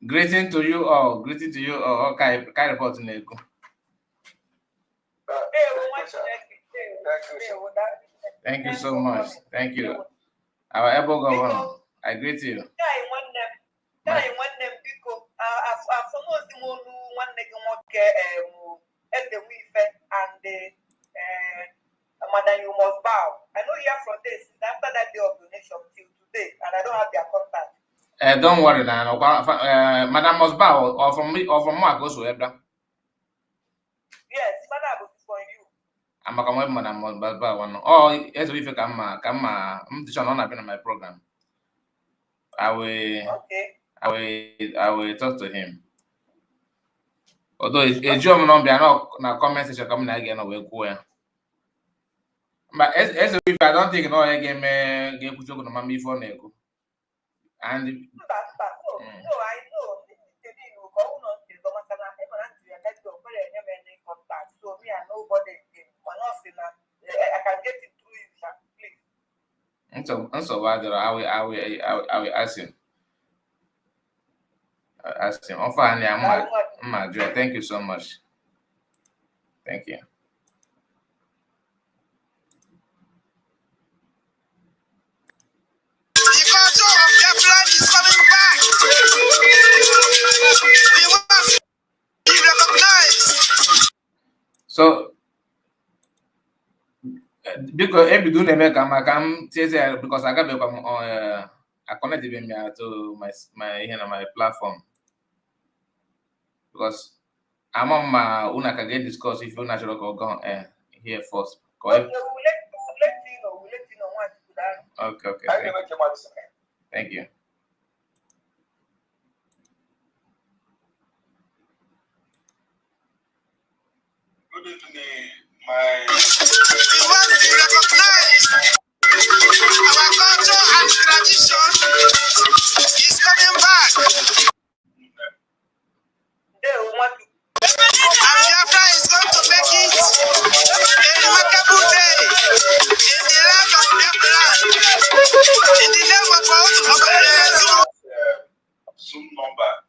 Greeting to you all. Greeting to you all. Okay, kind of report in the Thank you so much. Thank you. Our able governor, I greet you. Madam, you must bow. I know you are from this after that day of donation till today, and I don't have their contact. Don't worry now. Madam must bow, or from me, or from Mark also, Ebra. Yes, Madam, it's for you. I'm a come Madam must bow one. Oh, yes, if you come, I'm teaching on my program. I will talk to him. Although a German on the comment section coming again, I will go. But as if I don't think no again game put you on my phone ego. And no, I know. So me and nobody I can get it through it, please. And so I will ask him. Ask him. Thank you so much. Thank you. Is coming back. We must be recognized. So, because every do never come, because I got I connected him to my platform. Because I'm on my own, I can get discussed if you're natural go here first. We'll let you know. Okay. Thank you. Good evening, we want to be recognized. Our culture and tradition is coming back. And Biafra is going to make it a remarkable day in the land of Biafra. In the name of our Zoom number.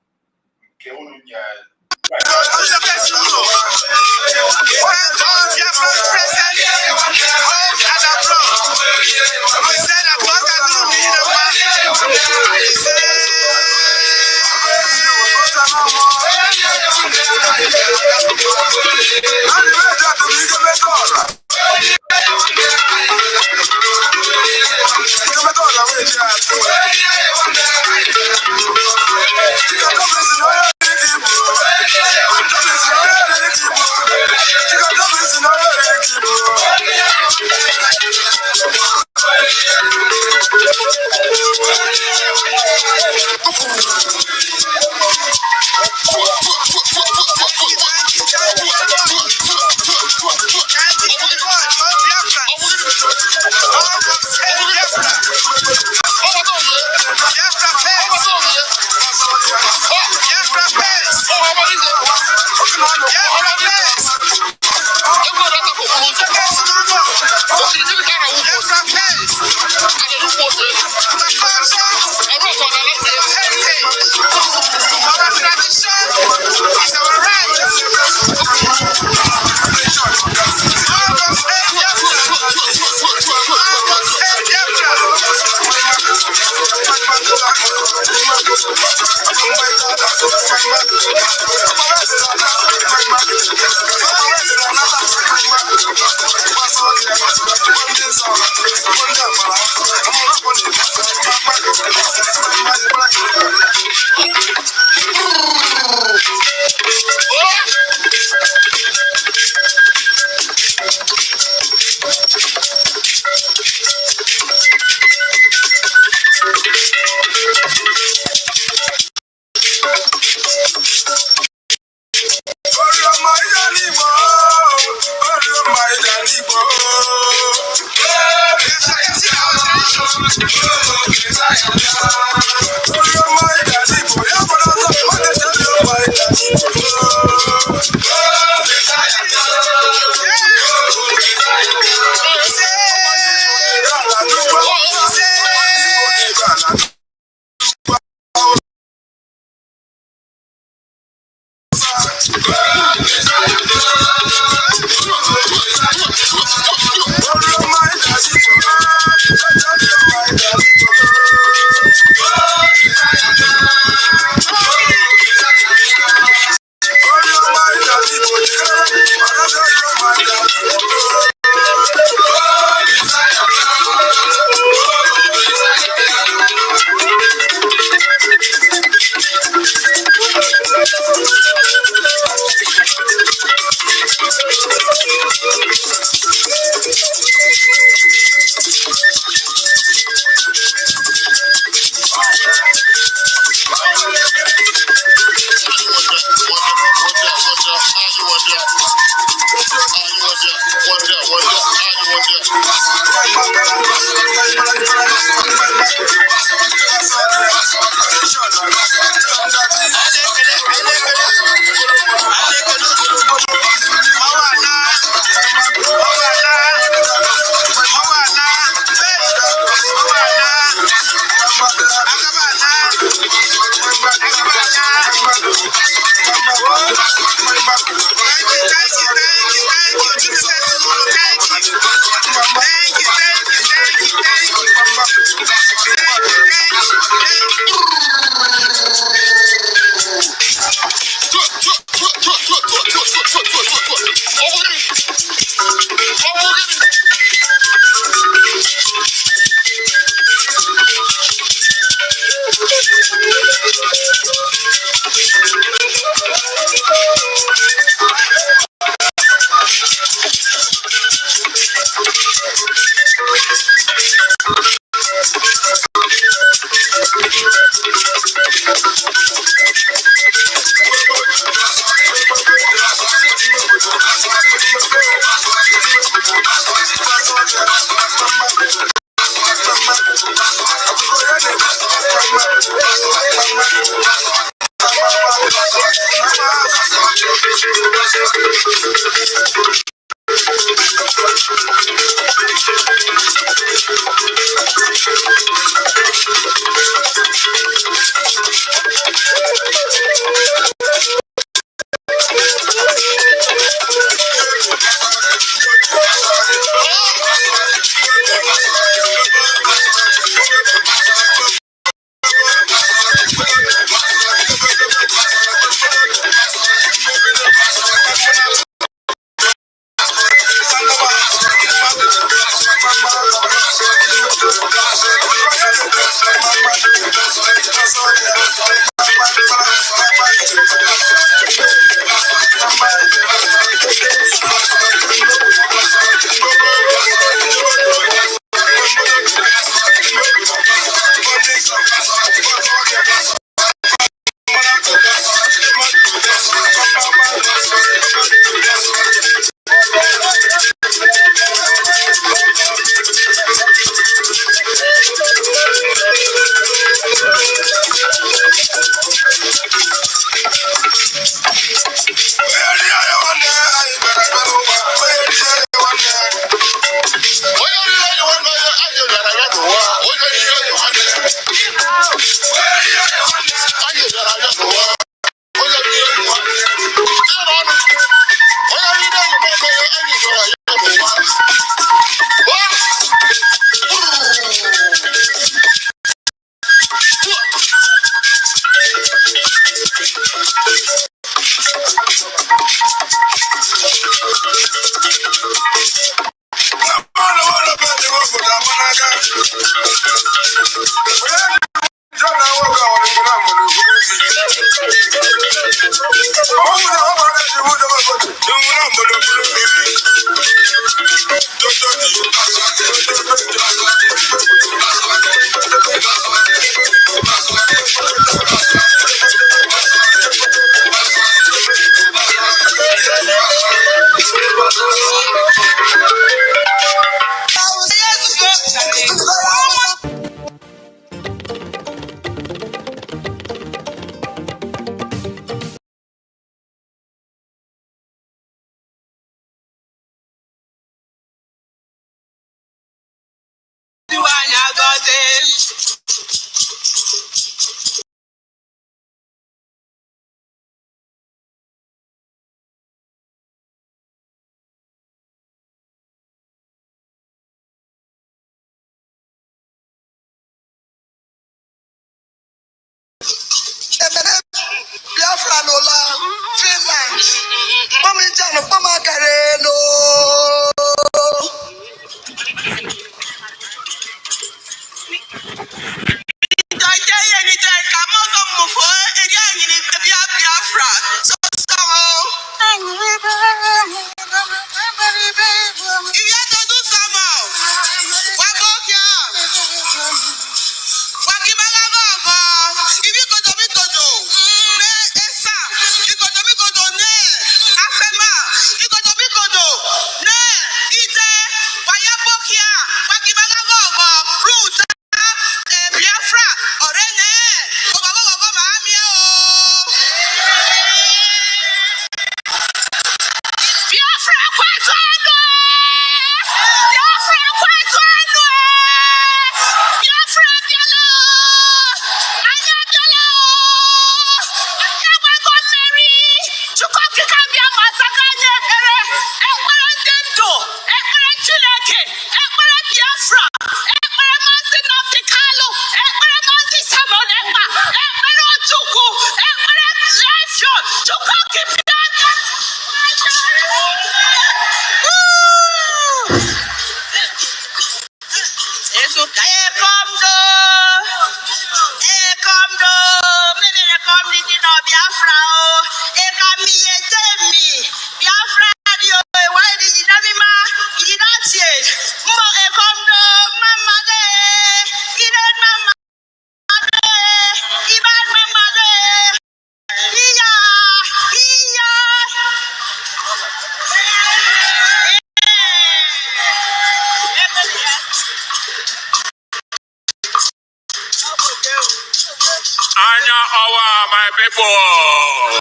people.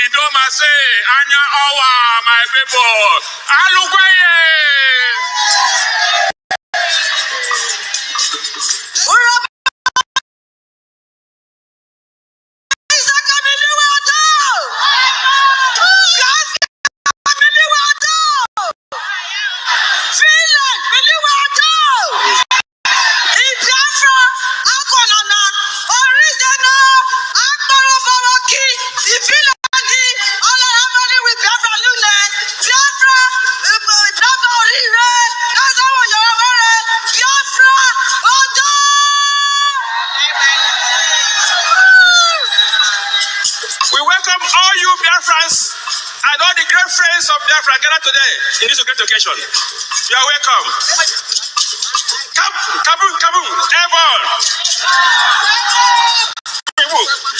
Idoma say, Anya Owa, my people. Alugwaye. We welcome all you Biafrans and all the great friends of Biafra gathered today in this great occasion. You are welcome. Kaboom, kaboom, airborne. Oh,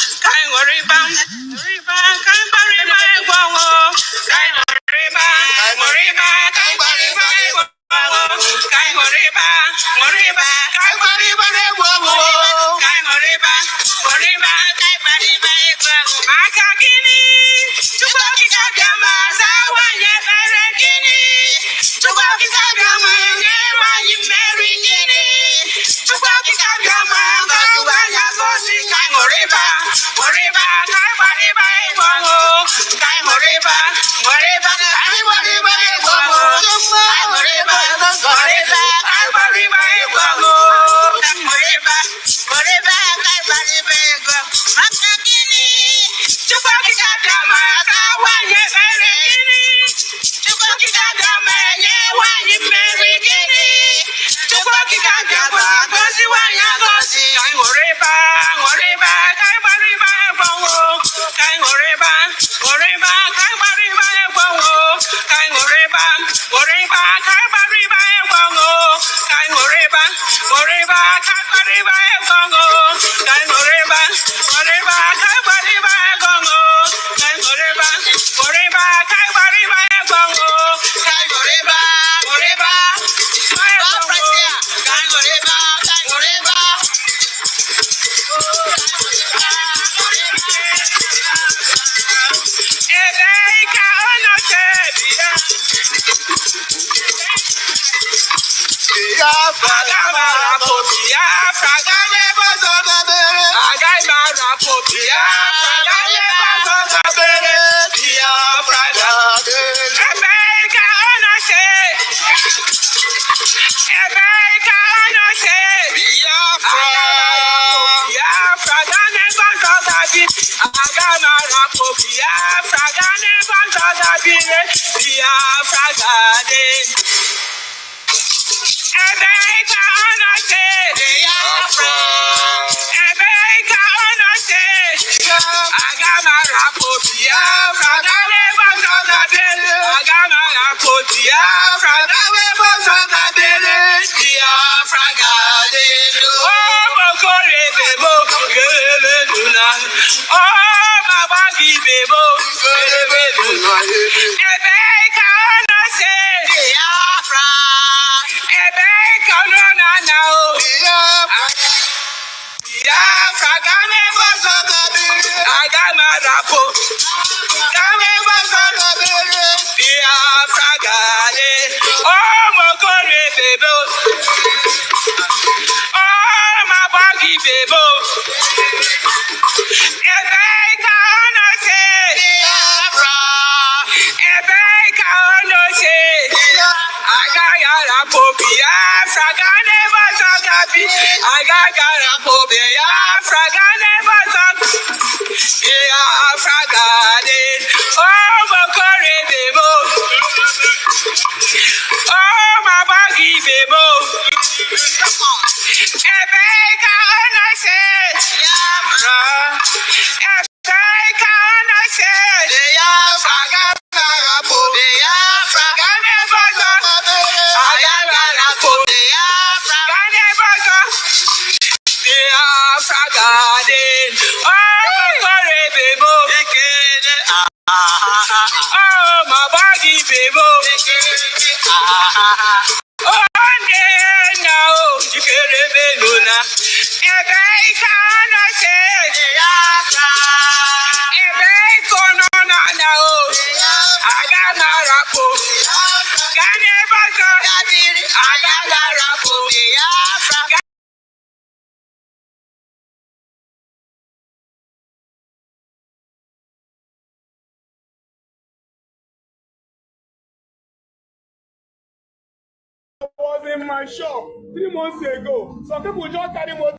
in my shop 3 months ago. Some people just carry motor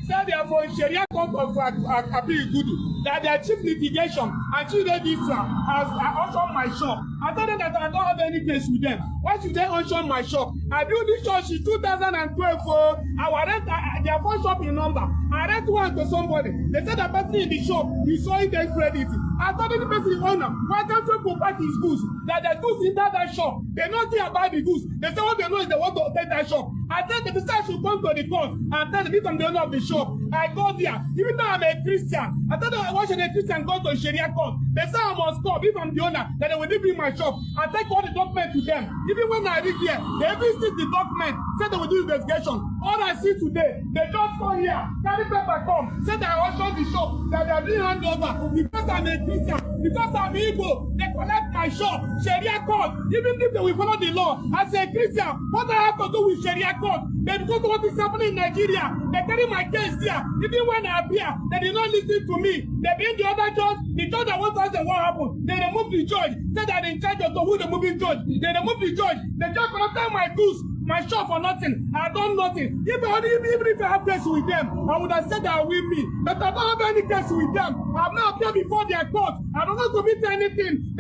say they are from Sharia court of Gudu, that their chief litigation and chief registrar has auctioned my shop. I told them that I don't have any case with them. Why should they auction my shop? I built this church in 2012 for our rent, their phone shop in number. I rent one to somebody. They said the person in the shop, he saw it then credit. I told the person in owner, why can't you pack his goods? That the goods in that shop, they know nothing about the goods. They say what they know is they want to take that shop. I tell them the side should come to the court and tell them if I'm the owner of the shop. I go there. Even though I'm a Christian, I tell them why should a Christian go to Sharia court? They say I must come if I'm the owner, that they will leave me my shop and take all the documents to them. Even when I reach there, they even see the document, say they will do investigation. All I see today, they just come here, carry paper come, say that I auction the shop, that they are being handed over. Because I'm a Christian, because I'm Igbo, they collect my shop, Sharia court. Even if they will follow the law, as a Christian, what I have to do with Sharia court? They go to what is happening in Nigeria. They carry my case there. Even when I appear, they did not listen to me. They bring the other judge, the judge that wants to ask what happened. They remove the judge, say that in charge of who the moving judge. They remove the judge. The judge cannot tell my goods, my shop for nothing. I done nothing. Even if I have case with them, I would have said that with me. But I don't have any case with them. I've not appeared before their court. I don't want to commit anything.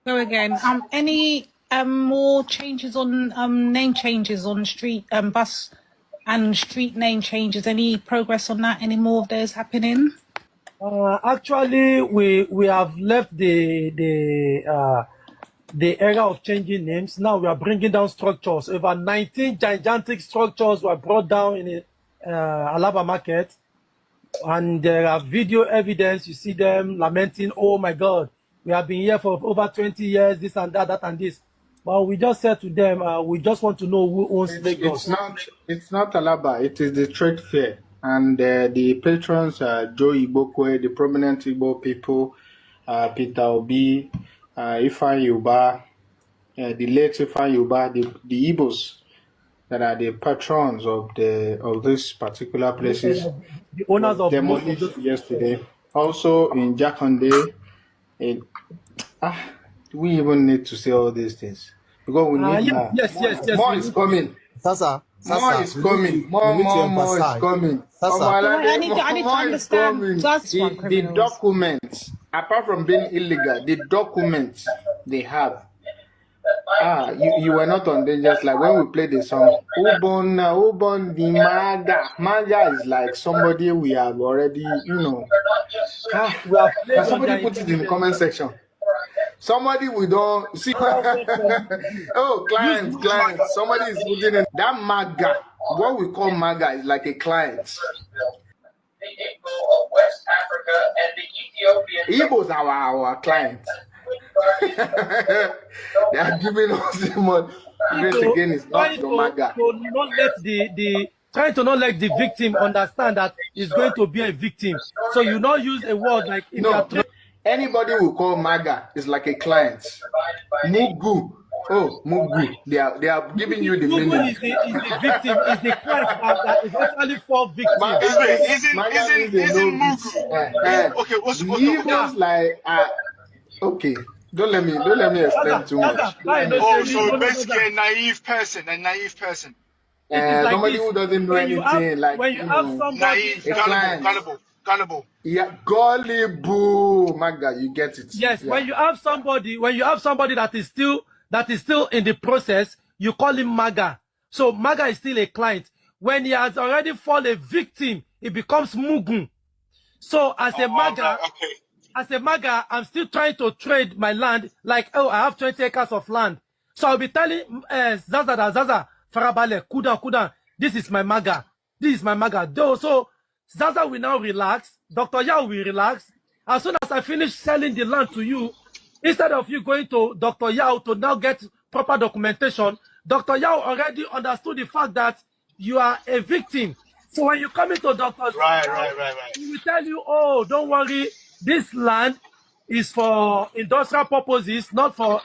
Go again. Any more changes on name changes on street bus and street name changes? Any progress on that? Any more of those happening? Actually, we have left the era of changing names. Now we are bringing down structures. Over 19 gigantic structures were brought down in Alaba market, and there are video evidence. You see them lamenting, "Oh my God, we have been here for over 20 years, this and that, that and this." But we just said to them, we just want to know who owns Lagos. It's not Alaba, it is the trade fair. And the patrons are Joe Ibokwe, the prominent Igbo people, Peter Obi, Ifan Yuba, the late Ifan Yuba, the Igbos that are the patrons of these particular places. The owners of demolished yesterday. Also in Jakonde, do we even need to say all these things? Because we need more. Yes. More is coming. Sasa, more is coming. More is coming. I need to understand. The documents, apart from being illegal, the documents they have. You were not on Dangerous. Like when we played the song, Ubon the Maga. Maga is like somebody we have already, somebody put it in the comment section. Somebody we don't see. Oh, clients. Somebody is putting in that Maga. What we call Maga is like a client. The Igbo of West Africa and the Ethiopian. Igbos are our clients. They are giving us the money. This again is not the Maga. Trying to not let the victim understand that he's going to be a victim. So you not use a word like Anybody who call MAGA is like a client. Mugu. Oh, Mugu. They are giving you the Mugu meaning. is the victim, is the client that eventually fall victim. Isn't Mugu? Okay, what's the Igbos like okay. Don't let me explain too much. So basically a naive person. Somebody who doesn't know anything, when you have somebody naive, gullible. Yeah, gullible, MAGA, you get it. Yes, yeah. when you have somebody that is still in the process, you call him MAGA. So MAGA is still a client. When he has already fallen a victim, it becomes Mugu. So as a MAGA, I'm still trying to trade my land. Like, oh, I have 20 acres of land. So I'll be telling Zaza, Farabale, Kudan, this is my MAGA. This is my MAGA. So Zaza will now relax. Dr. Yao will relax. As soon as I finish selling the land to you, instead of you going to Dr. Yao to now get proper documentation, Dr. Yao already understood the fact that you are a victim. So when you come into Dr. Right. He will tell you, oh, don't worry, this land is for industrial purposes, not for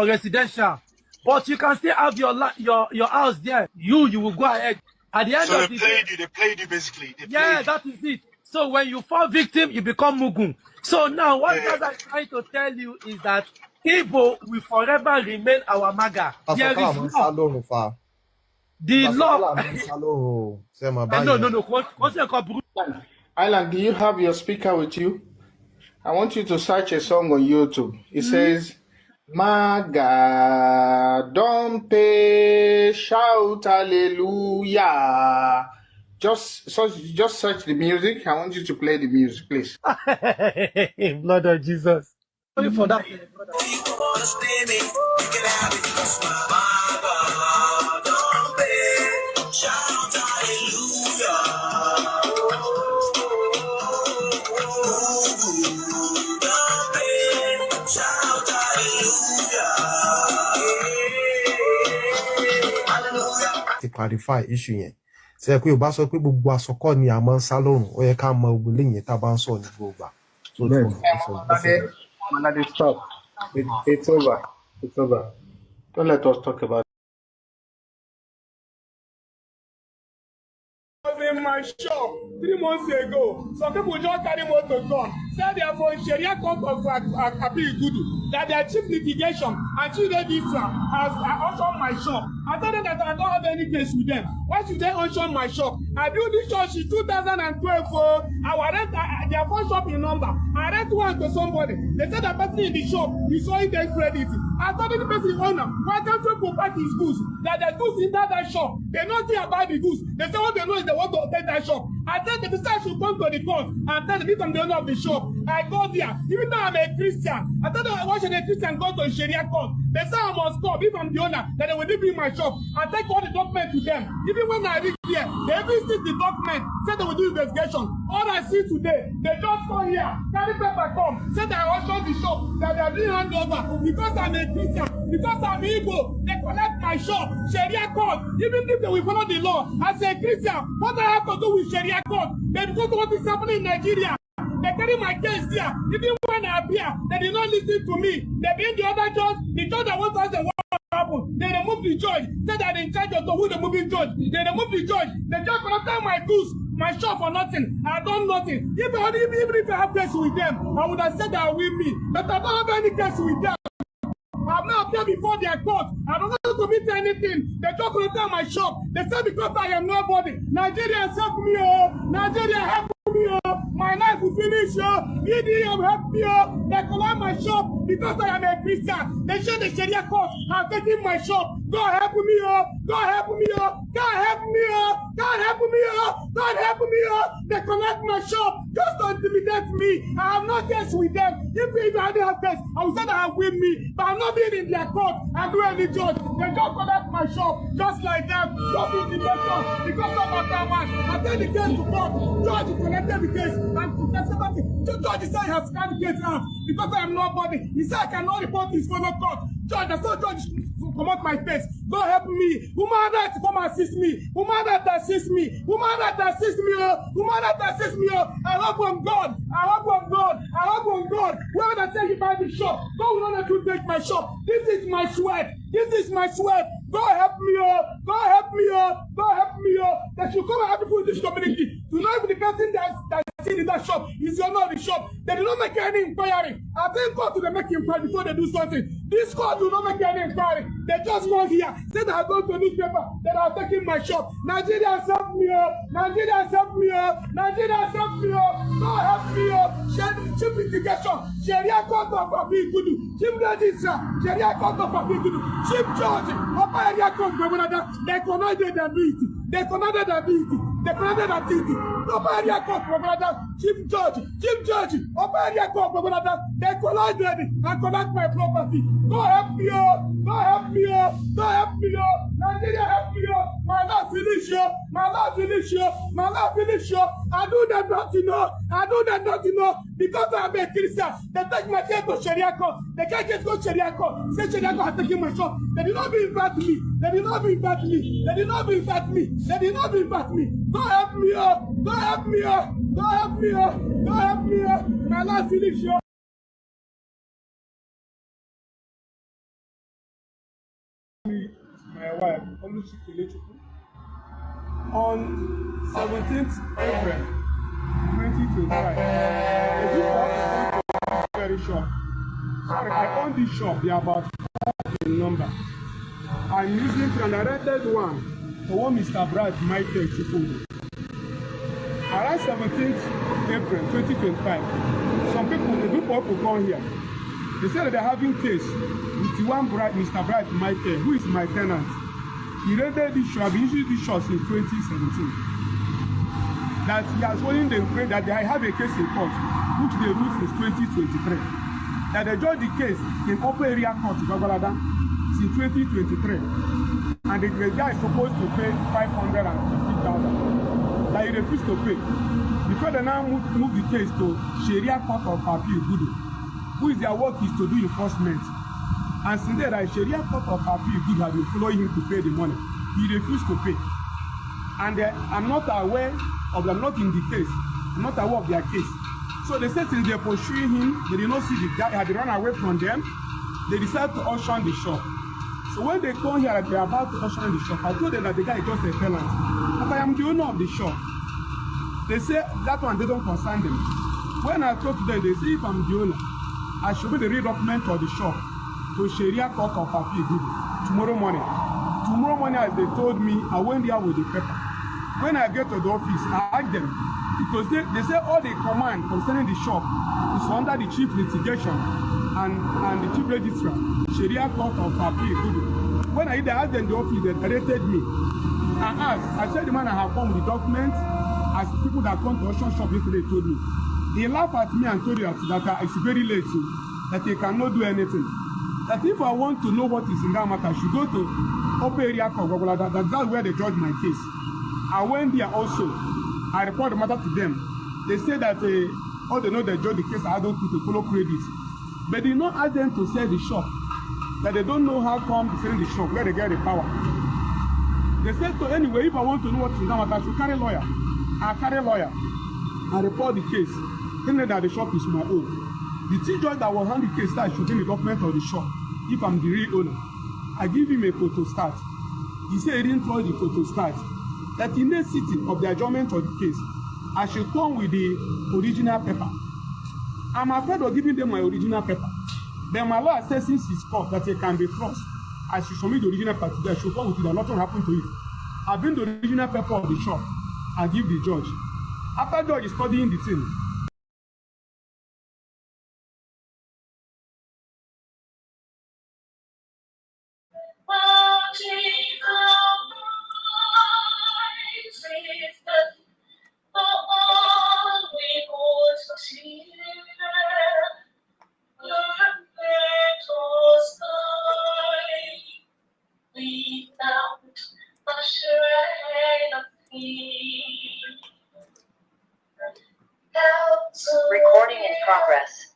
residential. But you can still have your house there. You will go ahead. At the end of the day, they played you basically. That is it. So when you fall victim, you become Mugu. So now what I'm trying to tell you is that Igbo will forever remain our MAGA. There is law. The law. No. Island, do you have your speaker with you? I want you to search a song on YouTube. It says, MAGA, don't pay, shout hallelujah. Just search the music. I want you to play the music, please. Blood of Jesus. Sorry for that. Clarify issue yẹn ṣe pé o bá sọ pé gbogbo àsọkọ ni a máa ń sá lọ́rùn ó yẹ ká mọ gbogbo lẹ́yìn tá a bá ń sọ ní gbogbo Stop. It's over. Don't let us talk about it. In my shop 3 months ago, some people just carry motor gun, say they are from Sharia court of Gudu, that their chief litigation and chief Biafra has auctioned my shop. I told them that I don't have any case with them. Why should they auction my shop? I built this shop in 2012. I rent their phone shop in number. I rent one to somebody. They said the person in the shop, he saw it their credit. I told the person owner, why can't you go back his goods? That the goods in that shop, they don't care about the goods. They say what they know is they want to take that shop. I tell them the side should come to the court and tell them this I'm the owner of the shop. I go there, even though I'm a Christian. I tell them why should a Christian go to a Sharia court? They say I must come if I'm the owner, that they will leave me my shop. I take all the documents to them. Even when I reach there, they even see the document, say they will do investigation. All I see today, they just come here, carry paper come, say that I auction the shop, that they are doing handover because I'm a Christian, because I'm Igbo, they collect my shop, Sharia court. Even if they will follow the law, as a Christian, what I have to do with Sharia court? They because of what is happening in Nigeria. They carry my case there. Even when I appear, they did not listen to me. They bring the other judge, the judge that wants us the what happened. They remove the judge. Say that in charge of who the moving judge. They remove the judge. The judge cannot tell my goods, my shop for nothing. I done nothing. Even if I have case with them, I would have said that with me. But I don't have any case with them. I've not appeared before their court. I don't want to commit anything. They just return my shop. They say because I am nobody. Nigerians help me, oh. Nigeria help me, oh. My life will finish, oh. EDM help me, oh. They collect my shop because I am a Christian. They show the Sharia court. I'm taking my shop. God help me, oh. God help me, oh. God help me, oh. God help me, oh. God help me, oh. They collect my shop just to intimidate me. I have no case with them. If I didn't have case, I would say that I win me. But I'm not being in their court and do any judge. They just collect my shop just like that. Just intimidation because of that man. I take the case to court. Judge collected the case and the judge said he has scanned the case out because I am nobody. He said I cannot report this fellow court. Judge, I saw judge come out my face. God help me. Woman that come assist me. Woman that assist me. Woman that assist me. Woman that assist me. I hope on God. I hope on God. I hope on God. the shop. God will not let you take my shop. This is my sweat. This is my sweat. God help me, oh. God help me, oh. God help me, oh. That you come and help people in this community to know if the person that's in that shop is or not the shop. They do not make any inquiry. I think God to make inquiry before they do something. This court do not make any inquiry. They just go here, say that I go to newspaper, that I'm taking my shop. Nigerians help me, oh. Nigerians help me, oh. Nigerians help me, oh. God help me, oh. Chief litigation, Sharia court of Abigudu, Chief Registrar, Sharia court of Abigudu, Chief Judge, Upper Area Court, they connected the ability, they connected the ability, they connected the ability, Upper Area Court, Chief Judge, Upper Area Court, they collided and collect my property. God help me, oh. God help me, oh. God help me, oh. Nigeria help me, oh. My life finish, oh. My life finish, oh. My life finish, oh. I do that nothing, oh. I do that nothing, oh. Because I'm a Christian, they take my case to Sharia court. They can't just go to Sharia court. Say Sharia court has taken my shop. They did not be invite me. They did not be invite me. They did not be invite me. They did not be invite me. God help me, oh. God help me, oh. God help me, oh. God help me, oh. My life finish, oh. My wife, on 17th April 2025, very short. Sorry, I own this shop, they are about 4 in number. I'm using an rented one for one Mr. Brad might take to food. Around 17th April 2025, some people, a group of people come here. They said that they're having case with one Brad, Mr. Brad Michael, who is my tenant. He rented this shop, I've been using this shop since 2017. That he has only them pray that they have a case in court, which they ruled since 2023. That they judge the case in Upper Area Court, Babalada, since 2023. And the guy is supposed to pay 550,000. That he refused to pay. Before they now move the case to Sharia Court of Appeal, who is their work is to do enforcement. And since then, the Sharia Court of Appeal has been following him to pay the money. He refused to pay. And I'm not aware of them, not in the case. I'm not aware of their case. So they said since they're pursuing him, they did not see the guy, had run away from them. They decided to auction the shop. So when they come here, they're about to auction the shop. I told them that the guy is just a tenant. But I am the owner of the shop. They say that one, they don't concern them. When I talk to them, they say if I'm the owner, I should be the real document of the shop to Sharia Court of Appeal tomorrow morning. Tomorrow morning, as they told me, I went there with the paper. When I get to the office, I asked them, because they say all the command concerning the shop is under the chief litigation and the chief registrar, Sharia Court of Appeal. When I asked them in the office, they directed me. I said the man I have come with the documents, as people that come to auction shop yesterday told me. He laughed at me and told you that it's very late, so that they cannot do anything. That if I want to know what is in that matter, I should go to Upper Area Court, that's where they judge my case. I went there also. I report the matter to them. They say that all they know they judge the case, I don't put to follow credit. But they not ask them to sell the shop. That they don't know how come to sell the shop, where they get the power. They said, so anyway, if I want to know what is in that matter, I should carry a lawyer. I carry a lawyer. I report the case. Telling that the shop is my own. The chief judge that will hand the case start shooting the document of the shop. If I'm the real owner, I give him a photo start. He said he didn't throw the photo start. That in the sitting of the adjournment of the case, I should come with the original paper. I'm afraid of giving them my original paper. Then my law says since it's court that it can be forced, I should submit the original paper. I should come with it and nothing happened to it. I bring the original paper of the shop and give the judge. After the judge is studying the thing, Recording in progress.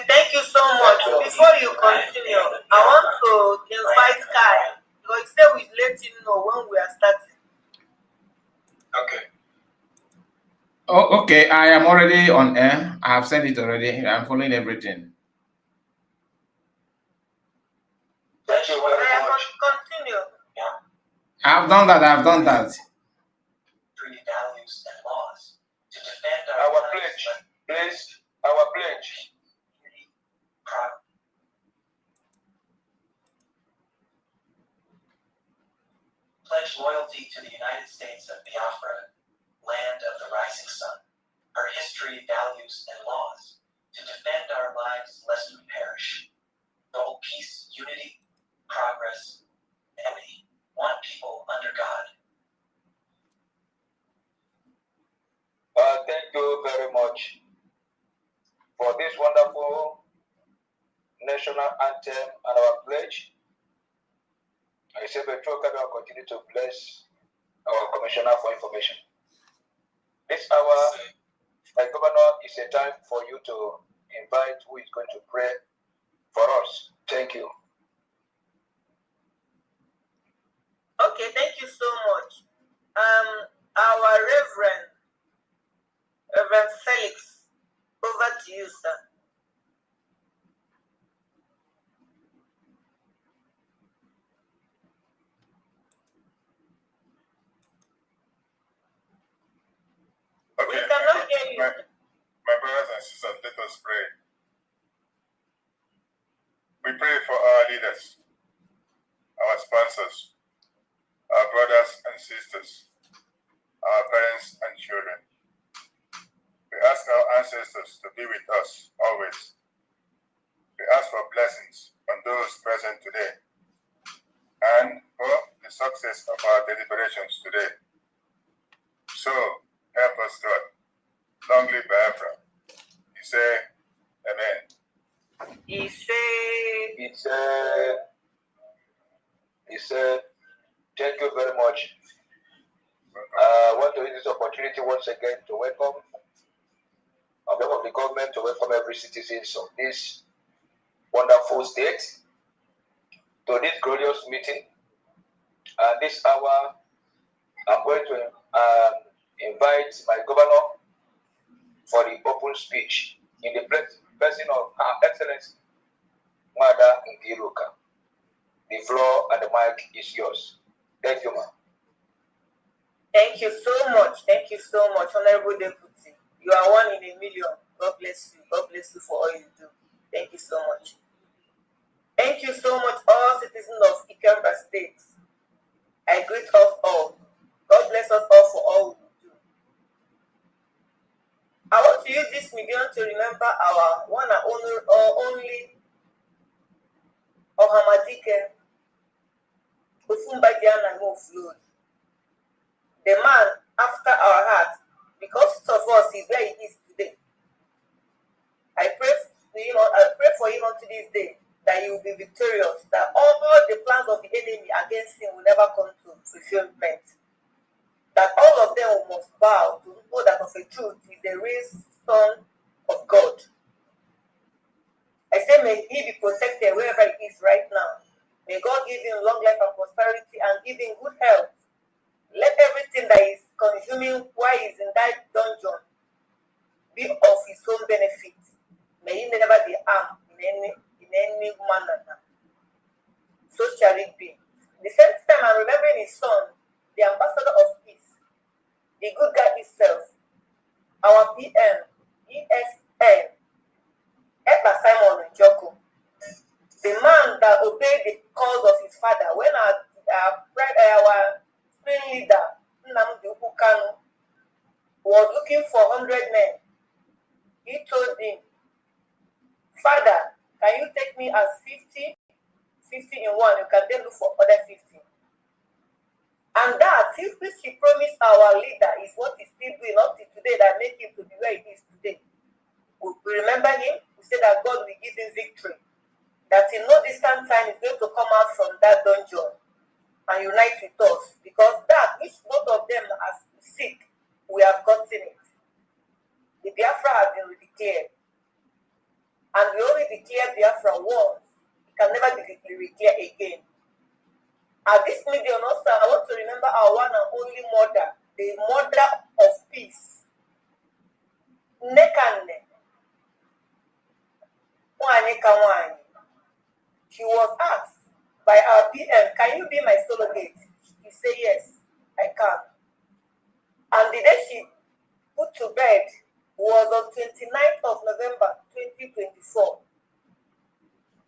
Thank you so much. Before you continue, I want to invite Kai. Because he said we'll let him know when we are starting. Okay. Oh, okay. I am already on air. I have sent it already. I'm following everything. Thank you very much. Continue. I've done that. I've done that. Values and laws to defend our pledge. Please, our pledge. Pledge loyalty to the United States of Biafra, land of the rising sun, our history, values, and laws, to defend our lives lest we perish. Hold peace, unity, progress, equity, one people under God. Thank you very much for this wonderful national anthem and our pledge. I say Petro will continue to bless our Commissioner for Information. This hour, my governor, is a time for you to invite who is going to pray for us. Thank you. Okay, thank you so much. Our Reverend Felix, over to you, sir. Okay. We cannot hear you. My brothers and sisters, let us pray. We pray for our leaders, our sponsors, our brothers and sisters, our parents and children. We ask our ancestors to be with us always. We ask for blessings on those present today and for the success of our deliberations today. So, help us, God. Long live Biafra. He say, Amen. He said, thank you very much. I want to use this opportunity once again to welcome, on behalf of the government, to welcome every citizen of this wonderful state to this glorious meeting. And this hour, I'm going to invite my governor for the open speech in the person of Her Excellency Mada Nkiruka. The floor and the mic is yours. Thank you, ma'am. Thank you so much. Thank you so much, Honorable Deputy. You are one in a million. God bless you. God bless you for all you do. Thank you so much. Thank you so much, all citizens of IKEMBA State. I greet us all. God bless us all for all we do. I want to use this medium to remember our one and only Ohamadike Ofunbadiana Moflod. The man after our heart, because of us is where he is today. I pray for him unto this day that he will be victorious, that all the plans of the enemy against him will never come to fulfillment. That all of them must bow to know that of a truth is the real Son of God. may he be protected wherever he is right now. May God give him long life and prosperity and give him good health. Let everything that is consuming while he's in that dungeon be of his own benefit. May he never be harmed in any manner. So shall it be. The same time, I'm remembering his son, the ambassador of peace, the good guy himself, our PM, ESN, Eba Simon Njoko, the man that obeyed the calls of his father when our spring leader, Nnamdi Ukanu, was looking for 100 men. He told him, Father, can you take me as 50 in one? You can then look for other 50. And that, which he promised our leader, is what he's still doing up to today that make him to be where he is today. We remember him. We say that God will give him victory. That in no distant time is going to come out from that dungeon and unite with us. Because that which both of them are sick, we have gotten it. The Biafra has been declared. And we only declare Biafra once. It can never be declared again. At this medium also, I want to remember our one and only mother, the mother of peace. Nekane. She was asked by our PM, can you be my surrogate? He said, yes, I can. And the day she put to bed was on 29th of November, 2024.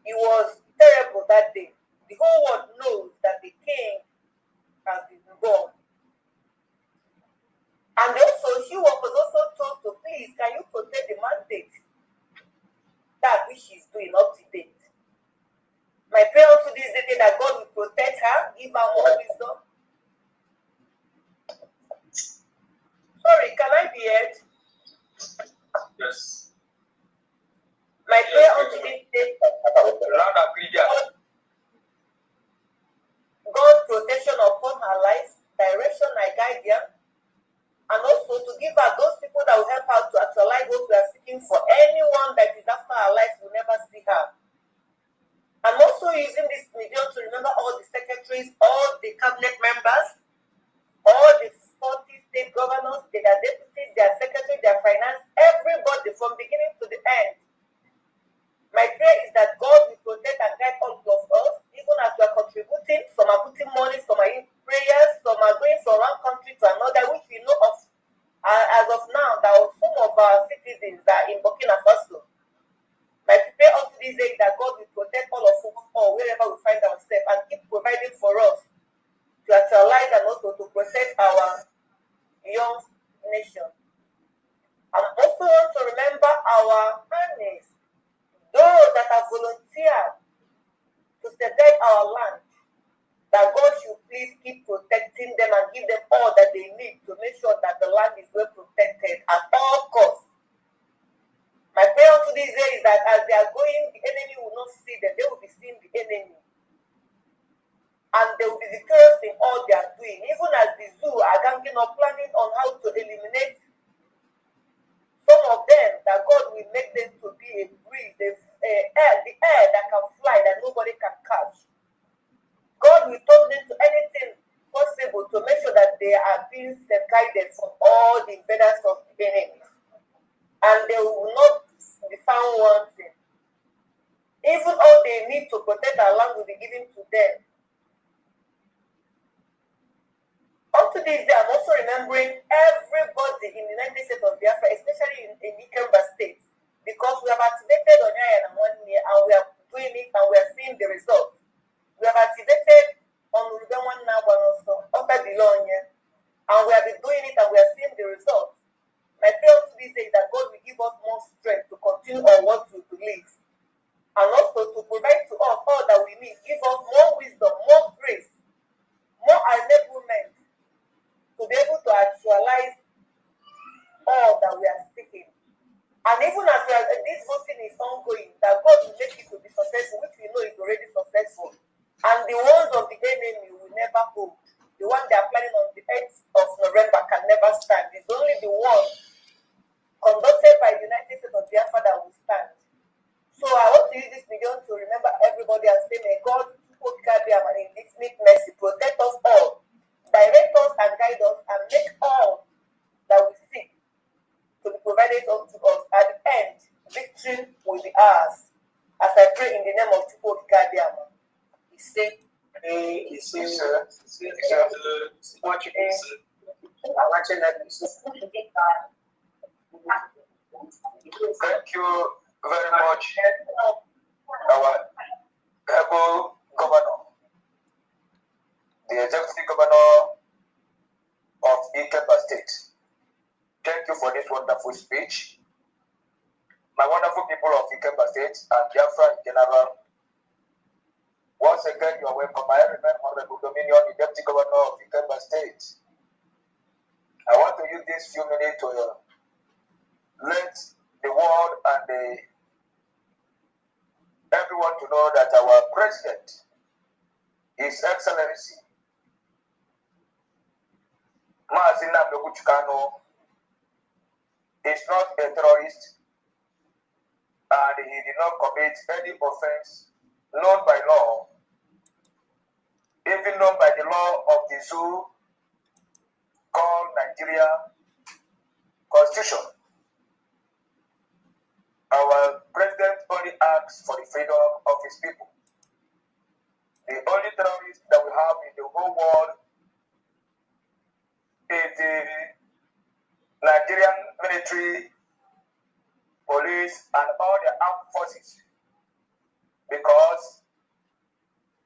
It was terrible that day. The whole world knows that the king has been born. And also, she was also told to please, can you protect the mandate? That which she's doing up to date. My prayer to this day that God will protect her, give her more wisdom. Sorry, can I be heard? Yes. My prayer unto this day, God's protection upon her life, direction and guidance, and also to give her those people that will help her to actualize what we are seeking for. Anyone that is after her life will never see her. I'm also using this medium to remember all the secretaries, all the cabinet members, all the 40 state governors, their deputies, their secretary, their finance, everybody from beginning to the end. My prayer is that God will protect and guide all of us, even as we are contributing. Some are putting money, some are in prayers, some are going from one country to another, which we know of. As of now, there are some of our citizens that are in Burkina Faso. My prayer unto this day is that God will protect all of us, or wherever we find ourselves, and keep providing for us to actualize and also to protect our young nation. I also want to remember our families, those that have volunteered to safeguard our land, that God should please keep protecting them and give them all that they need to make sure that the land is well protected at all costs. My prayer to this day is that as they are going, the enemy will not see them, they will be seeing the enemy. And they will be victorious in all they are doing. Even as the zoo are ganging up, planning on how to eliminate some of them, that God will make them to be a breeze, the air that can fly, that nobody can catch. God will turn them to anything possible to make sure that they are being guided from all the invaders of the enemy. And they will not be found wanting. Even all they need to protect our land will be given to them. Up to this day, I'm also remembering everybody in the United States of Biafra, especially in IKEMBA state, because we have activated Onyayan and 1 year, and we are doing it, and we are seeing the results. We have activated on Uruguayan now, but also after the long year, and we have been doing it, and we are seeing the results. My prayer to this day is that God will give us more strength to continue on what we believe, and also to provide to us all that we need. Give us more wisdom, more grace, more enablement to be able to actualize all that we are seeking. And even as this voting is ongoing, that God want to use this video to remember everybody and say, may God and in infinite mercy protect us all, direct us and guide us, and make all that we seek to be provided unto us. At the end, victory will be ours. As I pray in the name of Chukwu Kadiama, he said, Thank you very much, our able governor, the executive governor of IKEMBA State. Thank you for this wonderful speech. My wonderful people of IKEMBA State and Biafra in general, once again, you are welcome. I remain Honorable Dominion, the Deputy Governor of IKEMBA State. I want to use this few minutes to let the world and everyone to know that our President, His Excellency, Maazina Mekuchukano, is not a terrorist, and he did not commit any offense known by law, even known by the law of the zoo called Nigeria Constitution. Our president only asks for the freedom of his people. The only terrorist that we have in the whole world is the Nigerian military, police, and all the armed forces. Because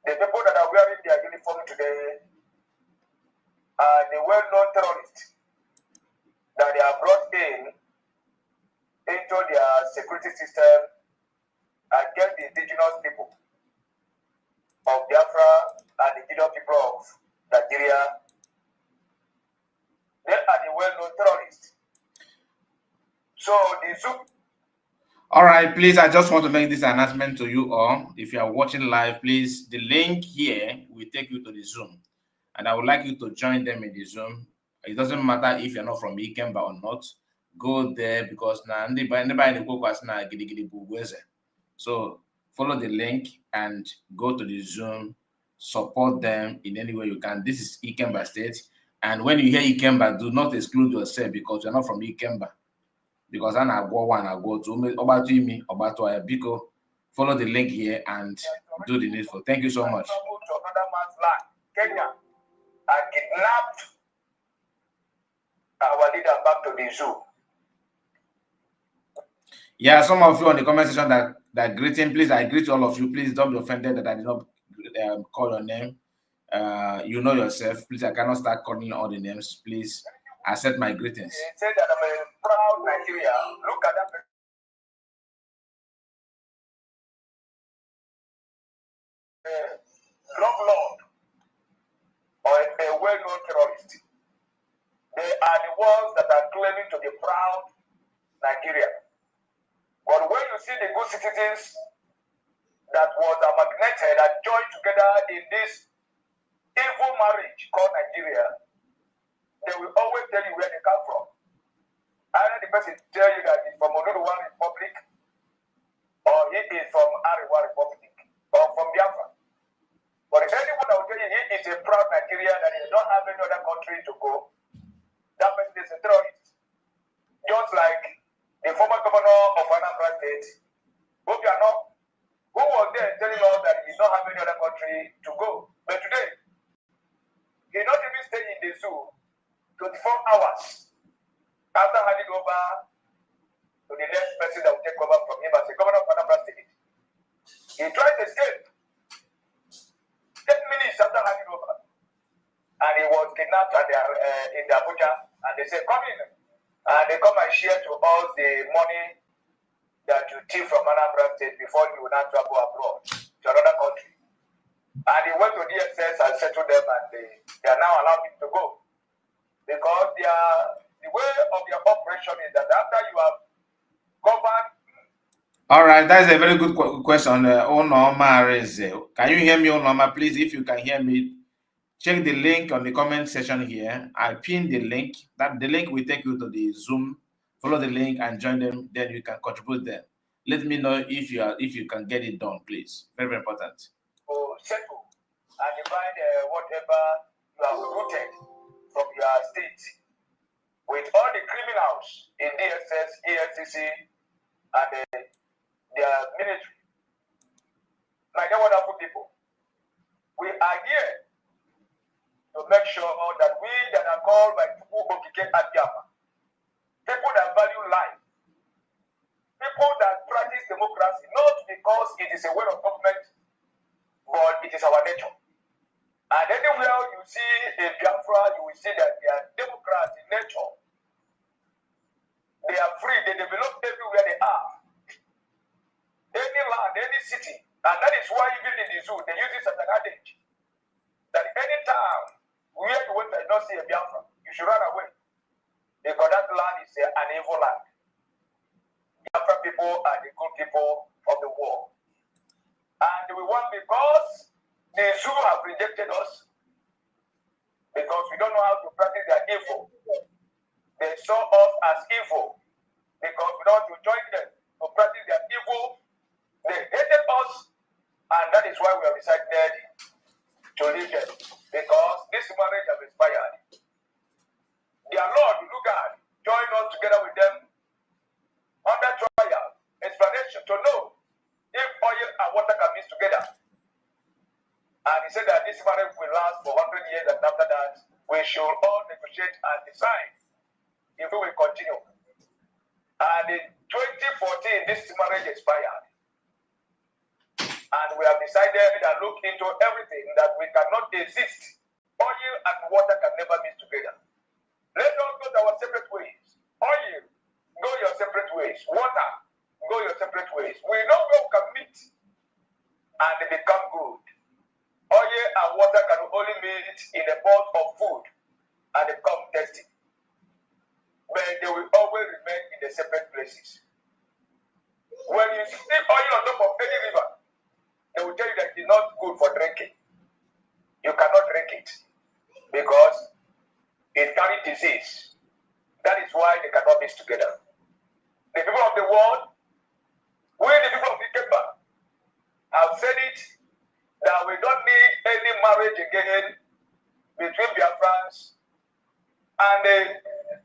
the people that are wearing their uniform today are the well-known terrorists that they are brought into their security system against the indigenous people of Biafra and the indigenous people of Nigeria. They are the well-known terrorists. So the zoo. All right, please, I just want to make this announcement to you all. If you are watching live, please, the link here will take you to the Zoom. And I would like you to join them in the Zoom. It doesn't matter if you're not from IKEMBA or not. Go there, because now so follow the link and go to the Zoom, support them in any way you can. This is IKEMBA State. And when you hear IKEMBA, do not exclude yourself because you're not from IKEMBA. Because I go one, I go to about me, about Biko. Follow the link here and do the needful. Thank you so much. To another man's land, Kenya, and kidnapped our leader back to the zoo. Yeah, some of you on the comment section that greeting, please, I greet all of you. Please don't be offended that I did not call your name. You know yourself. Please, I cannot start calling all the names. Please accept my greetings. He said that I'm a proud Nigeria. Look at that. Drug lord or a well-known terrorist. They are the ones that are claiming to be proud Nigeria. But when you see the good citizens that was amalgamated and joined together in this evil marriage called Nigeria, they will always tell you where they come from. Either the person tell you that he's from Oduduwa Republic, or he is from Arewa Republic, or from Biafra. But anyone that will tell you he is a proud Nigerian and he don't have any other country to go, that person is a terrorist. Just like the former governor of Anambra State, Obiano, who was there telling us that he don't have any other country to go. But today, he not even staying in the zoo 24 hours after handing over to the next person that will take over from him as the governor of Anambra State. He tried to escape 10 minutes after handing over. And he was kidnapped in the Abuja, and they said, come in. And they come and share to us the money that you take from Anambra State before you will not travel abroad to another country. And he went to DSS and settled them, and they are now allowing him to go. Because the way of their operation is that after you have governed. All right, that's a very good question. Onoma, can you hear me, Onoma? Please, if you can hear me, check the link on the comment section here. I pinned the link. The link will take you to the Zoom. Follow the link and join them. Then you can contribute there. let me know if you can get it done, please. Very, very important. To settle and divide whatever you have rooted from your state with all the criminals in DSS, EFCC, and their military. My dear wonderful people, we are here to make sure that we that are called by people who became Biafra, people that value life, people that practice democracy, not because it is a way of government, but it is our nature. And anywhere you see a Biafra, you will see that they are democrats in nature. They are free, they develop everywhere they are. Any land, any city. And that is why even in the zoo, they use this as an adage. That any town where you went and not see a Biafra, you should run away. Because that land is an evil land. Biafra people are the good people of the world. And we want, because the zoo have rejected us, because we don't know how to practice their evil. They saw us as evil because we don't want to join them to practice their evil. They hated us, and that is why we have decided to leave them, because this marriage has expired. Their Lord, look at, join us together with them under trial, explanation to know if oil and water can mix together. And he said that this marriage will last for 100 years, and after that, we should all negotiate and decide if we will continue. And in 2014, this marriage expired. And we have decided and look into everything that we cannot exist. Oil and water can never mix together. Let us go our separate ways. Oil, go your separate ways. Water, go your separate ways. We know where we can meet and they become good. Oil and water can only meet in a pot of food and they become tasty. But they will always remain in the separate places. When you see oil on top of any river, they will tell you that it's not good for drinking. You cannot drink it because it carries disease. That is why they cannot mix together. The people of the world, we the people of IKEMBA, have said it that we don't need any marriage again between Biafrans and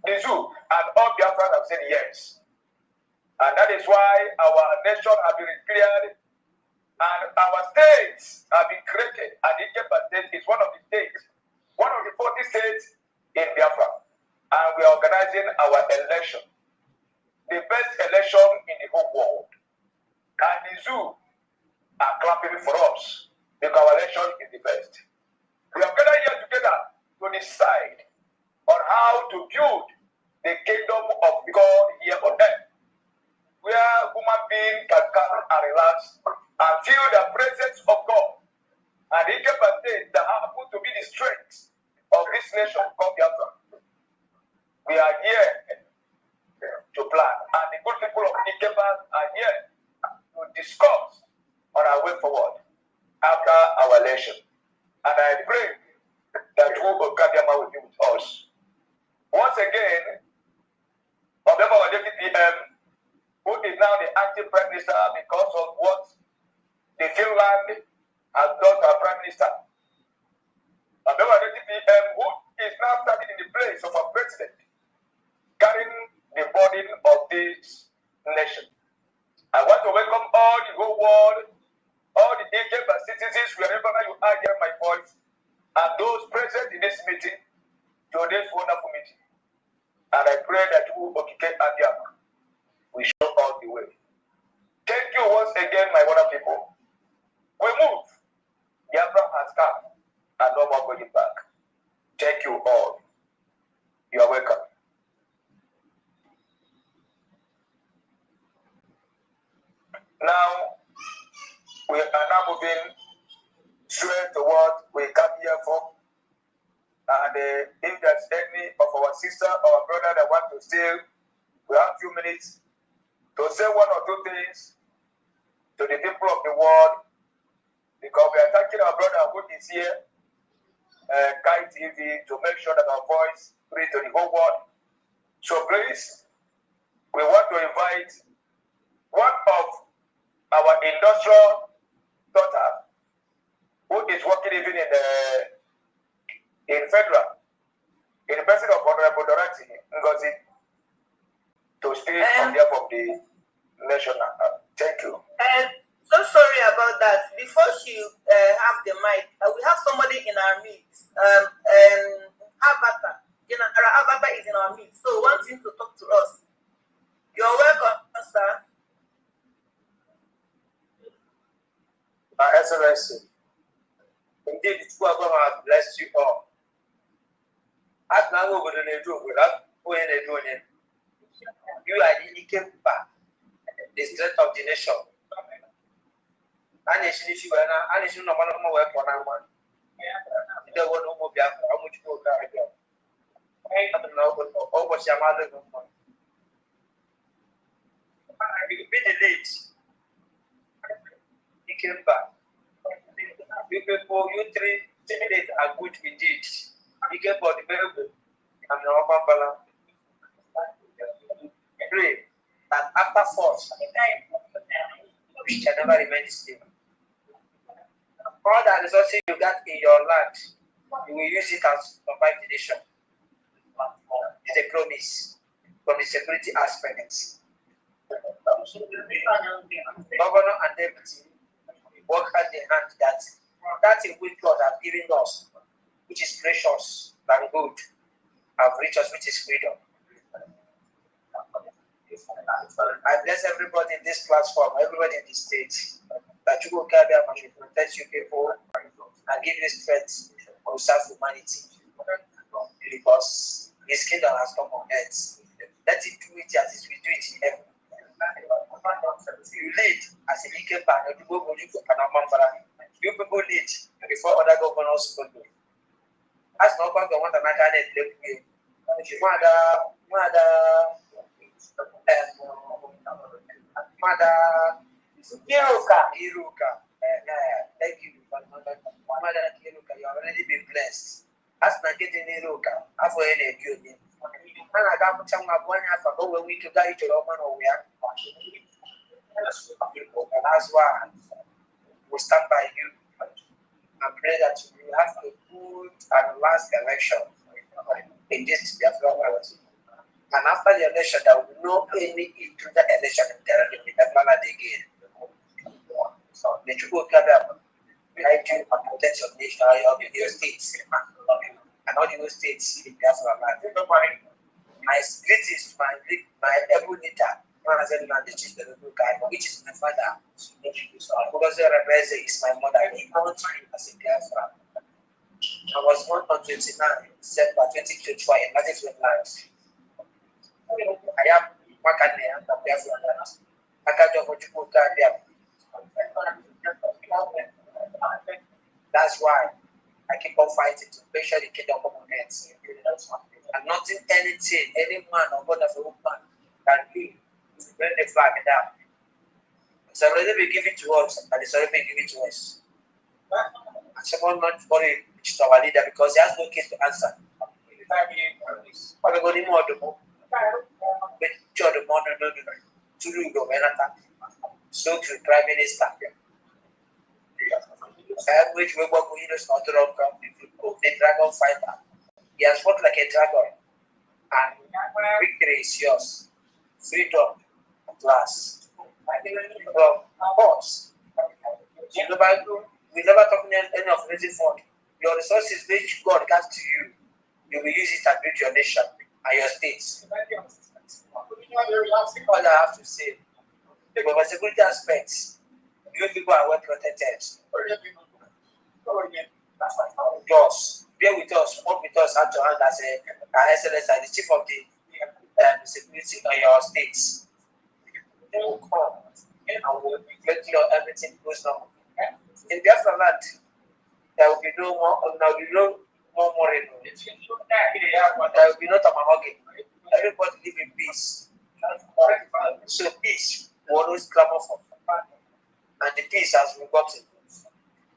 the zoo. And all Biafrans have said yes. And that is why our nation has been cleared and our states have been created. And the IKEMBA state is one of the states, one of the 40 states in Biafra. And we are organizing our election, the best election in the whole world. And the zoo are clapping for us because our election is the best. We have gathered here together to decide on how to build the kingdom of God here on earth, where human beings can come and relax and feel the presence of God. And the IKEMBA state that happen to be the strength of this nation called Biafra. We are here to plan, and the good people of IKEMBA are here to discuss on our way forward after our election. And I pray that Okadiama will be with us. Once again, on behalf of our deputy PM, who is now the acting prime minister because of what the Finland has done to our prime minister. On behalf of our deputy PM, who is now standing in the place of our president, carrying the burden of this nation. I want to welcome all the whole world, all the IKEMBA citizens, wherever you are hearing my voice, and those present in this meeting, to this wonderful meeting. And I pray that you will we show all the way. Thank you once again, my wonderful people. We move. Biafra has come, and no more going back. Thank you all. You are welcome. Now, we are now moving straight to what we come here for. And if there's any of our sister or brother that want to stay, we have a few minutes to say one or two things to the people of the world, because we are thanking our brother who is here, Kai TV, to make sure that our voice reaches to the whole world. So please, we want to invite one of our industrial daughter, who is working even in federal, in the person of Honorable Dorothy Ngozi, to speak on behalf of the nation. Thank you. So sorry about that. Before she have the mic, we have somebody in our midst. Avatar. Avatar is in our midst, so wanting to talk to us. You're welcome, sir. Excellency, indeed, it's God has blessed you all. As now we're going to do without going to do it, you are the IKEMBA, the strength of the nation. And if you are not, and if you know one for now, you don't want to move Biafra, how much more can I go? I don't know what's your mother. You be the lead. IKEMBA. You people, you three are good indeed. IKEMBA, the very good. And the upper balance. Pray that after force, we shall never remain the same. All the resources you got in your land, you will use it as survive the nation. It's a promise from the security aspects. Governor and deputy work hand in hand that in which God has given us, which is precious and good, have reached us, which is freedom. I bless everybody in this platform, everybody in the state, that you will carry out and protect you people and give you strength to serve humanity. Because his kingdom has come on earth. Let it do it as we do it in heaven. You lead as a IKEMBA, you people lead before other governors go do. As no one want to make it look good. Mother Iruka. Thank you, Mother Iruka. You have already been blessed. As not getting Iruka, I've already given you. And I got some of one half of over week to die to Roman or we are. And that's why we stand by you and pray that you have a good and last election in this Biafra. And after the election, there will be no any intruder election in the land again. So the people can guide you and protect your nation, your states, and all your states in Biafra land. My greetings to my able leader, which is my father. Because Rebeze is my mother. He brought me as a Biafra. I was born on 29 December 2021 in Native Land. I am Makane and Biafra. I can't do what you put there. That's why I keep on fighting to make sure the kingdom come on earth. And nothing, anything, any man or God of a woman can do to bring the flag down. It's already been given to us, and it's already been given to us. And someone not worry to our leader because he has no case to answer. So to the Prime Minister, which we work with us not to the dragon fighter. He has fought like a dragon, and victory is yours. Freedom at last. From force. We never talk any of raising fund. Your resources which God gives to you, you will use it and build your nation and your states. All I have to say, from a security aspects, you people are well protected. Us, bear with us, work with us hand to hand as an SLS and the chief of the security of your states. They will come and will make sure everything goes on. In Biafra land, there will be no more money. There will be no tamahawking. Everybody live in peace. So peace we always clamor for. And the peace has been gotten.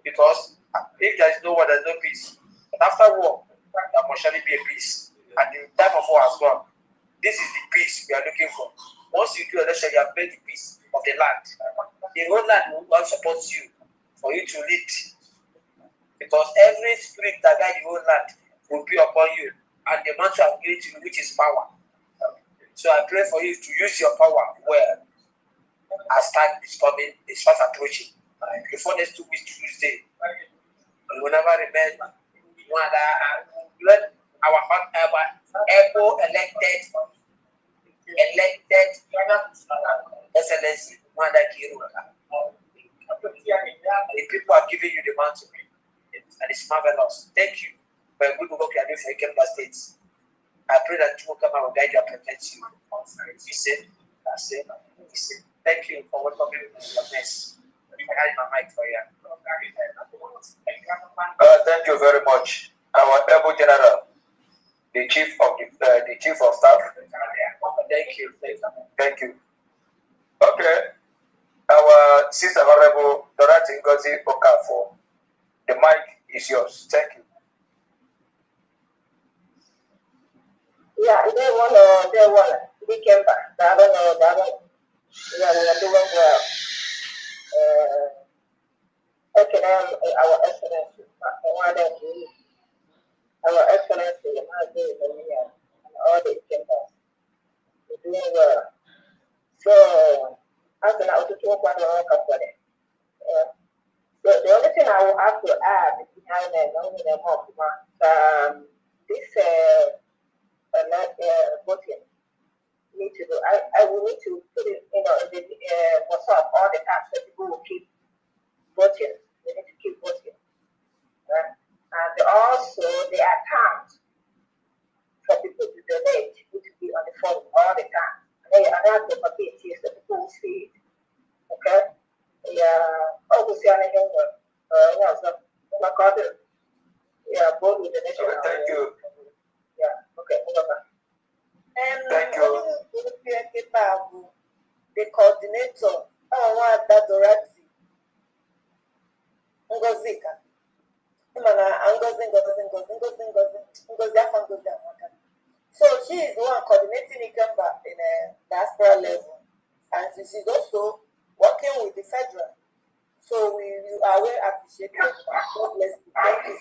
Because if there is no war, there is no peace. But after war, there must surely be a peace. And the time of war has gone. This is the peace we are looking for. Once you do election, you have made the peace. of the land. The whole land will not support you for you to lead. Because every spirit that guides the whole land will be upon you, and the mantle of given to you, which is power. So I pray for you to use your power well as time is coming, is fast approaching. Before next 2 weeks, Tuesday, we will never remember let our elected excellency, the people are giving you the mantle, and it's marvelous. Thank you for a good work you are doing for IKEMBA States. I pray that you will come and guide you and protect you. Thank you for welcoming me to your mess. I had my mic for you. Thank you very much. Our Able General, the chief of staff. Thank you. Okay. Our Sister Honorable Dorothy Ngozi Okafor, the mic is yours. Thank you. Yeah, they want we came back. I don't know. Yeah, we are doing well. Okay, our excellency, our excellency, and all the chambers, we're doing well. So, as an auto talk on our company, the only thing I will have to add behind this voting need to do. I will need to put it, in the WhatsApp all the time so people will keep voting. They need to keep voting. And also the account for people to donate need to be on the phone all the time. And I have the paper here so people will see it. Okay? Yeah. We see anything. Yeah, both with the national. Okay, thank you. Yeah. Okay. And thank you. The coordinator, Dorothy Ngozika. So she is the one coordinating IKEMBA in a diaspora level, and she is also working with the federal. So we are well appreciated. God bless you. Thank you.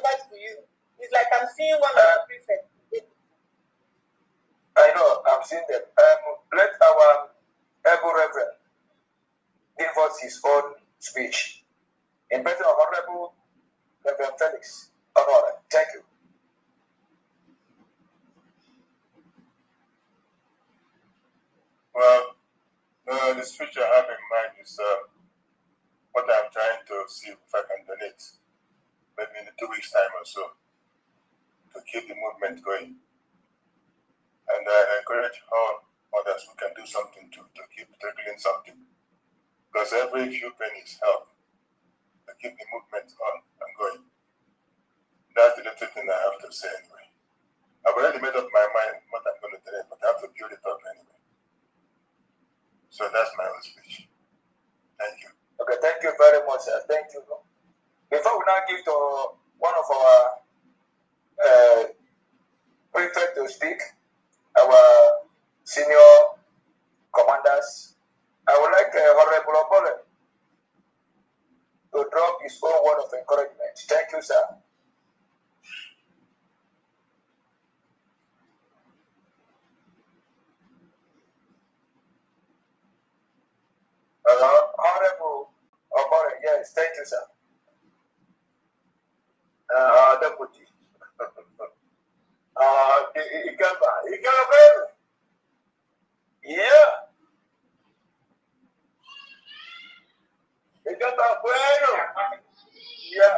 Back to you. It's like I'm seeing one of the prefects. I know, I'm seeing them. Let our Able Reverend give us his own speech. In person of Honorable Reverend Felix Honora. Thank you. Well, the speech I have in mind is what I'm trying to see if I can donate, maybe in 2 weeks' time or so, to keep the movement going. And I encourage all others who can do something to keep trickling something. Because every few pennies help to keep the movement on and going. That's the little thing I have to say anyway. I've already made up my mind what I'm going to do, but I have to build it up anyway. So that's my own speech. Thank you. Okay, thank you very much, sir. Thank you. Before we now give to one of our prefect to speak, our senior commanders, I would like Honorable Obole to drop his own word of encouragement. Thank you, sir. Honorable Obole, yes, thank you, sir. Deputy. IKEMBA. Yeah. IKEMBA bueno. Yeah.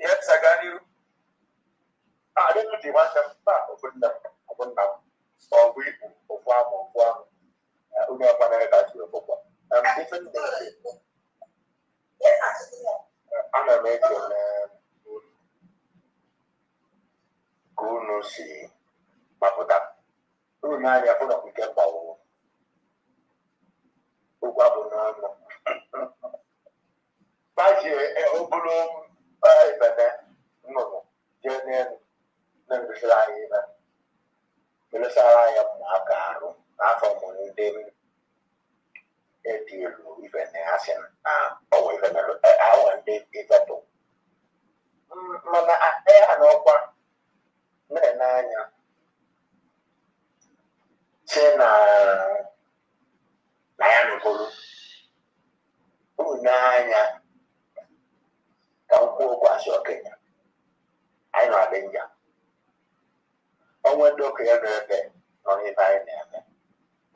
Yes, I got you. I don't know if you want them back or put them or we or farm or farm. Different things. I'm a making Kuno si Maputa. Unanya kuna IKEMBA. Baji obulu ibene nnụnụ jee na-ebisara anyị ibe belesara ya ụmụaka arụ n'afọ ụmụ ndị edi elu ibene asị na ọwa ibene awa ndị ibetụ mana ya na ọkwa na-ene anya si na ya n'okporo unu n'anya ka m kwuo okwu asị okenye anyị na-adị nja onwe ndị okenye na-ebe nọ n'ibe anyị na-eme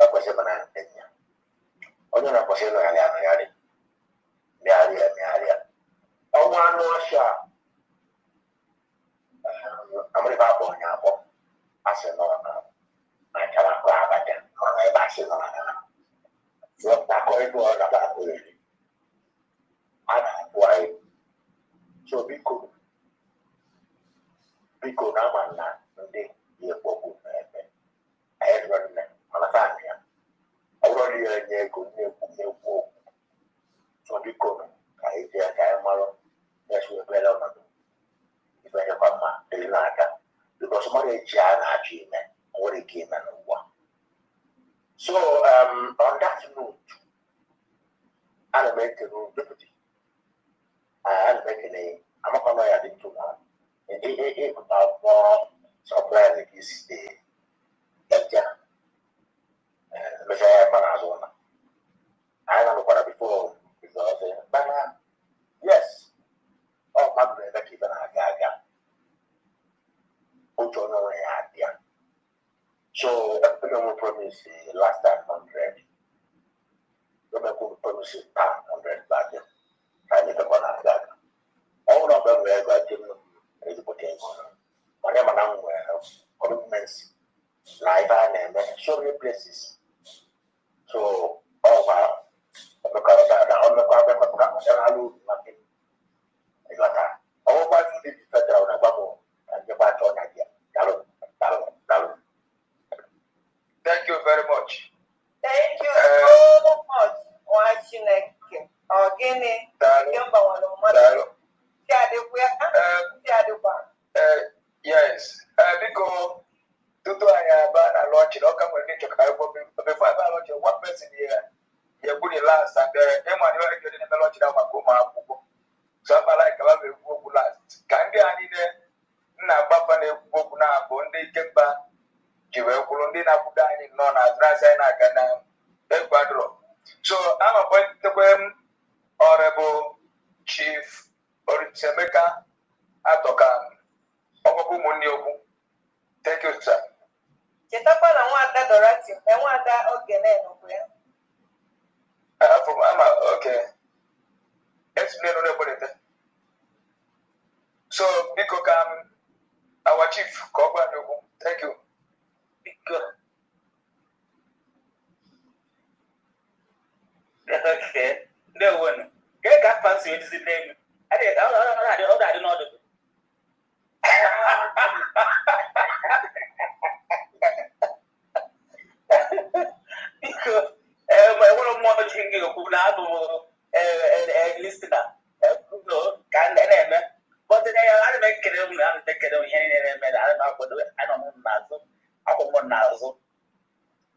ekwesị mana ndị nja onye na-akwụsị ịnọgharị anọgharị megharịa ọnwa anụ ọsha amụrịba akpọ onye akpọ asị nọ na achara akụ abacha nọ ebe asị nọ na akọ ego ọ naba akụ eri a na-akpụ anyị so biko na ama na ndị ihe kpọkwu na-eme anyị rụrụ nne mana taanị ya ọ bụrụ na ya enye ego na-ekwu okwu so biko ka anyị jee ka anyị marụ na-esi ebere ọnọdụ ibe nyekwa mma dịrị n'aka bikos mmadụ eji a na-achọ ime nwere ike ime n'ụwa so on that note ana m ekele deputy ana m ekele amakwana ya dị ntụ na ịpụta akwụkwọ sọpraịz gị site eja mechaa ya mma n'azụ ụlọ anyị na-anụkwara bifo bikos mana yes ọ mmadụ na-eme ka ibe na-aga aga otu onye onwe ya adịa so everybody will promise last time 100 don't promise time 100 back then I need to go na aga aga all of them were going to ezigbote ego onye mana m nwere commitments na ibe a na-eme so many places so ọgwa ọmekọrọta maka ịghọta ọgwụgwa ndị federal na agba m na njekwa achọ ọnya gị dalụ. Thank you very much. Thank you so much. Nwa Chineke ọgịnị IKEMBA nwere mmadụ yes biko tutu anyị aba na lọnchị na ọka nwere ndị chọka akwụkwọ before aba lọnchị one person ya egbu the last and ịma na ịwere gị na-eme lọnchị na maka ụmụ akwụkwọ so abala ikaba bụ ekwu okwu last ka ndị a niile nna agbapa na-ekwu okwu na-abụ ndị IKEMBA ji wee kwuru ndị na-akwụdo anyị nọ na azụrazị anyị na-aga na Ecuador so ama kpọtekwe m Honorable Chief Orisemeka Atoka ọgbakọ ụmụnne okwu. Thank you, sir. Chetakwa na nwada Dorati nwada Ogene n'okwu ya. From ama okay. Explain on the so biko ka our chief ka ọ gwa anyị okwu. Thank you. Biko. Okay. No one. Get that fancy with the name. I did not. Because one of more drinking of listener. No, can't name. But I make it and take it on any I don't know. I don't know now.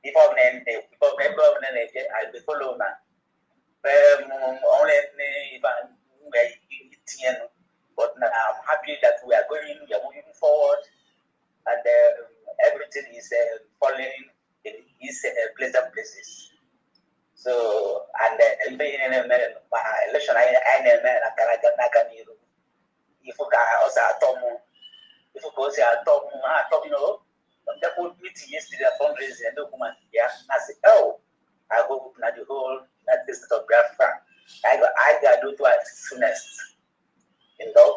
Before then, I'll be following now. Only if I'm but I'm happy that we are moving forward, and everything is falling in these pleasant places. So, and even in my election, I if you also if you go say they put meeting yesterday fundraising and document. Yeah, I said, oh, I go to the whole that is of Biafra. I got do to it soonest. You know,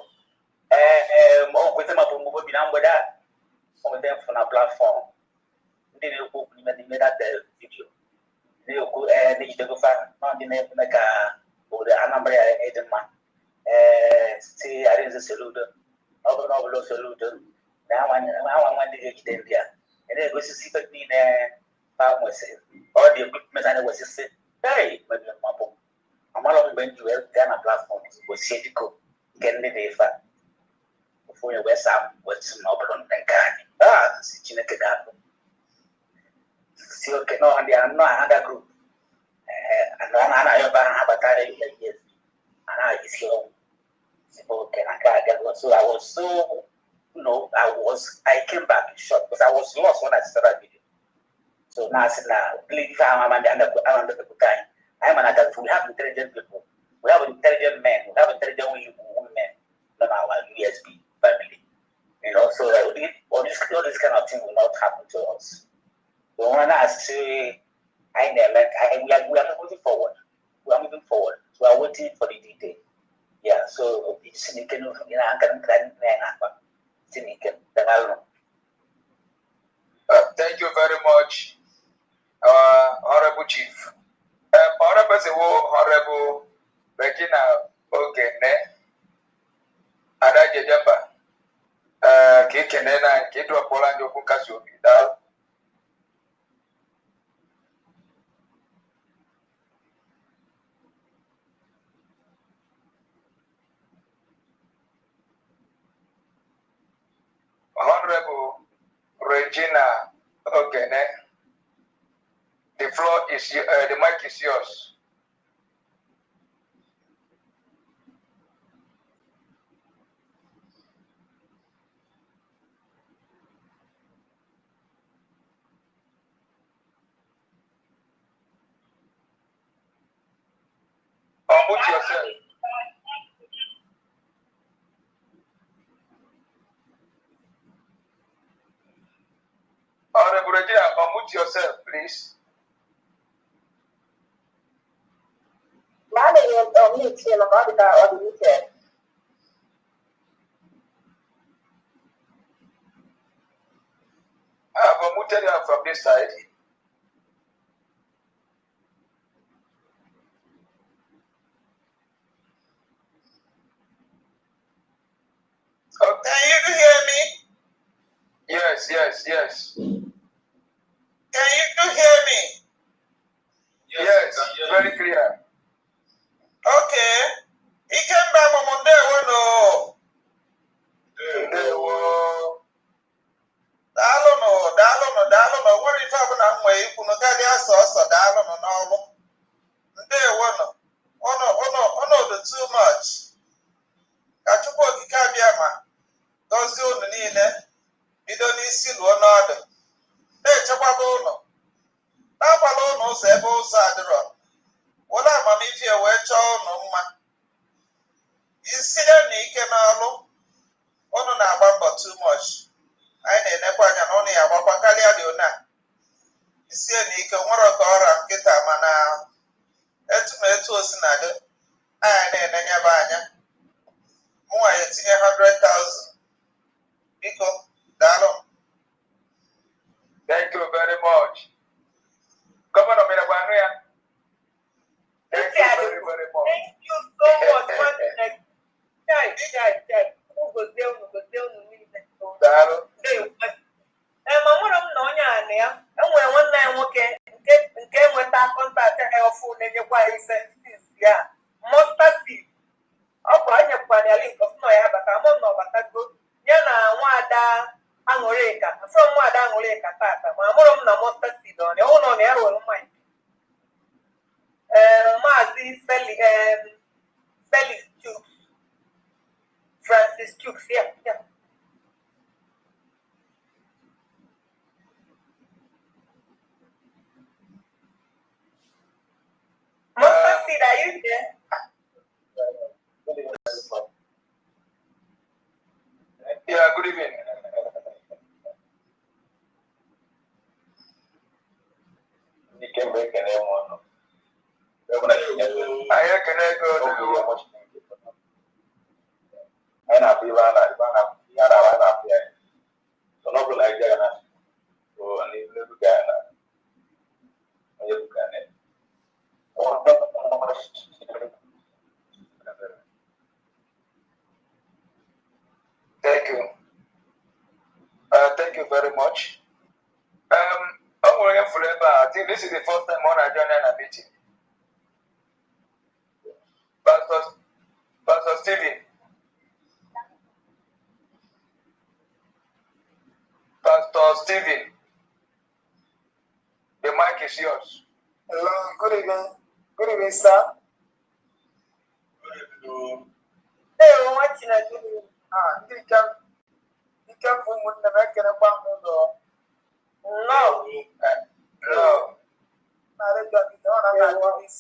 with them up on that on them from a platform. They will go made that video. They will go and they go find not the name like or the Anambra agent man. See, I didn't salute them. Over salute them. Now I want to get them there. And then go to see the pharmacy. All the equipment and was Hey, but the map. I'm all going to help them a platform with Sedico, get the Biafra. Before you West Ham, what's an open on the guy? Chineke. See, okay, no, and they are not another group. And then I have a battery years. And I is here. So I was so, I came back in shock because I was lost when I started video. So now I said, believe I'm under the guy. I'm an adult. We have intelligent people. We have intelligent men. We have intelligent women. Not our U.S.B. family. So all this kind of thing will not happen to us. So when I say, we are moving forward. We are moving forward. So we are waiting for the detail. Yeah, so it's thank you very much, Honorable Chief. Honorable Regina Ogene, Ada Jejamba, Kikenena, Kidwa Polanjo Kukasu, Honorable Regina Ogene, the floor is the mic is yours. Unmute yourself. Honorable Regina, unmute yourself, please. I've unmuted her from this side. Oh, can you hear me? Yes. Can you hear me? Yes, very clear. Okay. IKEMBA Momondewo no. Dalo. What if I'm not way? Kunogadi aso dalo no. Ndewo no. Oh no, too much. Kachupo kikabiama. Gozi unu niile. Bido n'isi luo n'ọdụ. Na-echekwaba ụlọ. Na-akwala ụlọ ụzọ ebe ụzọ adịrọ. Were amamife wee chọọ ụnụ mma. Isie na ike n'ọlụ. Ụnụ na-agba mbọ too much. Anyị na-enekwa anya na ụnụ ya agbakwa karịa dị ụna. Isie na ike nwere ka ọra nkịta mana etu osi na dị. Anyị na-enenyebe anya. Mụnwa ya etinye 100,000. Biko, daalụ. Thank you very much. Governor Menabanuya. Thank you very much. Thank you so much. Daalụ. Mamụrụ m na onye a na ya enwere nwanne ya nwoke nke nweta kọntaktị ha ọfụ na-enyekwa ya sensis ya mustard seed. Ọ bụ anyekwana ya link ọfụnọ ya bata mụ na ọbatago ya na nwaada aṅụrịka from nwaada aṅụrịka tata ma amụrụ m na mustard seed ọ na ụlọ na ya were mmanya Maazị Felix Chukwu Francis Chukwu ya Mustard seed, are you there? Yeah, good evening. You can make an M1. I can go to and I'll be around. So, not like that. So, I need to get Thank you. Thank you very much. I'm going forever. I think this is the first time I joined a meeting. Governor Stephen, the mic is yours. Hello, good evening. Good evening, sir. Hey, what you doing? You can put me the back in a bank. No. I don't know this.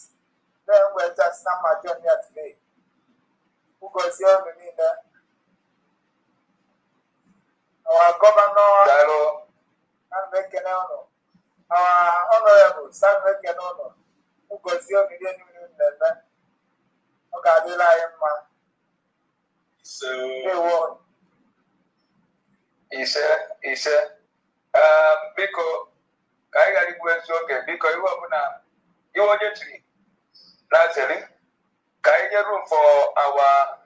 Then we're just some my journey today. Who goes here with me there? Our governor, and making honor. Our honorable, Sam making honor. Who goes here with you? Okay, they lie, man. So, he said, because I got it was okay, because you are now, you want it to be. Naturally, can I get room for our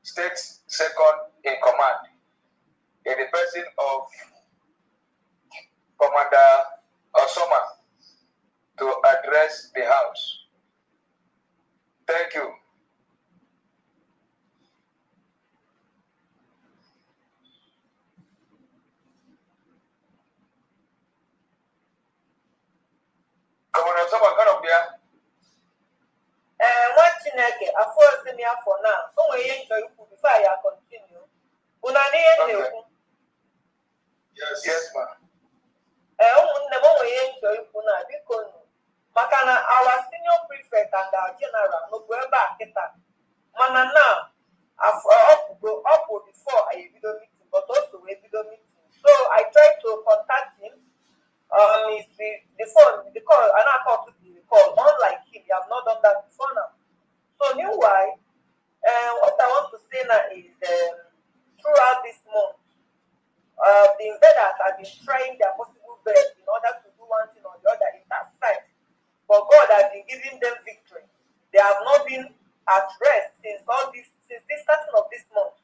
state second in command in the person of Commander Osoma to address the House? Thank you. Commander Osoma, come up here. One thing again, I force me for now. Oh, you before I continue. Yes, ma'am. Makana our senior prefect and our general no go back mana now up before a video meeting, but also a video meeting. So I tried to contact him. The phone, the call, and I called to the call. Unlike him, he have not done that before now. So meanwhile, what I want to say now is throughout this month, the invaders have been trying their possible best in order to do one thing or the other in that side. But God has been giving them victory. They have not been at rest since this starting of this month.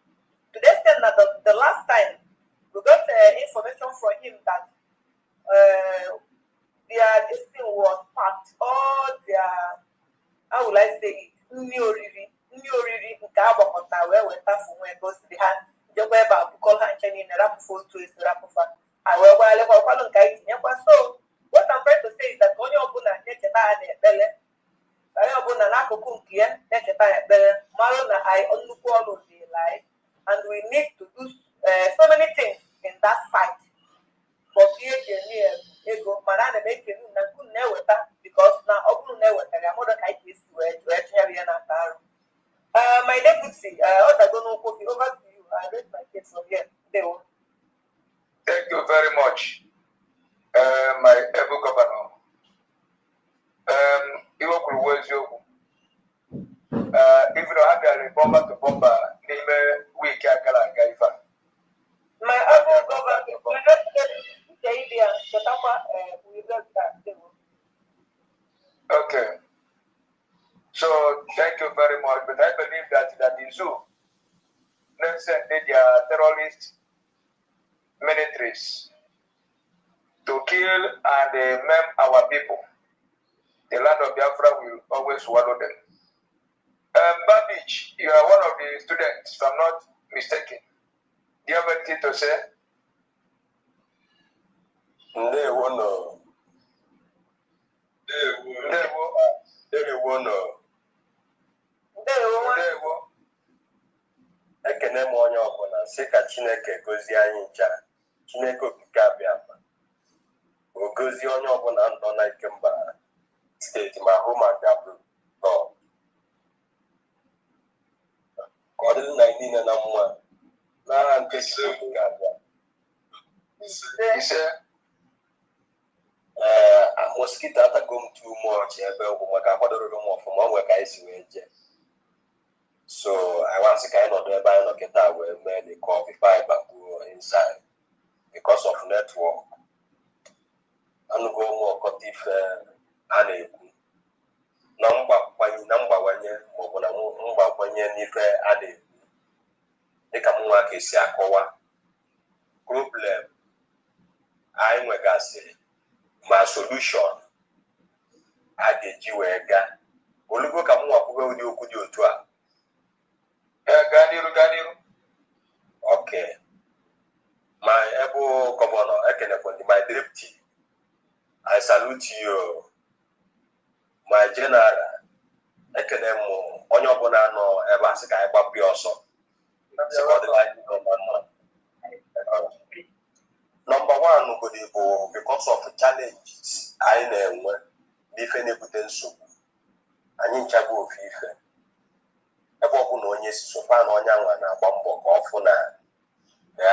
To the extent that the last time we got information from him that this thing was packed, all their, how will I say it, new oriri, where we start from where goes to the hand, the web call hand chaining the rap full to his rapufa. I will so what I'm trying to say is that when you're going to get a belle, I am going to cook here, get a belle, Marona, I only follow the life, and we need to do so many things in that fight. But here, ego, Manana make you never because now open never, and I'm not like this where my deputy, what I don't know, over to you. I read my case from here. Thank you very much, my able governor. You will always you. If you have a bomber to bomber, name week I my able governor, okay. So thank you very much. But I believe that in zoo, let's send their terrorist militaries to kill and maim our people. The land of Biafra will always swallow them. Babich, you are one of the students, if I'm not mistaken. Do you have anything to say? They ekene m onye ọbụla sị ka Chineke gozie anyị ncha. Chineke okike Biafra o gozie onye ọbụla nọ na Ikemba steeti ma hụ ma gabụ tọ ka ọ dịrị na niile na mma n'agha nke Chineke abịa. Mosquito atago m too much ebe ọ bụ maka akwadoro m ọfụma ọ nwere ka anyị si wee jee. So I want to kind of nearby and get that way made the call before I go inside because of network. And go more cut if and number one year number 1 year if added. They come work is a problem. I'm going to say my solution. I did you a guy. Only go come work with you could you to Ganiru. Okay. My able governor, I can salute you, my general. Ekene mo onye ọbụla nọ ebe a sị ka anyị gbapụ ọsọ. Number one go dey go because of challenges anyị na-enwe n'ife na-ebute nsogbu. Anyị nchago ofe ife. Ebe ọ bụ na onye si sofa na onye anwa na-agba mbọ ka ọ fụ na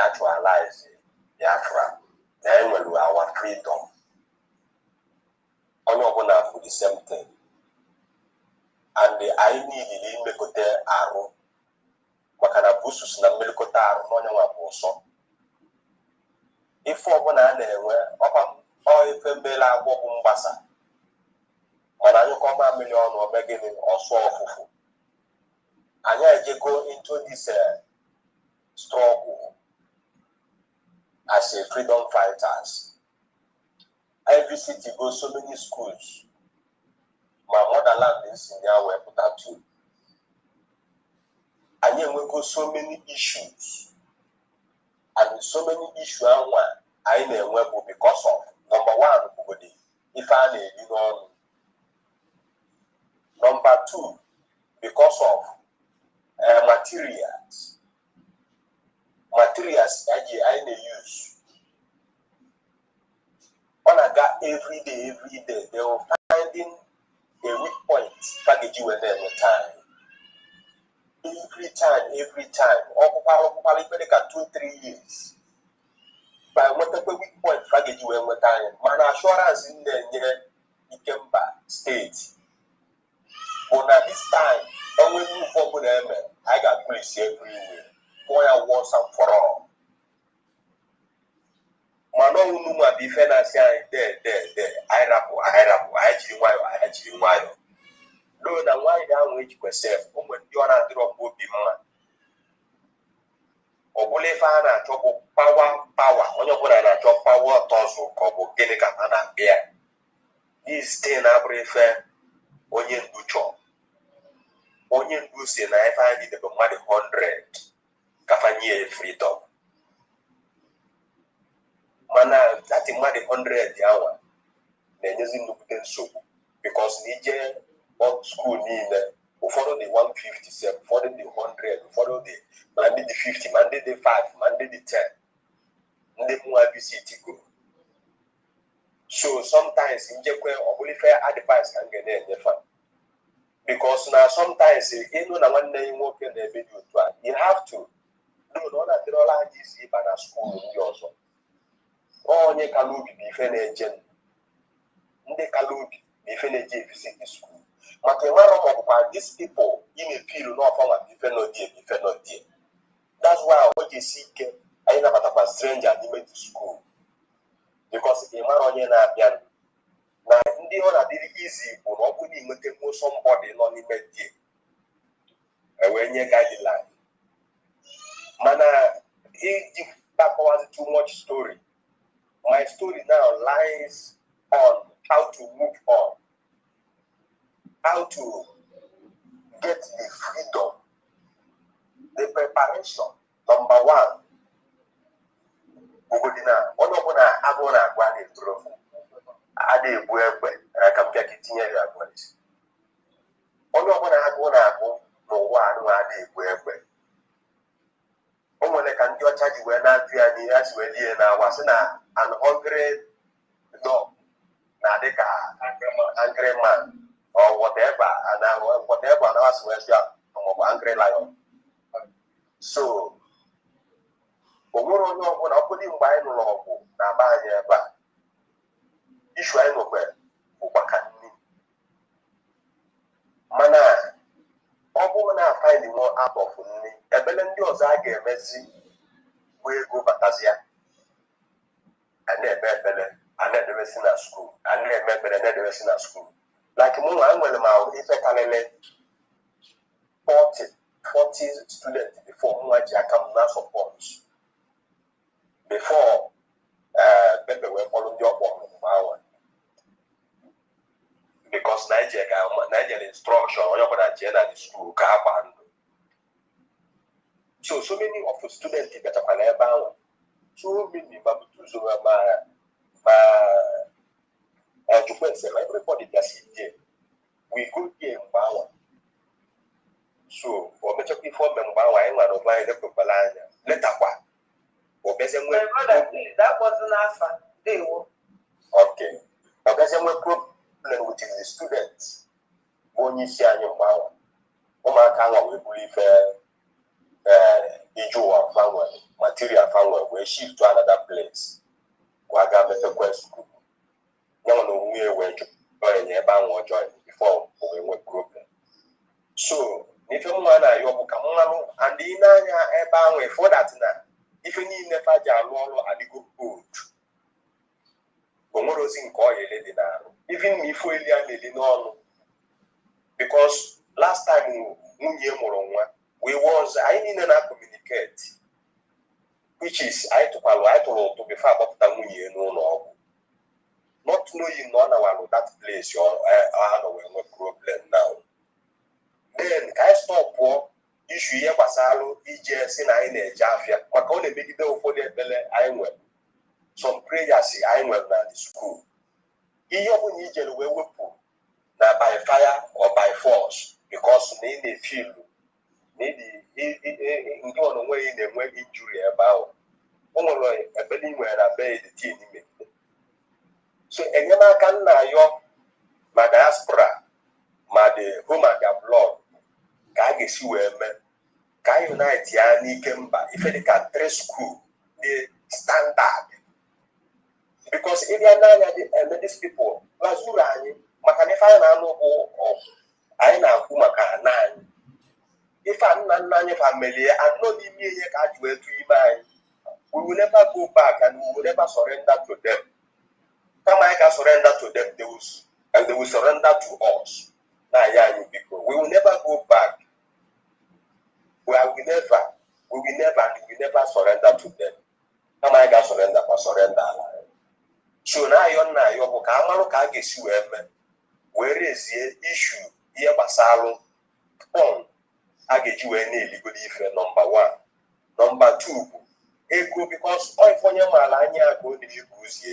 actualize Biafra na enwere our freedom. Onye ọbụla for the same thing. And I need imekọta arụ maka na busus na mmelekọta arụ n'onye nwa bụ ụsọ. Ife ọbụla a na-enwe ọ ife mmele agwọ bụ mgbasa mana anyị kọma mmiri ọnụ ọbe gịnị ọsọ ọfụfụ. Anyị ejego into this struggle as a freedom fighters. Every city goes so many schools. My motherland is in there where put up to. And then we go so many issues. And so many issues I know because of number one, if I need you know. Number two, because of materials. Materials I may use. On a got every day, they will finding a weak point, package you and every time. Every time. Probably 2-3 years. By whatever weak point, package you every time. Man, assurance in the IKEMBA state. But at this time, when we move forward, I got police everywhere. Boy, once and for all. Mano numa bifena sia there. I actually why. No, na why down which yourself. When you are drop will be man. Obule fana choko power. When you put a chop power tosu kobo genika ana bear. This thing I prefer onion bucho. Onion busi na if I need the money 100. Kafanye freedom. Mana that is money 100 hour. Then using look so because nije what school need follow the 157, follow the 100, follow the Monday the 50, Monday the 5, Monday the 10. Monday more ABCT go. So sometimes in Jekwe or only fair advice can get there because now sometimes you know one day you work in the video you have to do not at all easy by a school also. Oh, you can look be agent. They can look be visit the school. But these people in a field not from a different dear. That's why what you see, I never have a stranger they went to school. Because a man on your nabian. Now, they are very easy, but not putting somebody non immediate. And when you guide the line, Mana, he give backwards too much story. My story now lies on how to move on, how to get the freedom, the preparation. Number one, Ugodina, Onobona, Agona, Guadi, Bro, Ade, Buebe, Kampiakitia, Guadis. Onobona, Agona, no one, Ade, Buebe. When I can do a charge when I do as well here now was an 100 dog, Nadeka, angry man, or whatever, and whatever else was your angry lion. So, when I put in by law, Nabaya, issue I know where, Ubakani. Mana, all now finding more out of me. Ebelen di oza ga emezi we go Batazia. And then never seen at school. And never seen at school. Like Mo, I'm well now, if I can 40 students before Mo I come now support. Before Pepe were following your one. Because Nigeria instruction, you're going to jail at the school, so many of the students get up so many to question everybody just here. We go here in Bawa. So, or better before Membawa, I'm going to buy the Popalania. Let up one. Or better, My brother, please, that wasn't answer. They were. Okay. Or better, we problem with the students. When you see your power, Oma Kanga will believe Ijo family, material family, we shift to another place. Waga better question. No one will wait to join your band or join before we went problem. So, if you want to, you come and the Inanya a band for that now. If you need never jalo at the good food. Even me for no, because last time we was I didn't communicate, which is I to be far about no, not knowing no that place or problem now. Then I stop for issue here basalo EJS in a Jafia, Macone medical for the belle I went. Some prayers I went at the school. You need to weapon now by fire or by force because they feel maybe in one way in the way injury about only a building where I bed the team. So, a young can now my diaspora, my home and their blood, can get you a man, can unite Yanni IKEMBA if they can trace school, the standard. Because if you are not these people, Lazurani, Makanifa of I know who Makan. If I'm not none family, I'm not in me yet to mind. We will never go back and we will never surrender to them. Come I can surrender to them, and they will surrender to us. Now, young people, we will never go back. We will never surrender to them. Come I can surrender. So now you're Kamaro Kagesi where is the issue here Basalo on I get you any legal different number one. Number two, ego because all for your malania go to you goose.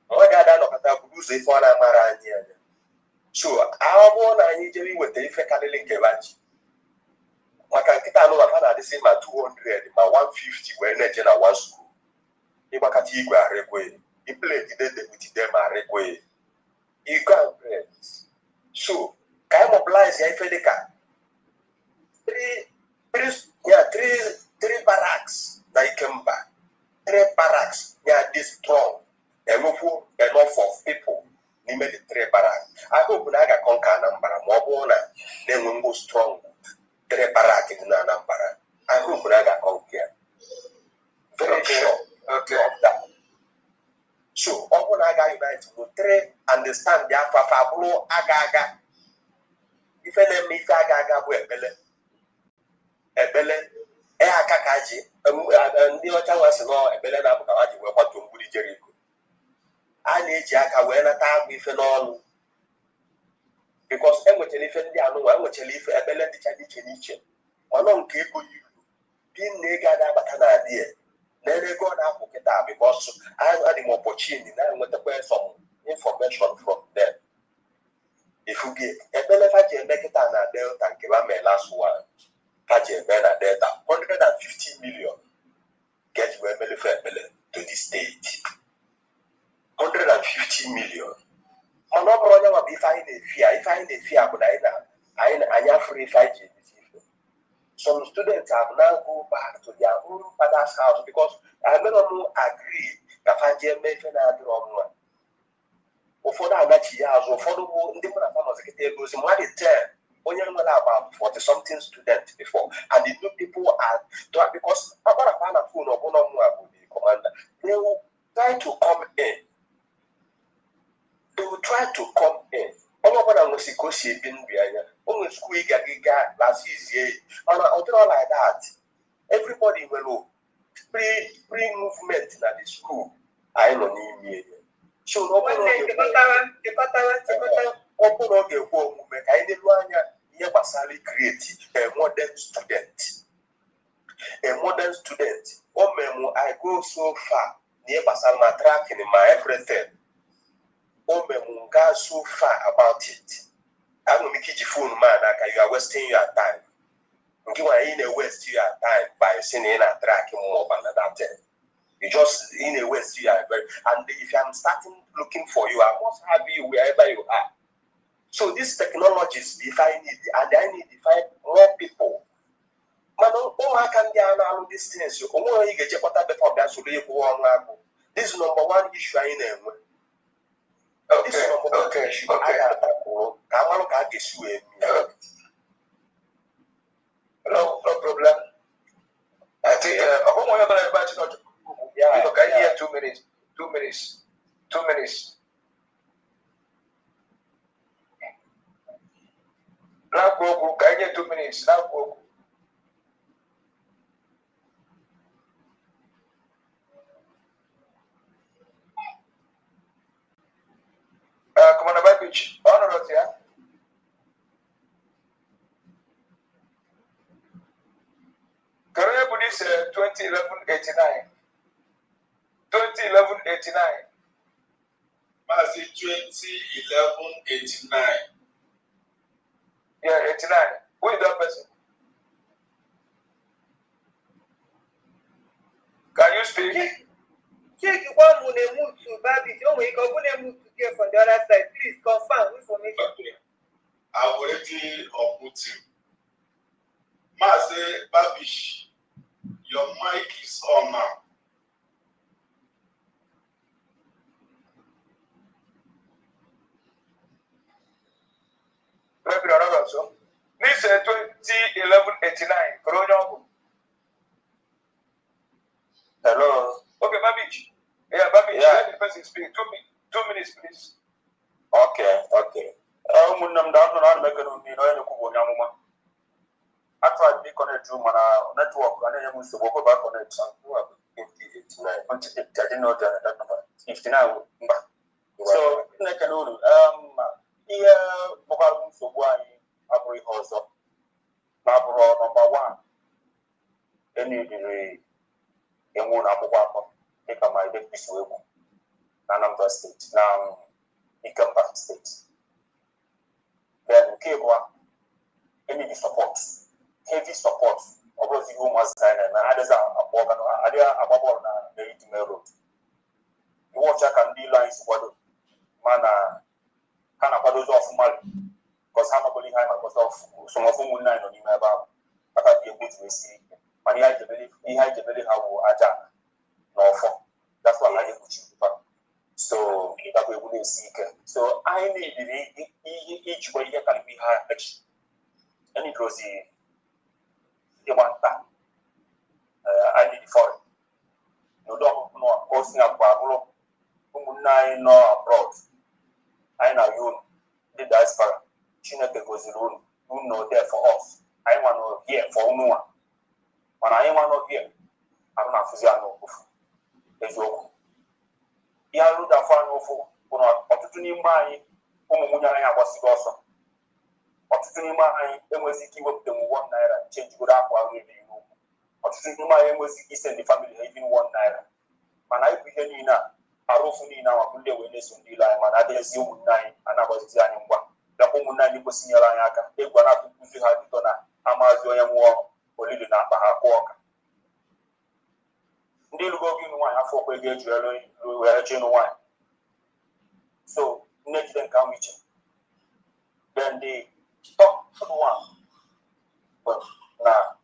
What other no goose for a marania. So our one I need to with the effect of the link. Makakita no after the same at 200, my 150 when they general one school. Ibakatigua requay. He played with them a requay. You can't play. So, can mobilize Fedeka. Three barracks that came back. 3 barracks, they are this strong. Enough of people. They made the 3 barracks. I hope I can conquer number more then we go strong. 3 barracks in a number. I hope I can conquer. Very sure of that. So, all I got united to 3 understand their Fafablo Agaga. If any Agaga were Ebele, Kakaji, and the other was no Ebele Nabakaji were what to Budi Jericho. I need Jacka when a time with an all because Emerson if they are no one which leave Ebele the Chanichi. One on Kiku you being negada but an idea. Then they go now because I had an opportunity and with the some information from them. If you get Ebele Faji and make it an adult and give me last one. Data 150 million get to the state. 150 million. I'm not going to be finding fear. If I need fear, but I am free 5G. Some students have now go back to their own father's house because I don't agree that 5G may be a drama. For that, or for the different farmers, it was more than 10. Only about 40-something students before, and the new people are because about a panel phone or the commander, they will try to come in. They will try to come in. All of them was negotiating behind only school giga last year, and all like that. Everybody will free movement in the school. I don't need. So nobody create a modern student. A modern student. I go so far near Basalma tracking in my everything. Omemunga so far about it. I'm going to make phone man, you are wasting your time. You are waste your time by sitting in a track more than that. You just in a waste your time. And if I'm starting looking for you, I must have you wherever you are. So these technologies, if I need, and I need to find more people. Man, I can get all these things. This is number one issue I know. Okay. No problem. I think I hear 2 minutes. 2 minutes. 2 minutes. Now go. I get 2 minutes. Now go. Come on, about pitch. On or not, yeah? Career Buddhist 2011-89. 2011-89. Mazi 2011-89. Yeah, 89. Who is that person? Can you speak? Check one when they move to Babi. Don't wake up when they move to here from the other side. Please confirm information. Okay. I've already unmuted him. Mazi Babish, your mic is on now. Maybe another so. This 2011-89. Corona. Hello. Okay, Babish. Yeah, Babish. Yeah. Let the person speak. 2 minutes, please. Okay. I tried to connect to my network and I was to go back on it. I didn't know that number. 59. So, here, mobile so why Abri also. Number one. Any in one Abuako, take my deputy Suebu, Anambra State, now IKEMBA State. Then Kebwa, any support, heavy support, obviously you must sign and others are above the Itimel Road. You watch I can be lines what mana can a those of Mali, because I'm a bully high because of some of whom will not know about, but I'll be able to receive. And he had to believe how Aja no for. That's what I put you. So that we wouldn't seek. So I need each way you can be high. And it was the one time. I need for it. You don't know, posting up Pablo, whom I know abroad. I know you, the diaspora. Chineke goes in room, who know there for us. I want to hear for no one. When I want to hear, I'm not Fuziano. There's no. Ya look at far no for opportunity mine, whom I was also. Opportunity mine, then was it give up them 1 naira, change good up while we do. Opportunity mine was it send the family even 1 naira. And I begin in a Arofuni now, I put the witness on the line, and I did see 9, and I was Zion 1. The woman 9 was senior Lanaka, they were not to put you had it on a Amazon war. Only not a walk. Deal go in one, I forgot get you one. So, next then come with you. Then they talk to one. But now,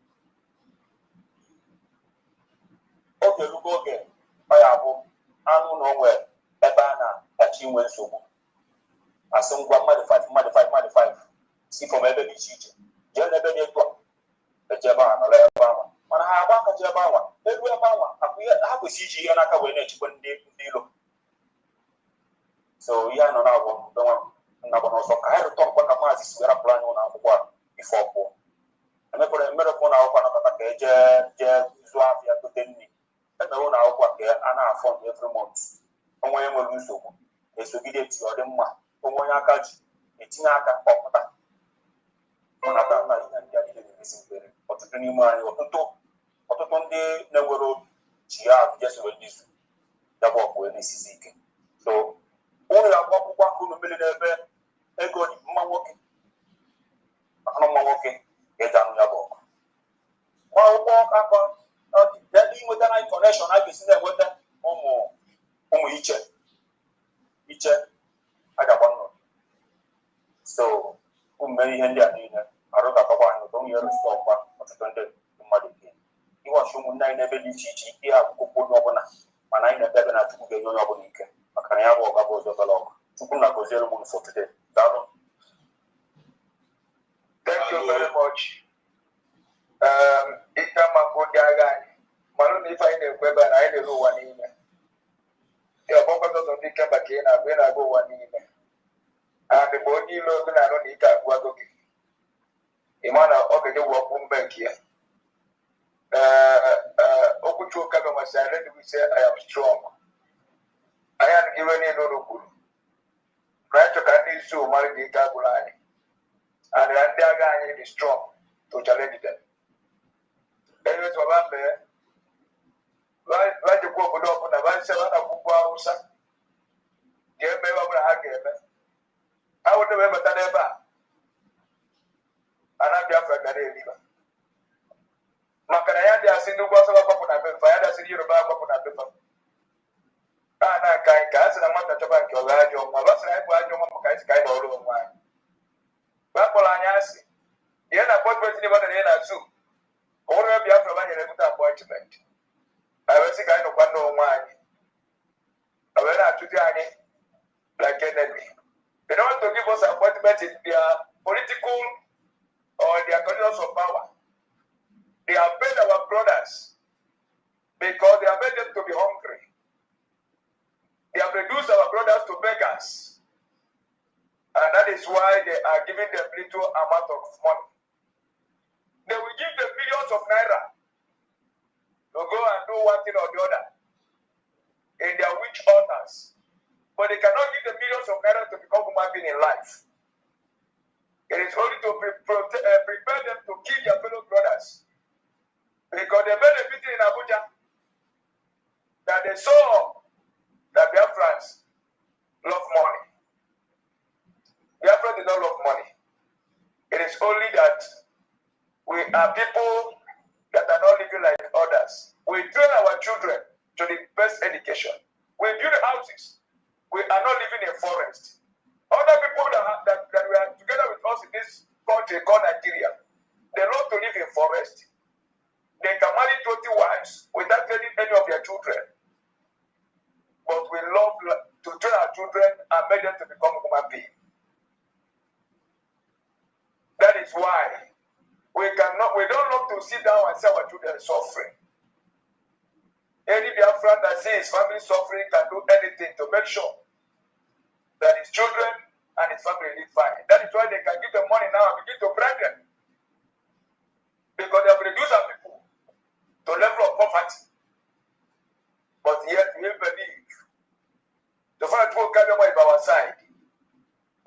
okay, look again. I don't know where Ebana achieve when so. As some one modified. See from every teacher. You'll never get one. The Japan or Alabama. When I have a Japan, every Obama, I have a CG and I can win it when they look. So, yeah, no, the one. I had to talk about the masses we are planning on our work before poor. And I put a miracle now for a Zwavia to Denny. And I own our work there and I found every month. And when we lose so, it's obedient to your demon. When I catch it's not a pop. When I got and get it missing very. But to any money or to talk, or to Monday, never she have just with this. That work when this is seeking. So, Only a walk who million ego mma nwoke. Mma nwoke get am ya bo. Wa walk akọ that being with an connection I can see that with that ụmụ iche aga gbanụ. So mmeri ihe ndị a niile arụ ka papa anyị bụ nyere stọkwa ọtụtụ ndị mmadụ ihe. Iwachi ụmụnne anyị n'ebe dị iche iche ike akwụkwọ onye ọbụla mana anyị na-ebe na Chukwu ga-enye onye ọbụla ike maka na ya bụ ọga bụ ụzọ gara ọgụ. Chukwu na-agọziere m for today. Daalụ. Thank you very much. Ike maka ụdị agha anyị malụ na ife anyị na-ekwu ebe a na anyị na-ere ụwa niile. Ndị ọgbọkọta ụzọ ndị ike maka ị na-agụ ụwa niile. Adị bụ onye ilo oge na-anụ na ike agwụago gị. Ị ma na ọ ga-eje wụ ọkpụ mbe nke ya. Okwuchukwu ka masị I let me say I am strong. I am given in no kwuru. Right to can do so mara dị ike agwụrụ anyị. And ndị agha anyị dị strong to challenge them. Anyways, baba mbe wa jikwa obodo ọbụla ba nse ba na akwụkwọ Hausa ga-eme ebe ọbụla ha ga-eme. Ha wụdị wee bata n'ebe a ana Biafra gara eriba. Maka na ya dị asị ndị ugwu ọsọ gbapụ na befa ya dị asị ndị Yoruba gbapụ na befa. A na-aka anyị ka a sị na nwata chọba nke ọga ajọ nwa ba sịrị anyị bụ ajọ nwa maka anyị sị ka anyị nọrọ onwe anyị. Ba kpọrọ anyị asị ihe na apọtment ndị gbada na ihe na zoo onwere ebe Biafra ba nyere ebute apọtment. Anyị wee sị ka anyị nọkwa n'onwe anyị. Wee na-achụzi anyị like enemy. They don't want to give us appointment in their political or their conditions of power. They have made our brothers because they have made them to be hungry. They have reduced our brothers to beggars. And that is why they are giving them little amount of money. They will give them millions of naira to go and do one thing or the other in their witch altars. But they cannot give the millions of naira to become human being in life. It is only to prepare them to kill their fellow brothers. Because they made a meeting in Abuja that they saw that Biafrans love money. Biafra did not love money. It is only that we are people that are not living like others. We train our children to the best education. We build houses. We are not living in forest. Other people that we are together with us in this country called Nigeria, they love to live in forest. They can marry 20 wives without training any of their children. But we love to train our children and make them to become human beings. That is why we don't love to sit down and see our children suffering. Any Biafran that sees his family suffering can do anything to make sure that his children and his family live fine. That is why they can give them money now and begin to bribe them. Because they have reduced our people to level of poverty. But yet we believe the fact that we carry by our side,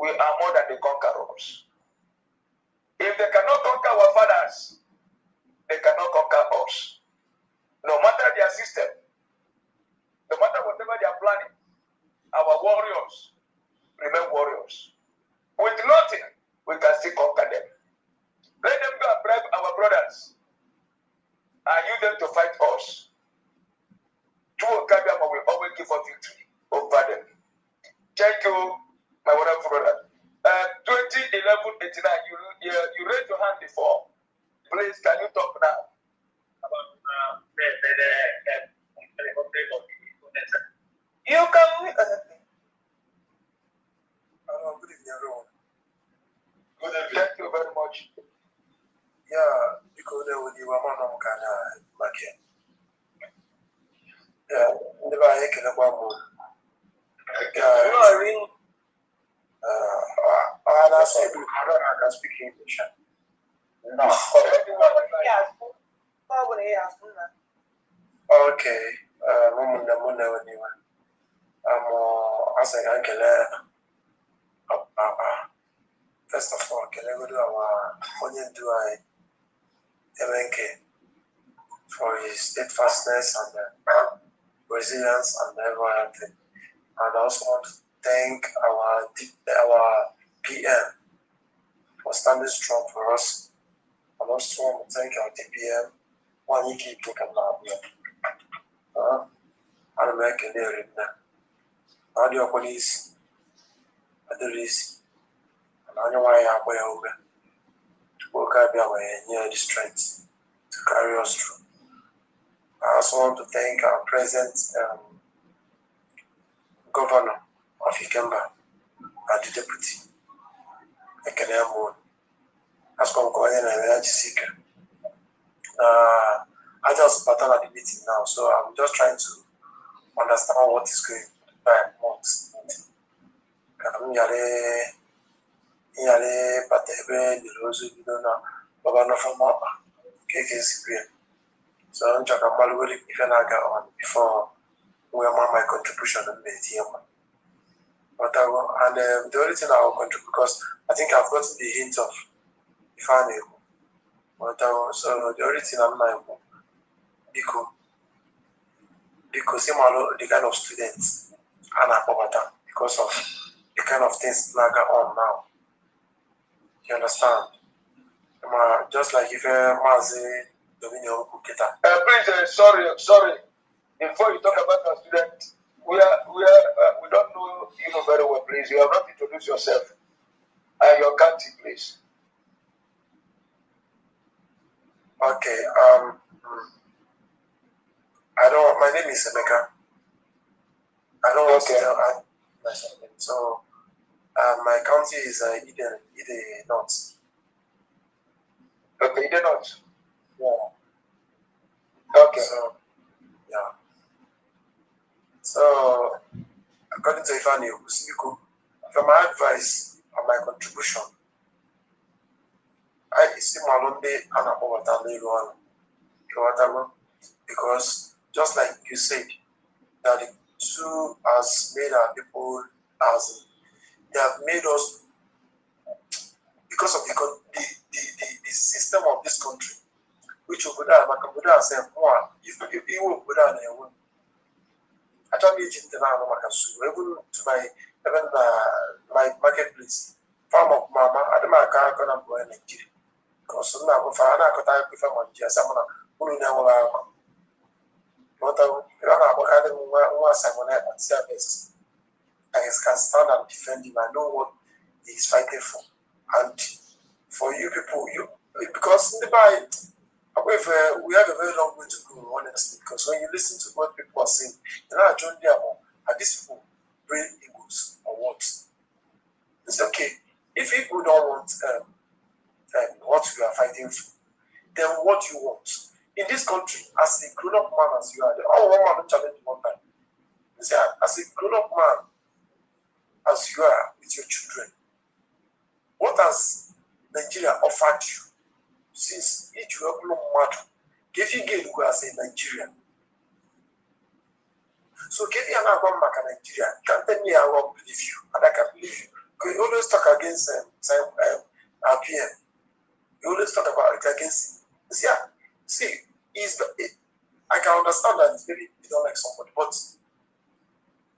we are more than the conquerors. If they cannot conquer our fathers, they cannot conquer us. No matter their system, no matter whatever they are planning, our warriors remain warriors. With nothing, we can still conquer them. Let them go and bribe our brothers and use them to fight us. True Kabiyama will always give us victory over them. Thank you, my wonderful brother. 2011-89, you raised your hand before. Please, can you talk now? You can. Good evening, everyone. Good evening. Thank you very much. Yeah, because they will give a man of Ghana market. Yeah, never I can about more. I can speak English. No. Okay. First of all, can I go to our onion do I MNK for his steadfastness and resilience and everything. And I also want to thank our PM for standing strong for us. I also want to thank our DPM. One you keep talking about here. I'm making it now. Audio police, others, and I know why I wear over to work out near the strength to carry us through. I also want to thank our present governor of IKEMBA and the deputy. I can have one. As come going and I seek. I just pattern at the meeting now, so I'm just trying to understand what is going by months. Yale Patebe, the Rose, you don't know, Babano from Mapa, KKC. So I'm talking about what if I got on before we are my contribution on the team. But I will, and the only thing I will contribute, because I think I've gotten the hint of if I knew. But so the only thing I'm not because the kind of students and because of the kind of things that are on now. You understand? Just like if Mazi Dominion Kuketa. Please, sorry. Before you talk about our students, we don't know you very well, please. You have not introduced yourself and your country, please. Okay, my name is Emeka. I don't want to tell myself. So, my county is Ide North. Okay, Ide North. Yeah. Okay. So, yeah. So, according to Ifani Okusiku, for my advice and my contribution, I see Malonde and Abowata because just like you said, that the two has made our people as they have made us because of the system of this country, which will go down, if you will go down there, I don't need to even to my marketplace, farm of Mama, I don't know how I'm going to because now if I prefer my dear someone who never I can stand and defend him. I know what he's fighting for. And for you people, because in the Bible, we have a very long way to go, honestly, because when you listen to what people are saying, you're not John Diamond, are these people brain eagles or what? It's okay. If people don't want what we are fighting for, then what do you want? In this country, as a grown-up man as you are, one man don't challenge one time. You say, as a grown-up man as you are with your children, what has Nigeria offered you since each regular matter? If you get who as a Nigerian, so if you are not going back to Nigeria, can't tell me I won't believe you, and I can believe you. Because you always talk against our PM. You always talk about it against him. See, I can understand that maybe you don't like somebody, but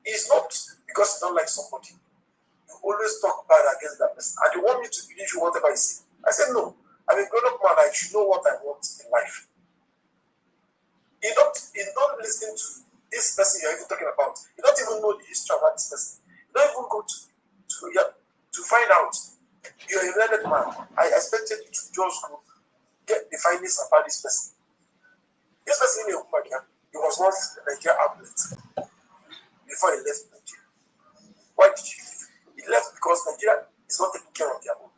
it's not because you don't like somebody. You always talk bad against that person. And you want me to believe you whatever I say. I said, no. I'm a grown-up man. I should know what I want in life. You don't listen to this person you're even talking about. You don't even know the history about this person. You don't even go to find out. You're a learned man. I expected you to just go get the findings about this person. This person in Nigeria, he was once a Nigeria outlet before he left Nigeria. Why did he leave? He left because Nigeria is not taking care of their own.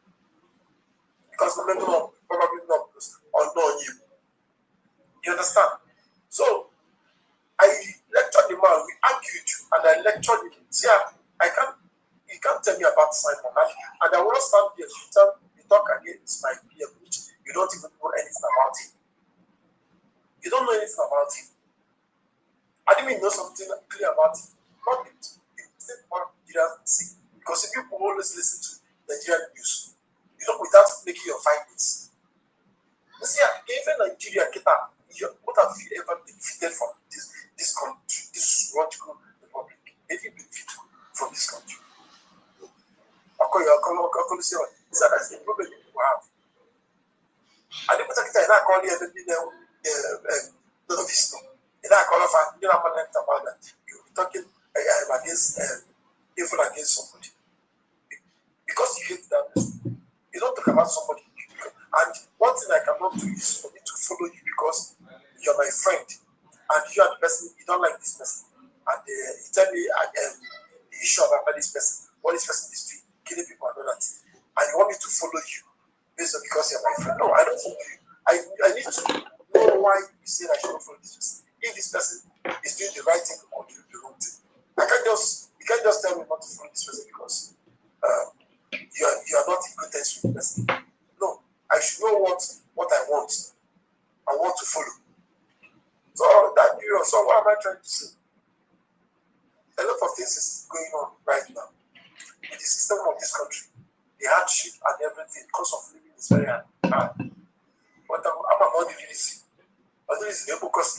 Because probably not unknown you. You understand? So I lectured the man, we argued, and I lectured him. See, you can't tell me about Simon. And I will not stand here you talk against my peer, which you don't even know anything about him. You don't know anything about him. I didn't even know something clear about him. Not the same what Nigerians say. Because if people always listen to Nigerian news, without making your findings. You see, even Nigeria, what have you ever benefited from this country, this logical republic? Have you benefited from this country? policy on. So that's the problem people have. And the people that I call here, none of this. And I call for you know about that. You be talking against evil against somebody because you hate that person. You don't talk about somebody. And one thing I cannot do is for me to follow you because you're my friend and you are the person, you don't like this person. And you tell me the issue about this person, what this person is doing, killing people and all that. And you want me to follow you based on because you're my friend. No, I don't follow you. I need to know why you say I should follow this person. If this person is doing the right thing or doing the wrong thing. You can't just tell me not to follow this person because you are not in good terms with the person. No, I should know what I want and what to follow. So that so what am I trying to say? A lot of things is going on right now. In the system of this country, the hardship and everything, cost of living is very hard. But I'm about the BBC. But there is a because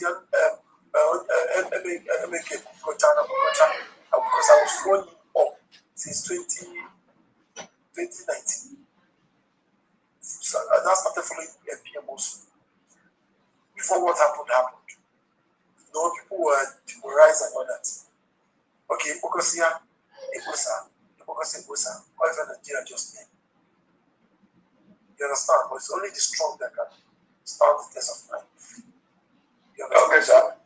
because I was following up since 2019. So I started following PM also. Before what happened. No, people were demoralized and all that. Okay, because here, whatever Nigeria just named. You understand? But it's only the strong that can stand the test of time. You understand? Okay, sir.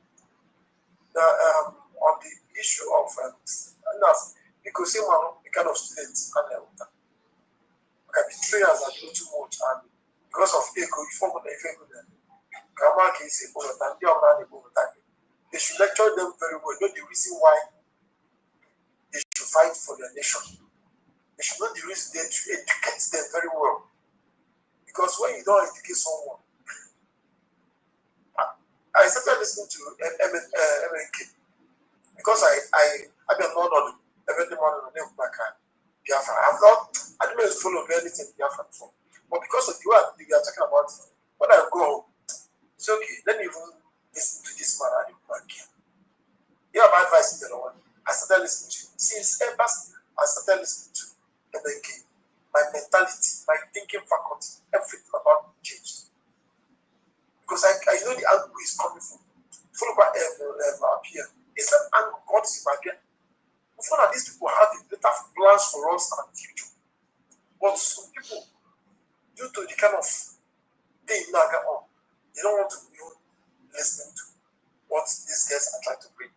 Now, on the issue of because the kind of students and can be trainers that do too much, and because of ego, you form the effect with them. They should lecture them very well. Know the reason why they should fight for their nation. They should know the reason. They should educate them very well. Because when you don't educate someone, I started listening to MNK because I've been known every morning on Biafra. I didn't follow anything Biafra before. But because of you are talking about it, when I go home, it's okay, let me even listen to this man and again. You have my advice in the one. I started listening to you. Since ever I started listening to MNK, my mentality, my thinking faculty, everything about changed. Because I know the angle is coming from. Follow by here. It's an angle God is my here. We found that these people have better plans for us and future. But some people, due to the kind of thing now go on, they don't want to be listening to what these guys are trying to bring.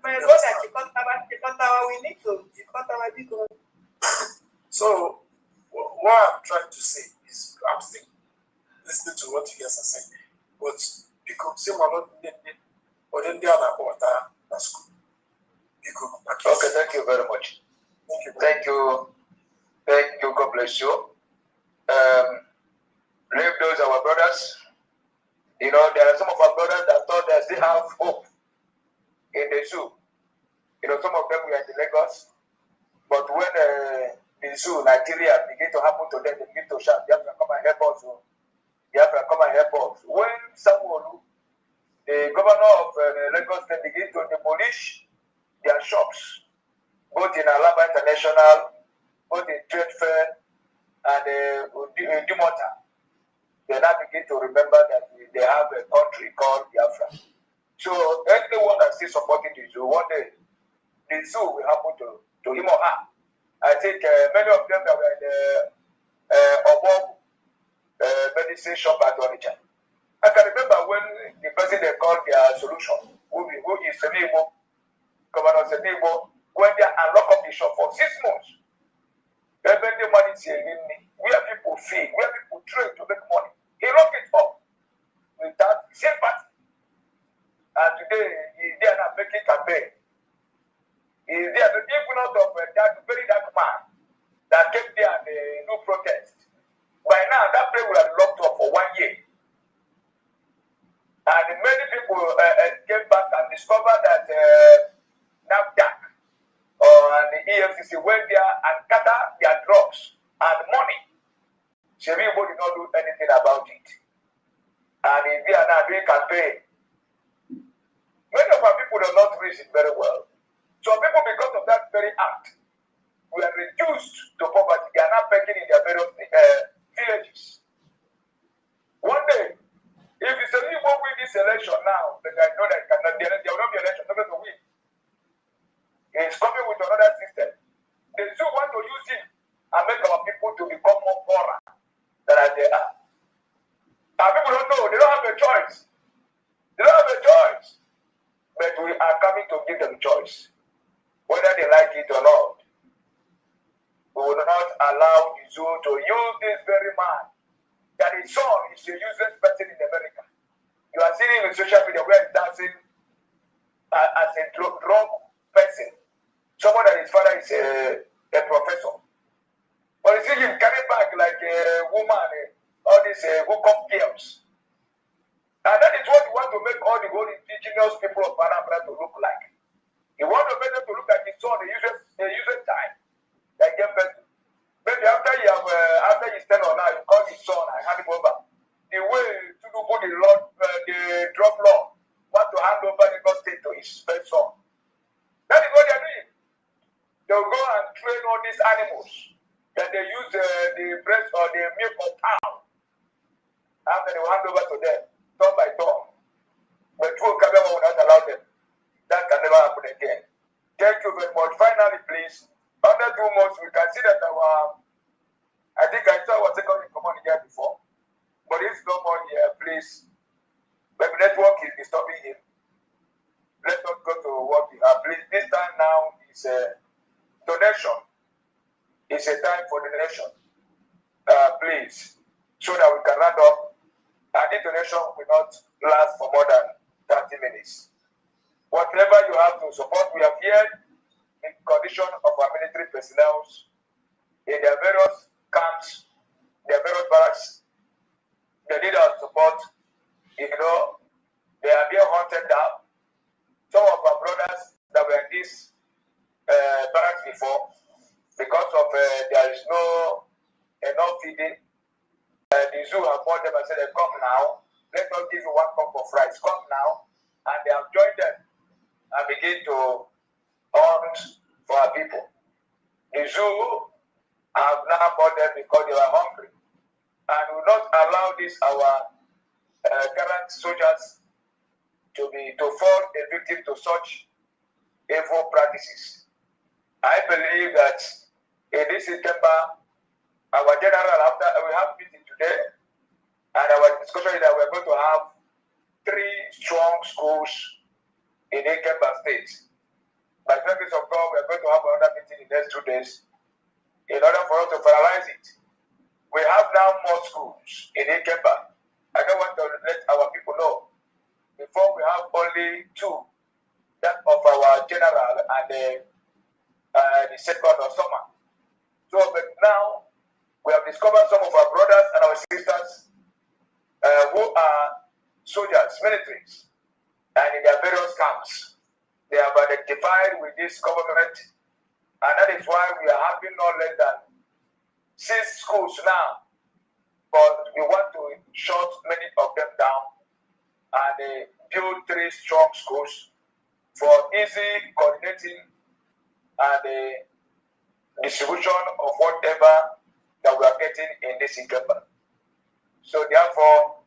My brother, we need to people. So, what I'm trying to say is, I'm still listening to what you guys are saying, but because say but then they are about that school. Okay, thank you very much. Thank you. God bless you. Leave those our brothers. You know, there are some of our brothers that thought they still have hope in the zoo. You know, some of them were in the Lagos, but when the zoo, Nigeria, begin to happen to them, they begin to shout, Biafra, come and help us. Biafra, come and help us. When someone, the governor of Lagos, they begin to demolish their shops, both in Alaba International, both in Trade Fair, and Dumota. They now begin to remember that they have a country called Biafra. So anyone that still supporting the zoo, one day the zoo will happen to him or her. I think many of them that were in the Obom medicine shop at Onitsha. I can remember when the person they called their solution, who is Senibo, Governor Senibo, went there and locked up the shop for 6 months. They made the money where people feed, where people trade to make money. He locked it up with that sympathy. And today, they are not making campaign. He is there, the people out of that very dark man that came there and do protest. By now, that place will have locked up for 1 year. And many people came back and discovered that NAFDAC and the EFCC went there and gathered their drugs and money. Shemibo did not do anything about it. And they are now doing campaign. Many of our people do not reason very well. Some people, because of that very act, we are reduced to poverty. They are not begging in their various villages. One day, if it's a people win this election now, but I know that there will not be election, not going to win. It's coming with another system. They still want to use it and make our people to become more poorer than they are. Our people don't know, they don't have a choice. They don't have a choice. But we are coming to give them choice. Whether they like it or not. We will not allow the zoo to use this very man. That his son is a useless person in America. You are seeing him in social media where he's dancing as a drunk person. Someone that his father is a professor. But you see him coming back like a woman, all these hookup girls. And that is what we want to make all the whole indigenous people of Biafra to look like. You want to make them to look like his son, the useless time. Like maybe after you stand on now, you call his son and hand him over. The way to do the drug law, want to hand over the state to his first son. That is what they are doing. They will go and train all these animals. Then they use the breast or the milk of cow. After they will hand over to them, turn by turn. But true Kabema will not allow them. That can never happen again. Thank you very much. Finally, please, under 2 months, we can see that I think I saw our second in command here before. But if no more here, please, maybe network is disturbing him. Let us go to what we have. Please, this time now is a donation. It's a time for donation. Please, so that we can round up. And this donation will not last for more than 30 minutes. Whatever you have to support, we have here in condition of our military personnel in their various camps, their various barracks. They need our support. You know, they are being hunted down. Some of our brothers that were in this barracks before, because of there is no enough feeding, the zoo have called them and said, come now, let us give you 1 cup of rice. Come now. And they have joined them and begin to hunt for our people. The zoo have now bought them because they were hungry. And will not allow this our current soldiers to fall a victim to such evil practices. I believe that in this IKEMBA, our general, after we have meeting today, and our discussion is that we're going to have 3 strong schools in IKEMBA State. By the grace of God, we're going to have another meeting in the next 2 days in order for us to finalize it. We have now more schools in IKEMBA. I don't want to let our people know. Before we have only 2, that of our general and the second of summer. So, but now we have discovered some of our brothers and our sisters who are soldiers, militaries, and in their various camps. They have identified with this government, and that is why we are having no less than 6 schools now. But we want to shut many of them down and build 3 strong schools for easy coordinating and the distribution of whatever that we are getting in this IKEMBA. So therefore,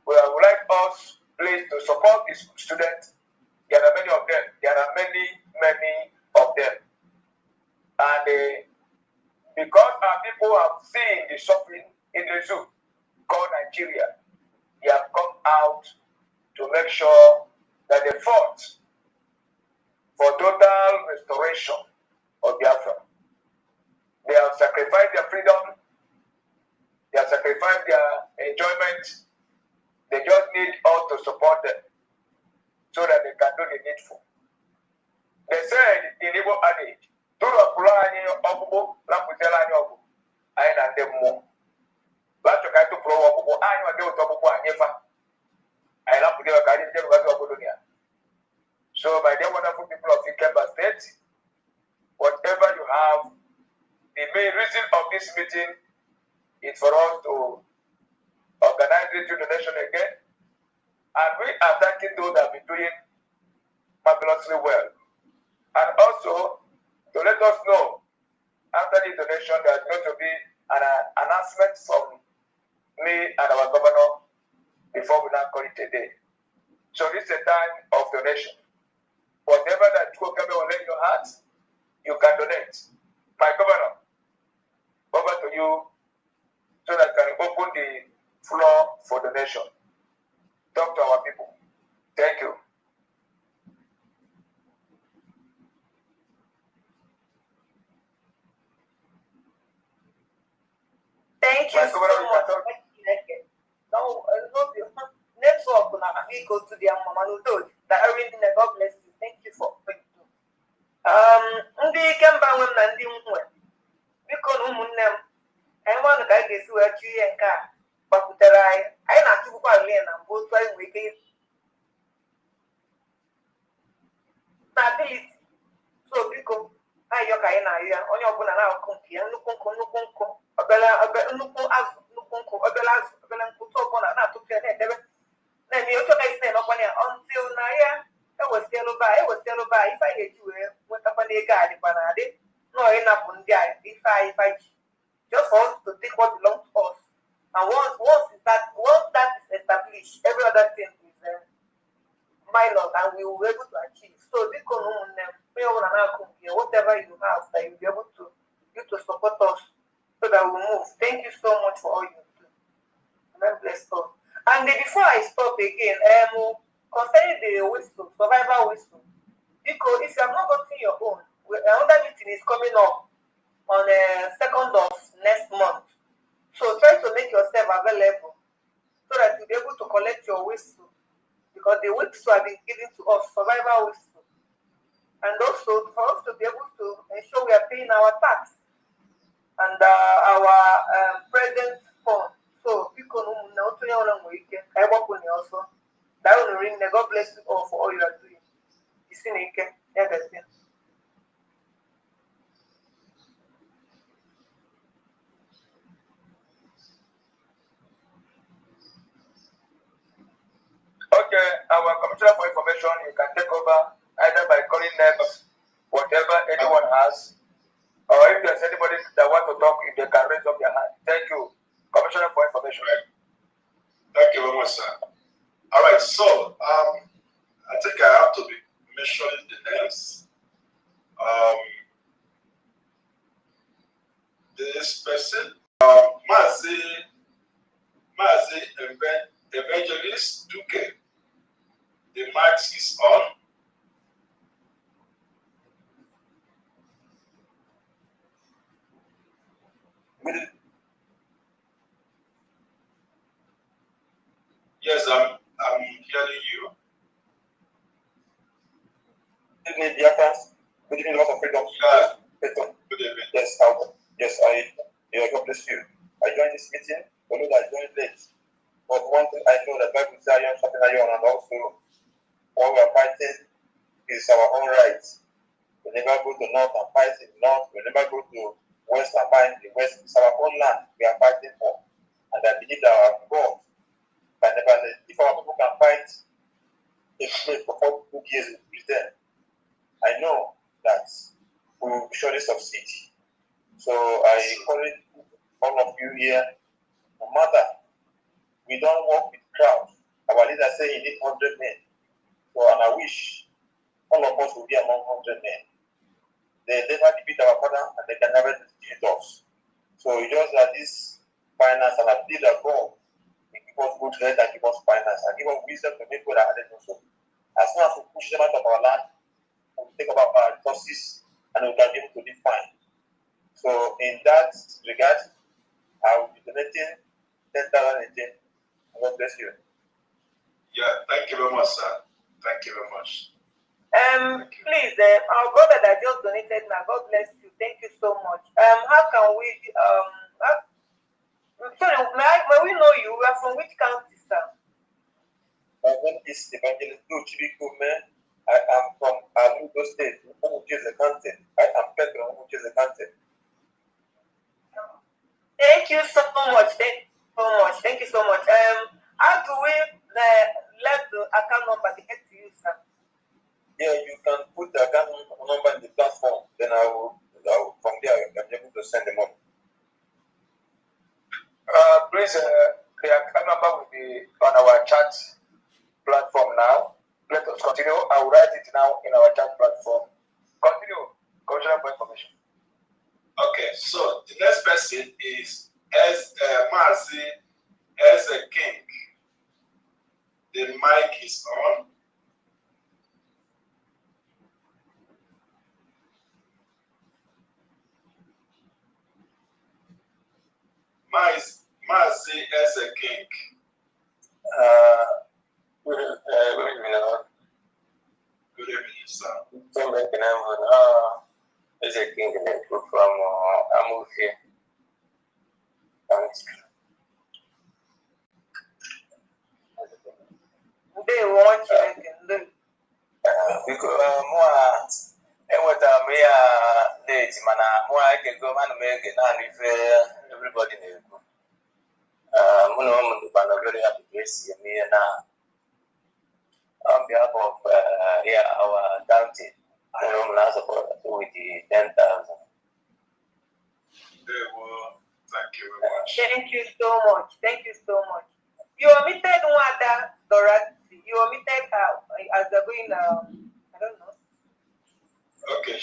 we would like us, please, to support these students. There are many of them. There are many of them. And because our people have seen the suffering in the zoo called Nigeria, they have come out to make sure that they fought for total restoration of Biafra. They have sacrificed their freedom. They have sacrificed their enjoyment. They just need us to support them so that they can do the needful. They said in Igbo adage, "Turo kulani obubu, lamputela ni obu, aina demo." But to get to pro obubu, aina wa deo obubu anyefa. I lamputela kadi deo wazo obudunia. So, my dear wonderful people of IKEMBA State, whatever you have, the main reason of this meeting is for us to organize the donation again. And we are thanking those that have been doing fabulously well. And also, to let us know After the donation, there's going to be an announcement from me and our governor before we now call it a day. So this is a time of donation. Whatever that will lay in your heart, you can donate. My governor, over to you so that I can open the floor for donation. Talk to our people. Thank you. Thank you so much. No, network now. We go to the mama no that everything. God bless you. Thank you for ndị IKEMBA nwe m na ndị nwe biko na ụmụnne m anyị nwanụ ka anyị ga-esi wee chụ ihe nke a gbakwutere anyị na-achụbụkwa alụle na mbụ otu anyị nwee ike na ability. So biko anyị yọ ka anyị na-ayọ ya onye ọbụla na-akụ nke ya nnukwu nkụ nnukwu azụ nnukwu nkụ obere azụ obere nkụ tụ ọbụla na-atụpụ ya na-edebe na-eme otu ka isi na-enọkwana ya until na ya ewesielụba ife anyị ga-eji wee nwetakwana ego a dịkwa na adị nọọ ịnapụ ndị a ife anyị faji just for us to take what belongs to us, and once that is established, every other thing is minor and we will be able to achieve. So whatever you have that you'll be able to support us so that we move. Thank you so much for all you do. God bless God. And before I stop again, concerning the whistle, survival whistle, because if you have not gotten your own, another meeting is coming up on the 2nd of next month. So try to make yourself available so that you'll be able to collect your whistle, because the whistle have been given to us, survival whistle. And also for us to be able to ensure we are paying our tax and our present fund. So people know I work on you also. That will ring. God bless you all for all you are doing. You see, Okay, our Commissioner for Information, you can take over either by calling next, whatever anyone has, or if there's anybody that wants to talk, if they can raise up their hand. Thank you, Commissioner for Information. Thank you very much, sir. All right, so I think I have to be mentioning the names. This person, Mazi Evangelist Duque. The mic is on. Yes, I'm hearing you. Good evening, Biafra. Good evening, lots of freedom. Good evening. Yes, God bless you. I joined this meeting, although I joined late. But one thing I know that Bible says iron sharpens iron, and also what we are fighting is our own rights. We never go to north and fight in north. We never go to west and fight in the west. It's our own land we are fighting for. And I believe that our God can never let. If our people can fight a slave for 42 years in Britain, I know that we will surely succeed. So I encourage all of you here, no matter, we don't work with crowds. Our leader say he needs 100 men. So, and I wish all of us will be among 100 men. They never defeat our father and they can never defeat us. So it's just that this finance, and I believe that God will give us good health and give us finance and give us wisdom to make good our also. As soon as we push them out of our land, we take about our resources and we can be able to live fine. So in that regard, I will be donating 10,000 again. God bless you. Yeah, thank you very much, sir. Thank you very much. Please, our brother that just donated now, God bless you. Thank you so much. How can we sorry, may we know you? We are from which county, sir? My name is Evangelist Duque. I am from Aludo State, which is a county. I am Pedro, which is a county. Thank you so much. Thank you so much. How do we let the account number get to you, sir? Yeah, you can put the account number in the platform. Then I will from there I can be able platform now. Let us continue. I will write it now in our chat platform. Continue. Commissioner for information. Okay, so the next person is Mazi as a king. The mic is on. Mazi as a king. Good evening, sir. As a king from Amufi. They want you because enwetara m ya late mana mụ ekego ana m ege naanị ife everybody na-ekwu mụ na ụmụ ndụkwana very happy to esi eme ihe na on behalf of our county mụ na ụmụ na-support with the 10,000. Thank you very much. Thank you so much. Thank you so much. You omitted Wada Dorothy. You omitted her as they're going, I don't know. Okay,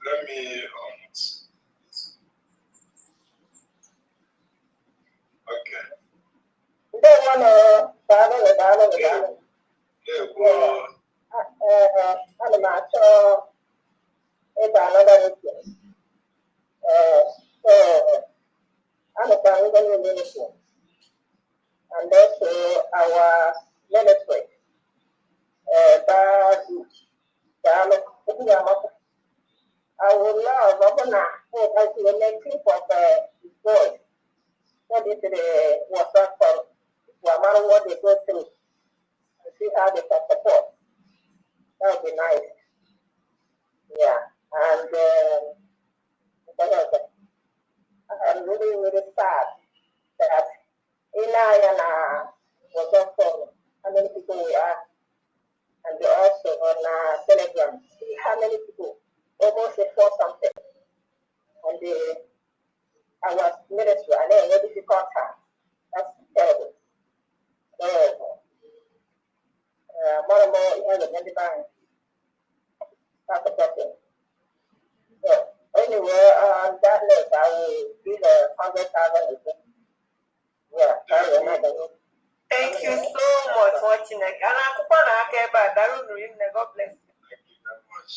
let me okay. They want to and also our military, I would love as the next clip of his voice. That is the WhatsApp call, no matter what they go through, and see how they can support. That would be nice. Yeah, and I'm really, really sad that Ina was also how many people we are, and also on Telegram, see how many people, almost 4 something, and our ministry, and then a difficult time. That's terrible. Terrible. More and more, you have a divine. That's a blessing. So, anyway, on that note, I will give 100,000 again. Yeah, thank you so much for watching. And God bless you. Thank you very much.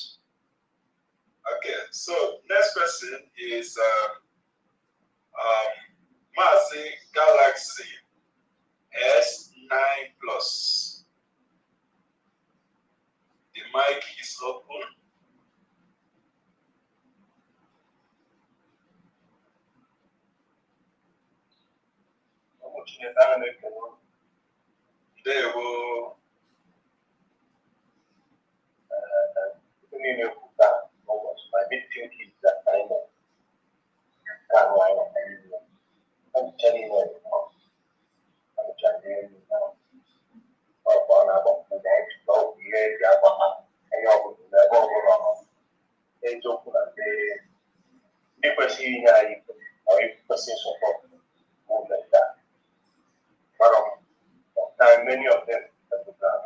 Okay, so next person is Mazi Galaxy S9 Plus. The mic is open. They will my mid-20s that time I'm telling you now. I'm telling you now. One of the next 12 years, and you will never go wrong. They took the people seeing or you person support move like that. But time many of them have to plan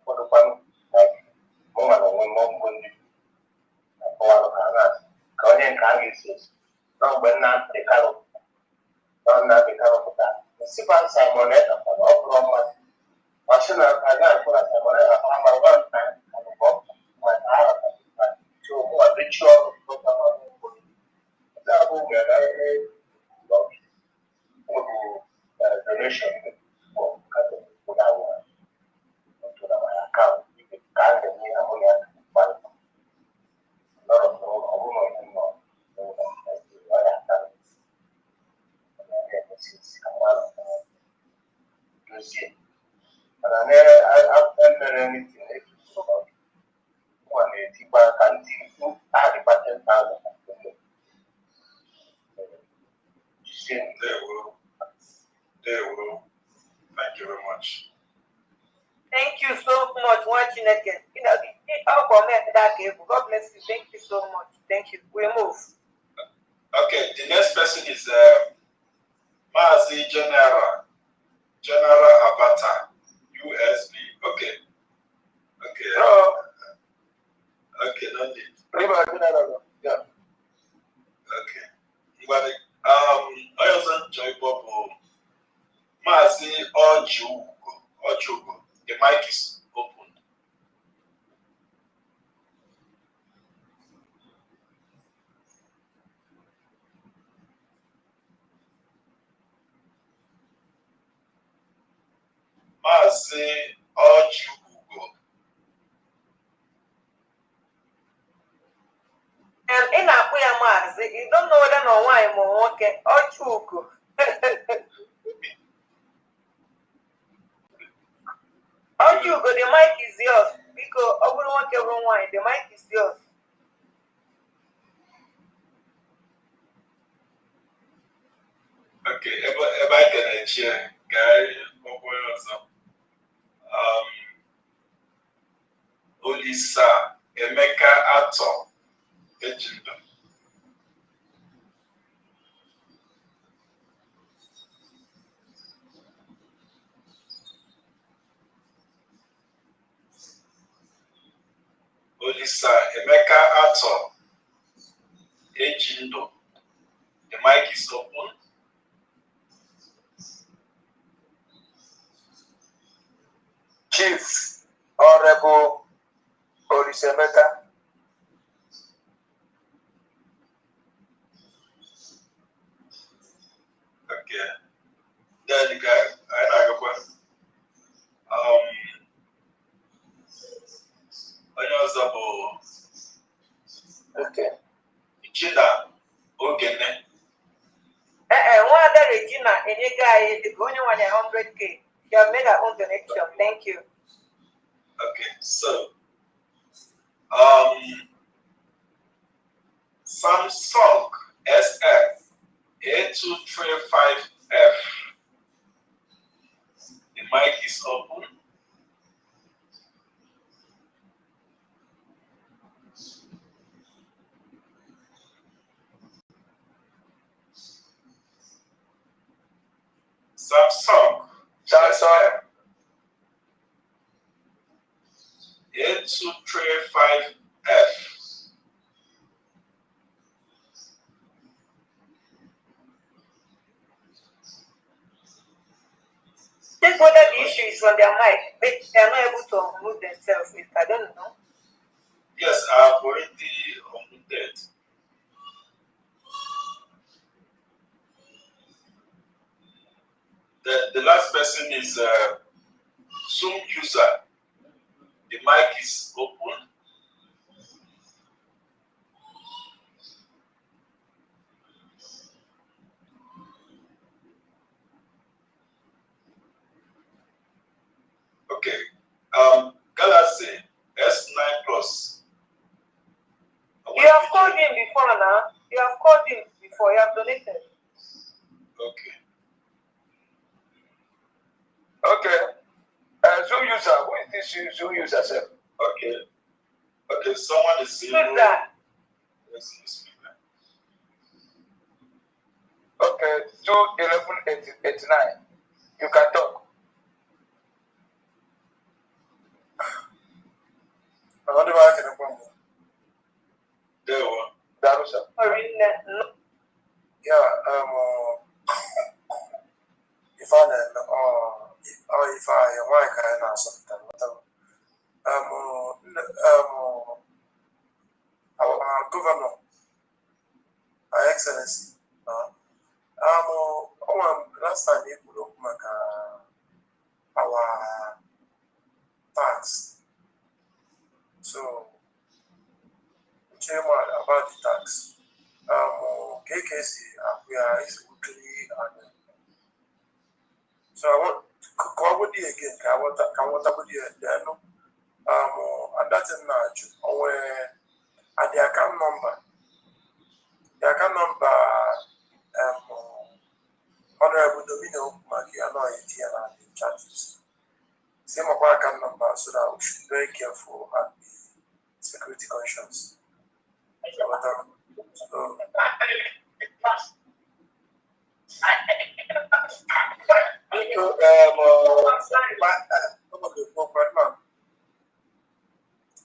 for the fun like more and more Korean Congress, no, but not the color. Not the color of that. The Sipan Simon, Oklahoma, National, I got for a Simon, one time, and my Arab, so what ritual, donation for Catholic to our account. You can card and we are only at They will. Thank you very much. Thank you so much for watching again. You know, I'll comment that cable. God bless you. Thank you so much. Thank you. We move. Okay, the next person is Mazi General Abata. Ochugo, the mic is open. Mazi Ochugo. In Apuya Mazi, you don't know whether or why more okay. Ochugo. Ochugo, the mic is yours. Because everyone, the mic is yours. Okay, everybody can share. Guy, Olisa Emeka Ato Ejimba. Olisa Emeka Ato Ejindo. The mic is open. Chief Honorable Olisa Emeka. Okay. Then the guy, I know your Okay. Chida Ogene. One other Regina, any guy, the only one 100K. You have made our own donation. Thank you. Okay, so Samsung SF A235F. The mic is open. Samsung A235F. Think whether the issue is on their mic, but they are not able to unmute themselves. I don't know. Yes, I've already unmuted. The last person is Zoom user. The mic is open. Okay. Galaxy S9 Plus. You have called him before now. You have called him before. You have donated. Okay. Okay. Zoom user. Who is this Zoom user, sir? Okay. Okay, someone is saying. Who's that? Okay, 21189. You can talk. There one. That sir. Yeah, if I why can I something? Our governor, Her Excellency, last time you put up our tax. So, chairman about the tax. KKC, we are weekly and so I want to cover the again. I want to put the no. And that's a nudge. Where at the account number. The account number. Honorable Domino Magiano and the charges. Same account number so that we should be very careful and be security conscious. So,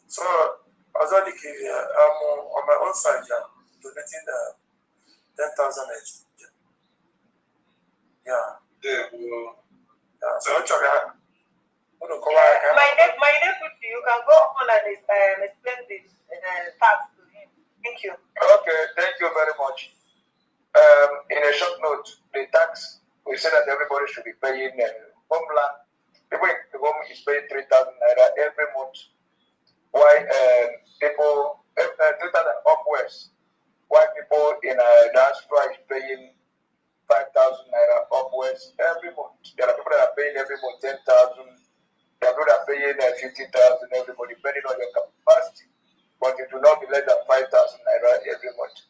so as I on my own side, donating 10,000 each. Yeah. Yeah. So actually, My deputy, you can go on and explain the tax to him. Thank you. Okay, thank you very much. In a short note, the tax, we said that everybody should be paying homeland. People in the home is paying 3,000 naira every month. While people, 3,000 upwards. While people in diaspora is paying 5,000 naira upwards every month. There are people that are paying every month 10,000. There are people that are paying 50,000 every month, depending on your capacity. But it will not be less than 5,000 naira every month.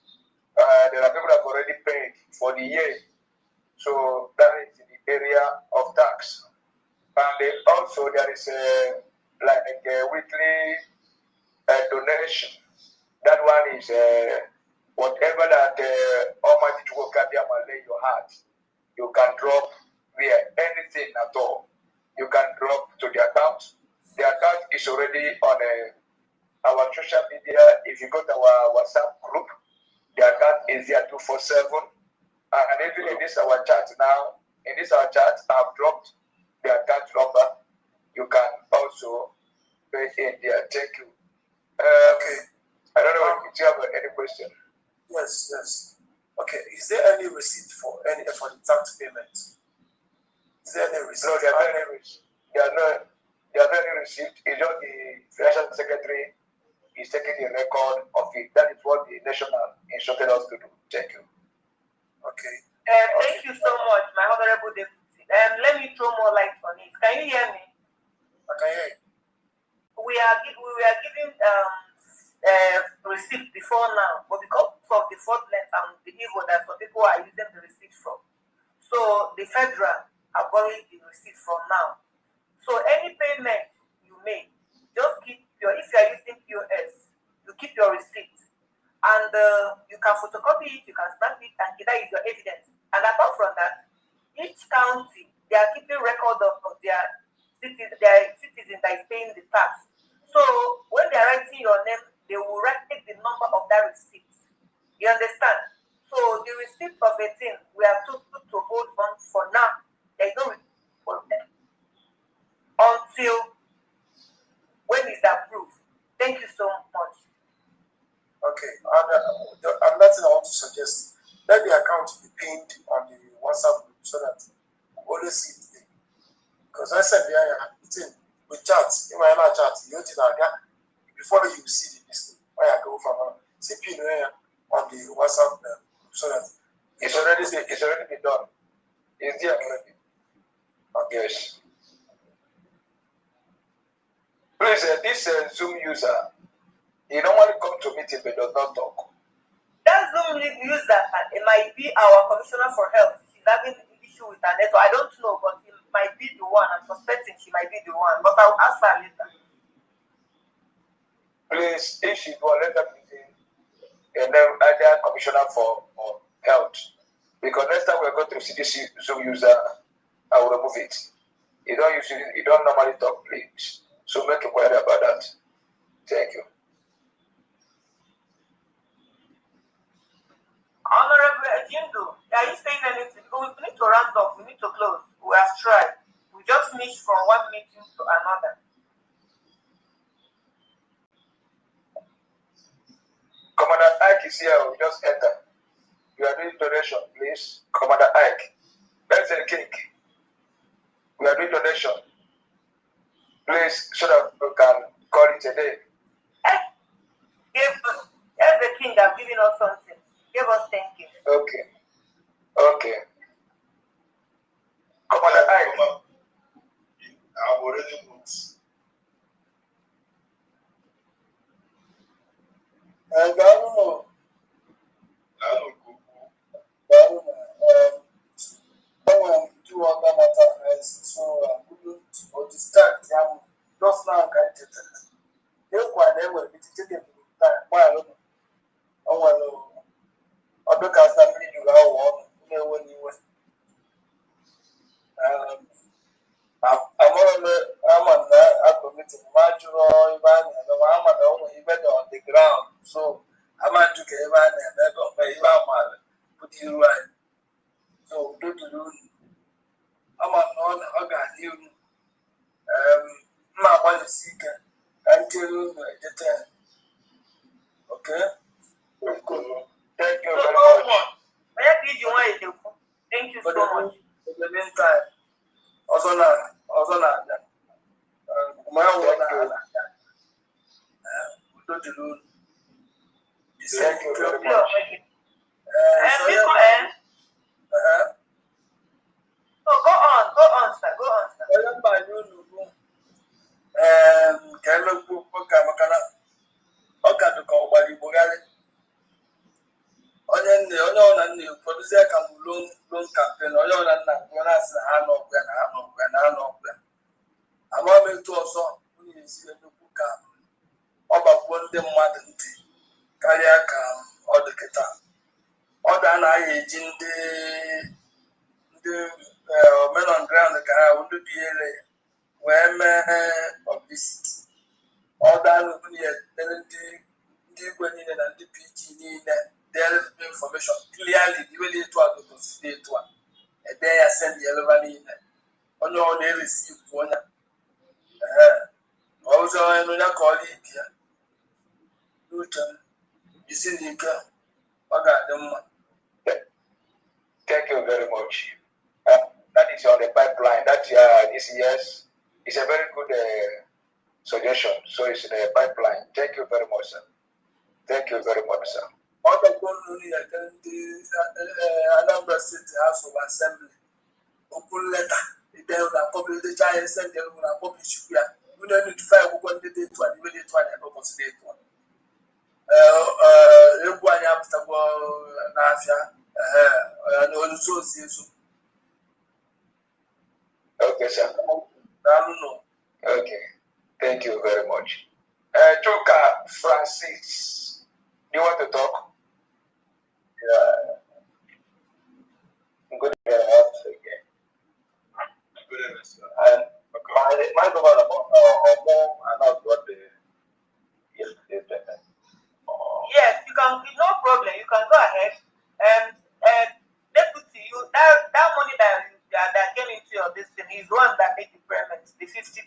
There are people that have already paid for the year. So that is in the area of tax. And then also there is a weekly donation. That one is whatever that Almighty will lay your heart, you can drop there, anything at all. You can drop to the account. The account is already on our social media. If you go to our WhatsApp group, the account is there 247. And even in this our chat now, in this our chat, I've dropped the account number. You can also pay in there. Thank you. Okay. I don't know if you have any question. Yes. Okay. Is there any receipt for the tax payment? Is there any receipt? No, there are no receipt. There are no receipt. It's just the financial secretary is taking the record of it. That is what the national instructed us to do. Thank you. Okay. Thank you so much, my honorable deputy. Let me throw more light on it. Can you hear me? I can hear you. We were giving receipt before now, but because of the fraudulence and the evil that some people are using the receipt from, so the federal are borrowing the receipt from now. So any payment you make, just keep if you are using POS, you keep your receipt, and you can photocopy it, you can stamp it, and that is your evidence. And apart from that, each county they are keeping record of their citizens that is paying the tax. So when they are writing your name, they will write the number of that receipt. You understand? So the receipt of a thing we are told to hold on for now. There is no receipt for them until when it's approved. Thank you so much. Okay. And nothing I want to suggest. Let the account be pinned on the WhatsApp group so that we always see it. Because I said we chat, in my chat, before you see this thing, I go from CP on the WhatsApp so that it's already been done. It's there already. Okay. Yes. Please, this Zoom user, he normally comes to meeting but does not talk. That Zoom user, it might be our commissioner for health. She's having an issue with her network. I don't know, but it might be the one. I'm suspecting she might be the one, but I'll ask her later. Please, if she do a letter meeting, and then either commissioner for health, because next time we're going to CDC Zoom user, I will remove it. You don't normally talk, please. So make a query about that. Thank you. Honorable Jindu, are you saying anything? Because we need to round up, we need to close. We have tried. We just missed from one meeting to another. Commander Ike is here. We just enter. You are doing donation, please. Commander Ike. That's the king. We are doing donation. Please, so that we can call it a day. Yes, the king has given us something. Give us thank you. Okay. Commander Ike. I've already put. I don't know. Do other matter so I couldn't or distract them. Just now, I can't get it. They're quite able to take it time. Why I don't know. Oh, well, I don't have somebody to go on when you were. I'm on committing natural event and I'm on event on the ground. So I'm not to get event and that of my event put you right. So do I'm on organ you seek until the time. Okay? Thank you very much. Thank you so much. In the meantime, also now, my own, Thank you very much. Go on, sir. Go on, sir. Ka emekwu ụka maka na ọ ka dịka ọgbara Igbo garị onye ọbụla nna ụfọdụzie ka m lon kampen onye ọbụla nna kwuo na-asị na ha n'ọgwụ ya na ha n'ọgwụ ya na ha n'ọgwụ ya ama m etu ọzọ nwunye esi emekwu ka ọ gbakwuo ndị mmadụ ntị karịa ka ọ dị kịta ọ da na-aya eji ndị omenọndgrand ka ha ndị biere wee mee publicity ọda nwunye ndị igwe niile na ndị PG niile dere information clearly the way etu a gosiri etu a ede ya send eleva niile onye ọ na-eresive onye ọzọ onye ka ọ dị ibi ya n'uche m isi n'ike ọ ga-adị mma. Thank you very much. That is on the pipeline. That this year's is a very good suggestion. So it's in the pipeline. Thank you very much, sir. Thank you very much, sir. Other countries attend the Anambra State House of Assembly. Open letter. They will publish the child send them will publish here. We don't need to find one day to an immediate one and opposite one. Everyone has to go and also see. Okay, sir. Okay. Thank you very much. Chuka Francis, do you want to talk? Yeah. Good evening once again. Good evening, sir. And my governor, I know what the yesterday. Yes, you can. No problem. You can go ahead. Deputy, that money that came into your destiny is the one that made the payments, the 50,000.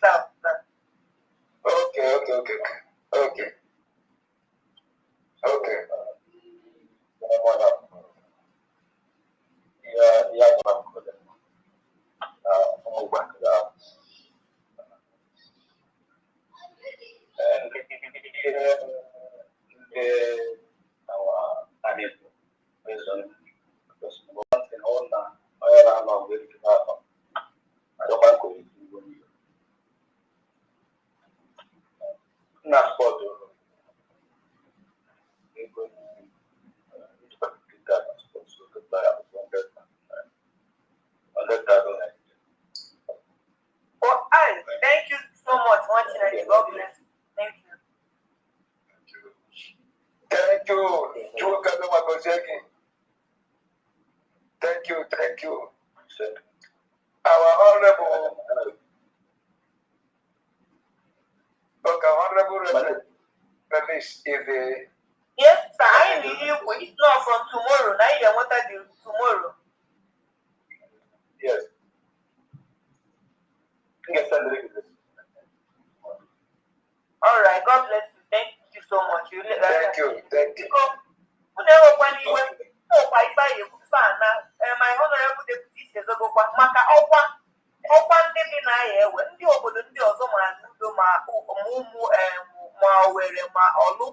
Okay. Thank you so much. God bless you. Thank you. Thank you. Our honorable release is the. Yes, sir. I need you. It's not from tomorrow. Now you want to do tomorrow. Yes. All right. God bless you. Thank you so much. Thank you. My honorable deputy says, maka ọkwa ndị dị na-aya ewe ndị obodo ndị ọzọ ma n'udo ma ụmụ ma were ma ọlụ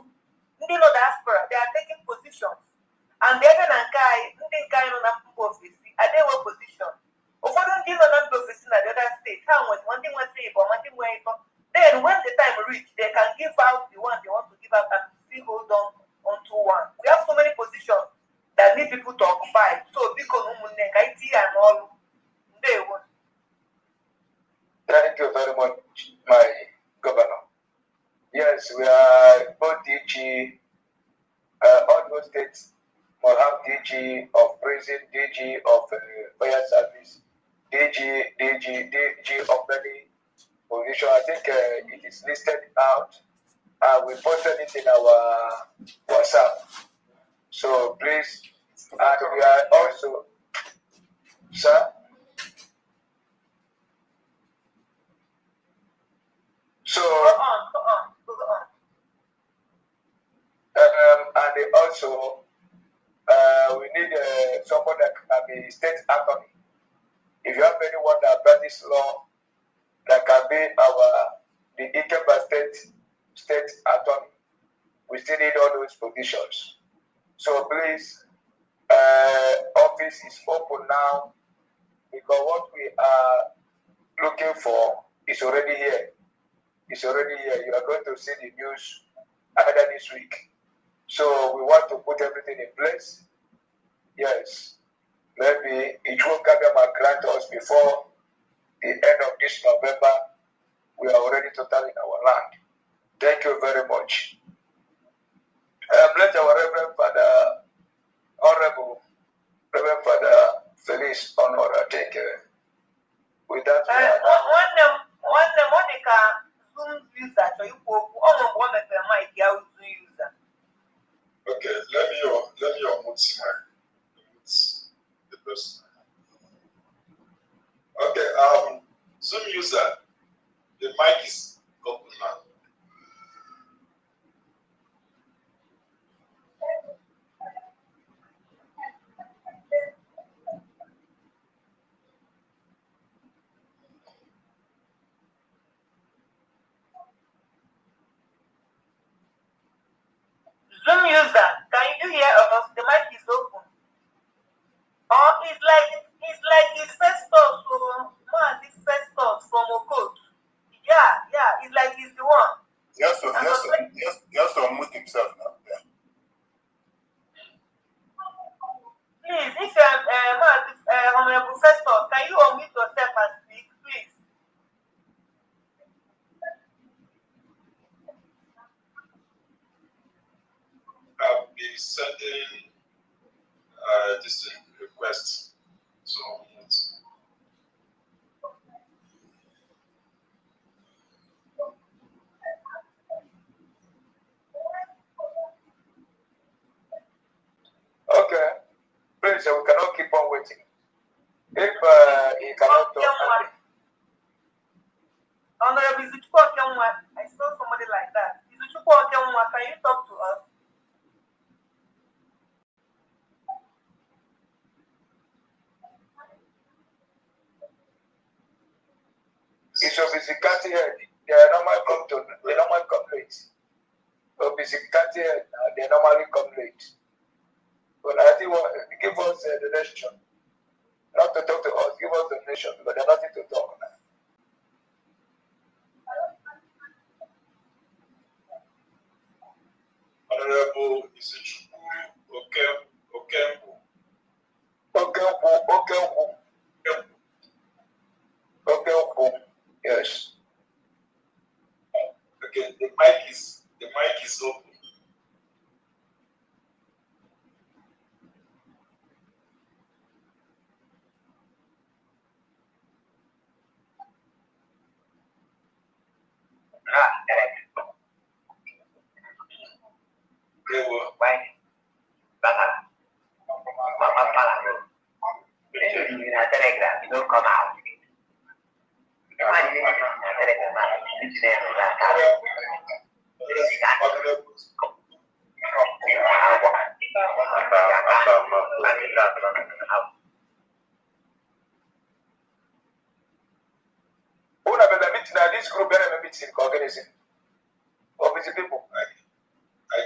ndị nọ diaspora they are taking positions and ebe na ndị nke anyị nọ na mba ofesi adịghị position ụfọdụ ndị nọ na mba ofesi na the other state ha nwere ndị nweta ịbọ ma ndị nwee ịtọ then when the time reach they can give out the one they want to give out and still hold on onto one. We have so many positions that need people to occupy so because ụmụnne ka anyị tinye ya n'ọrụ ndewo. Thank you very much, my governor. Yes, we are both DG, all those states will have DG of prison, DG of fire service, DG of many positions. I think it is listed out. We posted it in our WhatsApp. So please, and we are also, sir. So also we need someone that can be state attorney. If you have anyone that practice law, that can be the IKEMBA state attorney. We still need all those positions. So please, office is open now because what we are looking for is already here. It's already here. You are going to see the news either this week. So we want to put everything in place. Yes. Maybe it will grant us before the end of this November. We are already totally in our land. Thank you very much. Let our Reverend Father, Honorable Reverend Father Felice Honora take with that. One Monica Zoom user, so you one of the mic, Zoom user. Okay, let me unmute the person. Okay, Zoom user, the mic is open now. Zoom user, can you hear us? The mic is open. Or it's like his first thought from Okot. Yeah, it's like he's the one. He has to unmute himself now. Yeah. Please, if you are Honorable Professor, can you unmute yourself and speak, please? I'll be sending this request. So okay, please, we cannot keep on waiting. If he cannot talk, Honorable Izuchukwu, I saw somebody like that. Izuchukwu, can you talk to us? it's obesity head. They normally come late. Obesity head, they normally come late. But I think give us the nation. Not to talk to us, give us the nation, because there's nothing to talk now. Honorable Izuchukwu Okembu. Yes. Okay, the mic is open. This group meeting organism. Or busy people. I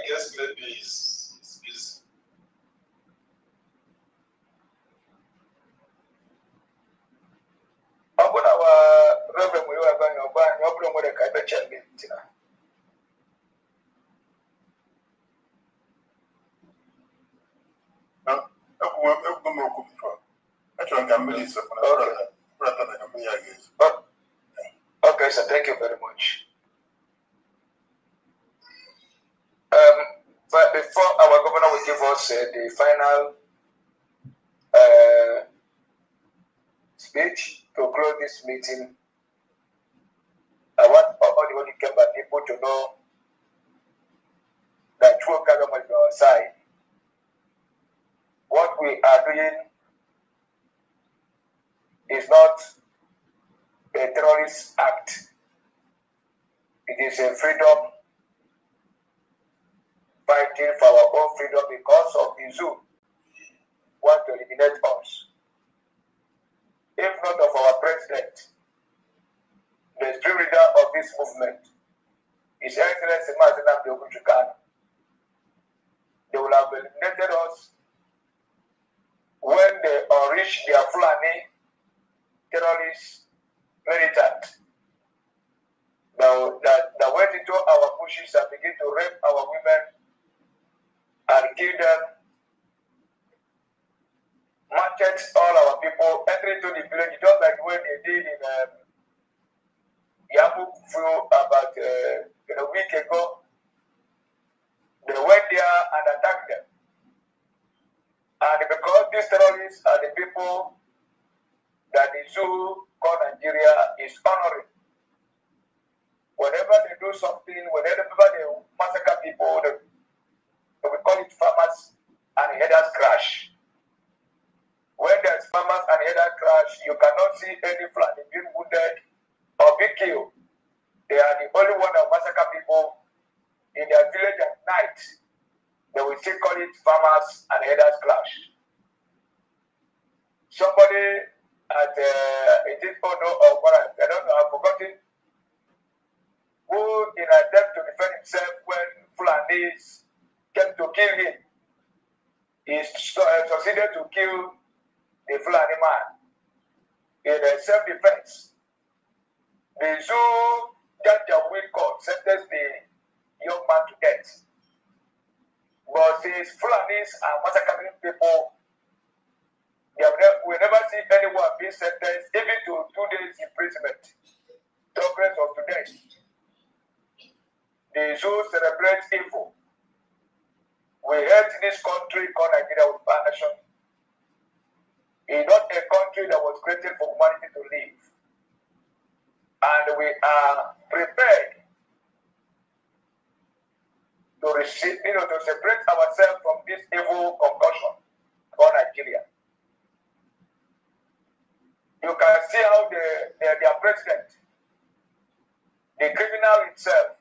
guess maybe it's busy. Open our revenue, we are going to buy your problem with a kind of meeting. Okay, so thank you very much. But before our governor will give us the final speech to close this meeting, I want all the IKEMBA people to know that true government is on our side. What we are doing is not a terrorist act. It is a freedom fighting for our own freedom because of the zoo want to eliminate us. If not of our president, the true leader of this movement, His Excellency Martin Abdul, they will have eliminated us when they unleash their Fulani terrorist militant. Now that went into our bushes and begin to rape our women and kill them, market all our people, enter into the village, just like when they did in Yamufu about a week ago. They went there and attacked them. And because these terrorists are the people that the zoo called Nigeria is honoring. Whenever they do something, whenever they massacre people, they will call it farmers and headers crash. When there's farmers and headers crash, you cannot see any flag being wounded or being killed. They are the only one that massacre people in their village at night. They will still call it farmers and headers clash. Somebody at it is Odo or what I don't know, I've forgotten, who in an attempt to defend himself when Fulanis came to kill him, he succeeded to kill the Fulani man in self-defense. The zoo got their will court, sentenced the young man to death. But since Fulanis are massacring people, we never see anyone being sentenced even to 2 days imprisonment. Progress of today. The zoo celebrates evil. We hate this country called Nigeria with passion. It's not a country that was created for humanity to live. And we are prepared to receive, to separate ourselves from this evil concussion called Nigeria. You can see how their president, the criminal itself,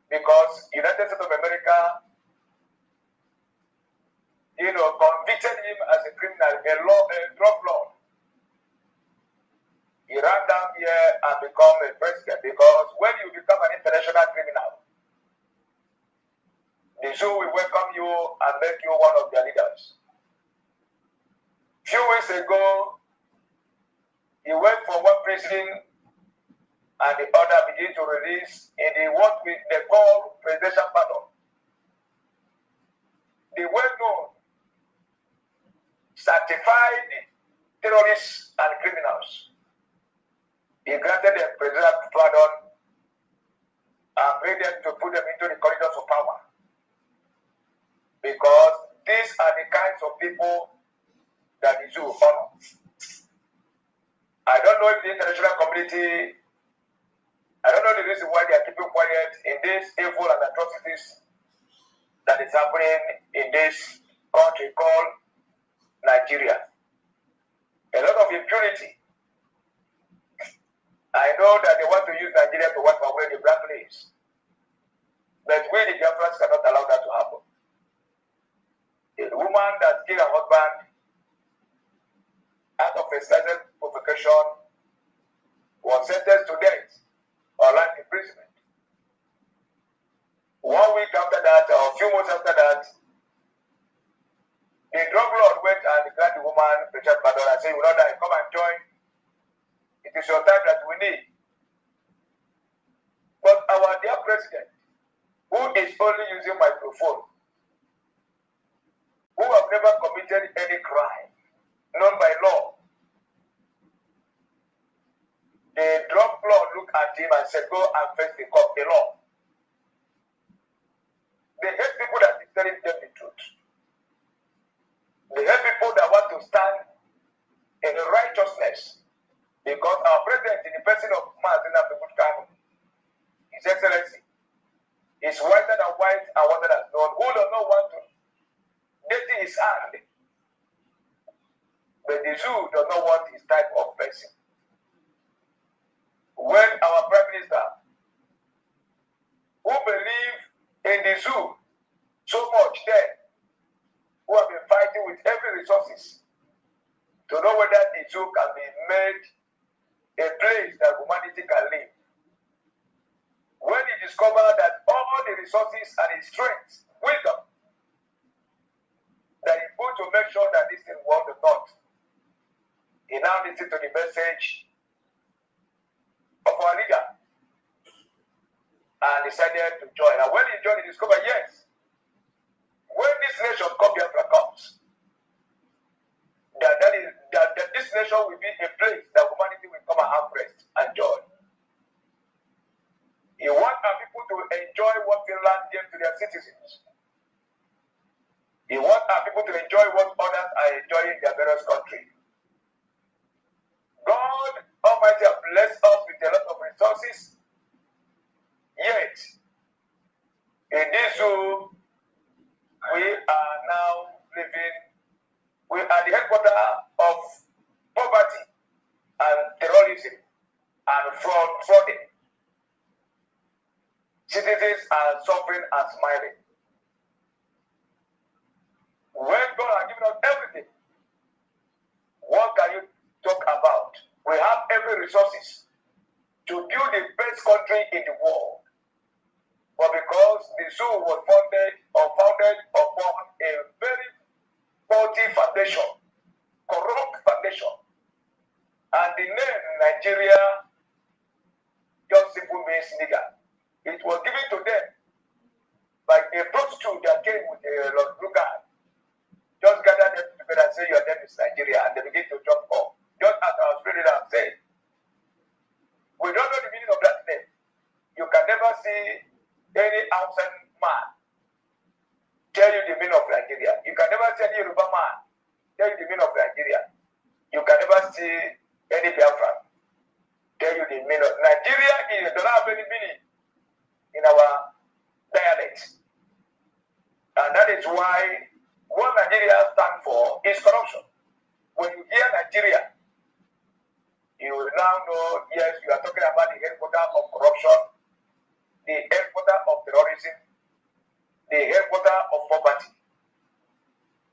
because United States of America, convicted him as a criminal, a drug lord. He ran down here and become a president because when you become an international criminal, the zoo will welcome you and make you one of their leaders. Few weeks ago, he went from one prison and the other began to release in what they call presidential pardon. The well-known certified terrorists and criminals. He granted them presidential pardon and made them to put them into the corridors of power. Because these are the kinds of people that the zoo honor. I don't know if the international community, I don't know the reason why they are keeping quiet in this evil and atrocities that is happening in this country called Nigeria. A lot of impunity. I know that they want to use Nigeria to wipe away the black slaves. But we, the Biafrans, cannot allow that to happen. A woman that killed her husband out of a certain provocation was sentenced to death or life imprisonment. 1 week after that, or a few months after that, the drug lord went and granted the woman Richard Badon and said, "You will not die, come and join. It is your time that we need." But our dear president, who is only using microphone, who have never committed any crime known by law, the drug lord looked at him and said, "Go and face the court, the law." They hate people that are telling them the truth. They hate people that want to stand in righteousness. Because our president, in the person of Martin Abdul, His Excellency, is whiter than white and whiter than gold. Who does not want to dirty his hand? But the zoo does not want his type of person. When our Prime Minister, who believe in the the zoo so much there, who have been fighting with every resources to know whether the zoo can be made a place that humanity can live. When he discovered that all the resources and his strength, wisdom, that he put to make sure that this thing was not, he now listened to the message of our leader and decided to join. And when he joined, he discovered, yes, when this nation called Biafra comes, that this nation will be a place that humanity will come and have rest and joy. He wants our people to enjoy what Finland gave to their citizens. He wants our people to enjoy what others are enjoying in their various countries. God Almighty has blessed us with a lot of resources, yet in this zoo, we are now living, we are the headquarters of poverty and terrorism and frauding. Citizens are suffering and smiling. When God has given us everything, what can you talk about? We have every resources to build the best country in the world. But because the zoo was founded upon a very faulty foundation, corrupt foundation, and the name Nigeria just simply means nigger. It was given to them by a prostitute that came with a blue card. Just gather them together and say your name is Nigeria, and they begin to jump off. Just as our spirit has said, we don't know the meaning of that name. You can never see any outside man tell you the meaning of Nigeria. You can never see any Yoruba man tell you the meaning of Nigeria. You can never see any Biafra tell you the meaning of Nigeria. It does not have any meaning in our dialect. And that is why what Nigeria stands for is corruption. When you hear Nigeria, you will now know, yes, you are talking about the headquarters of corruption, the headquarters of terrorism, the headquarters of poverty.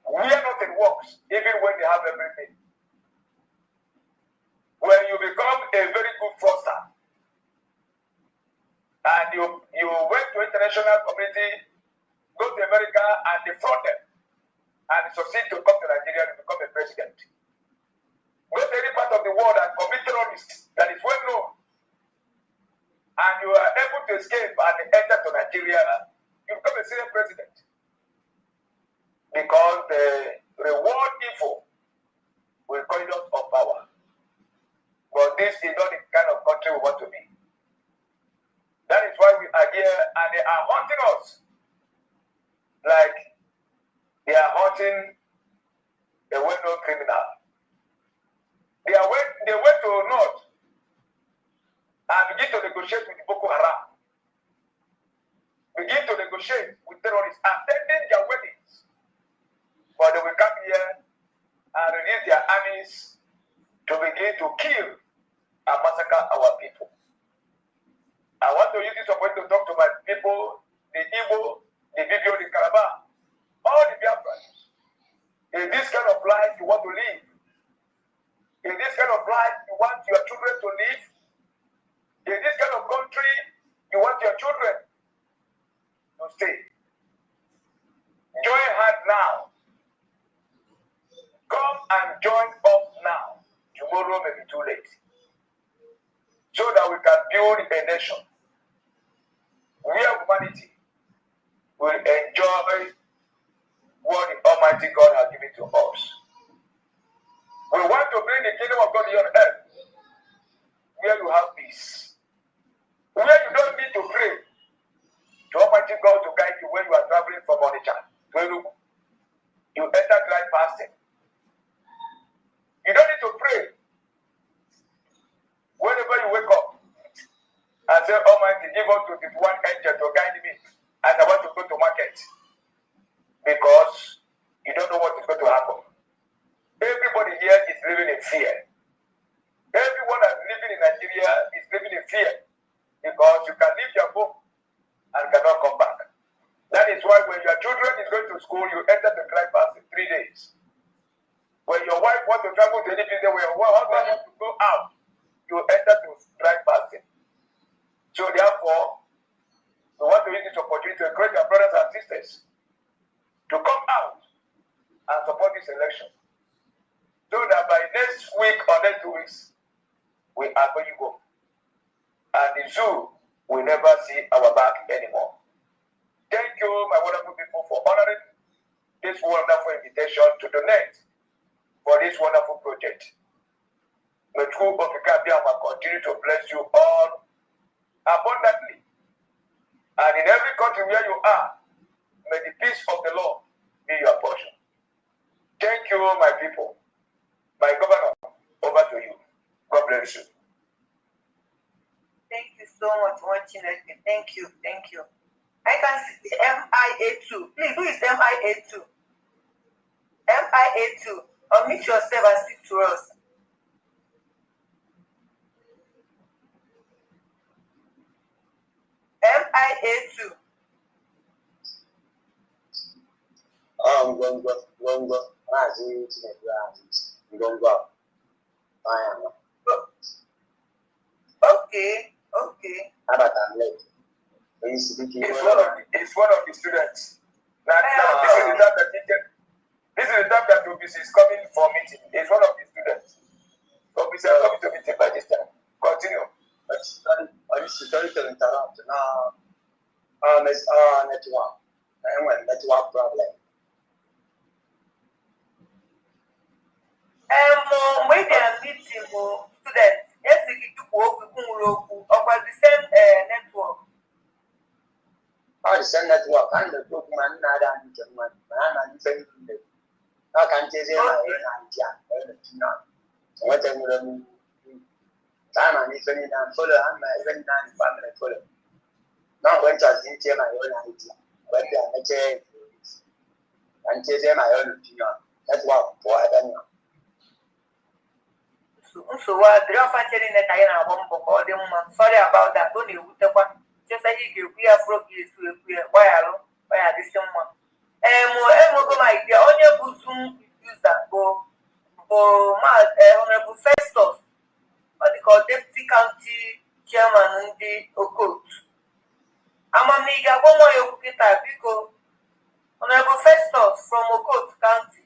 Where nothing works, even when they have everything. When you become a very good fraudster, and you went to international community, go to America and defraud them, and succeed to come to Nigeria and become a president. Go to any part of the world and commit terrorists that is well known, and you are able to escape and enter to Nigeria, you become a serious president. Because the reward evil will call us of power. But this is not the kind of country we want to be. That is why we are here, and they are haunting us like they are haunting a well-known criminal. They went to North and begin to negotiate with Boko Haram, begin to negotiate with terrorists, attending their weddings. But they will come here and release their armies to begin to kill and massacre our people. I want to use this opportunity to talk to my people, the Igbo, the Bibio, the Calabar, all the Biafrans. In this kind of life you want to live, in this kind of life you want your children to live, in this kind of country you want your children to stay. Join hands now. Come and join us now. Tomorrow may be too late. So that we can build a nation where humanity will enjoy what the Almighty God has given to us. We want to bring the kingdom of God on earth where you have peace, where you don't need to pray to Almighty God to guide you when you are traveling from Onitsha to Enugu. You enter dry fasting. You don't need to pray whenever you wake up and say, Almighty, give us 21 angels to guide me as I want to go to market. Because you don't know what is going to happen. Everybody here is living in fear. Everyone that's living in Nigeria is living in fear. Because you can leave your home and cannot come back. to school, you enter the glide pass in 3 days. When your wife wants to travel to any place where your husband wants to go out, you enter to glide passing. So therefore, we want to use this opportunity to encourage our brothers and sisters to come out and support this election. So that by next week or next 2 weeks, we are going to go. And the zoo will never see our back anymore. Thank you, my wonderful people, for honoring this wonderful invitation to donate for this wonderful project. May true Ofikabiyama continue to bless you all abundantly. And in every country where you are, may the peace of the Lord be your portion. Thank you, my people. My governor, over to you. God bless you. Thank you so much, Wachineke. Thank you, thank you. I can see the MIA2. Please, who is MIA2? MIA2. Unmute yourself and speak to us. MIA2. Okay, okay. He's one of the students. Now, this is the time that OBC is coming for meeting. He's one of the students. OBC is coming to meeting by this time. Continue. Sorry to interrupt. Now, network. I want network problem. When they are meeting students, yes, we do work with the same network. The same network, and the book man, not and German, and same. I can tell you my what I'm going to time and if any follow, and my even family follow. Now, when I didn't my own idea, but they are not and tell my own opinion. That's what I don't know. So what the offering that I am sorry about that. Don't you just like you are from you why are this someone? My idea on your Zoom user for Honorable Festus, what they call Deputy County Chairman in the OCT. I'm a mega one more because Honorable Festus from OCT County.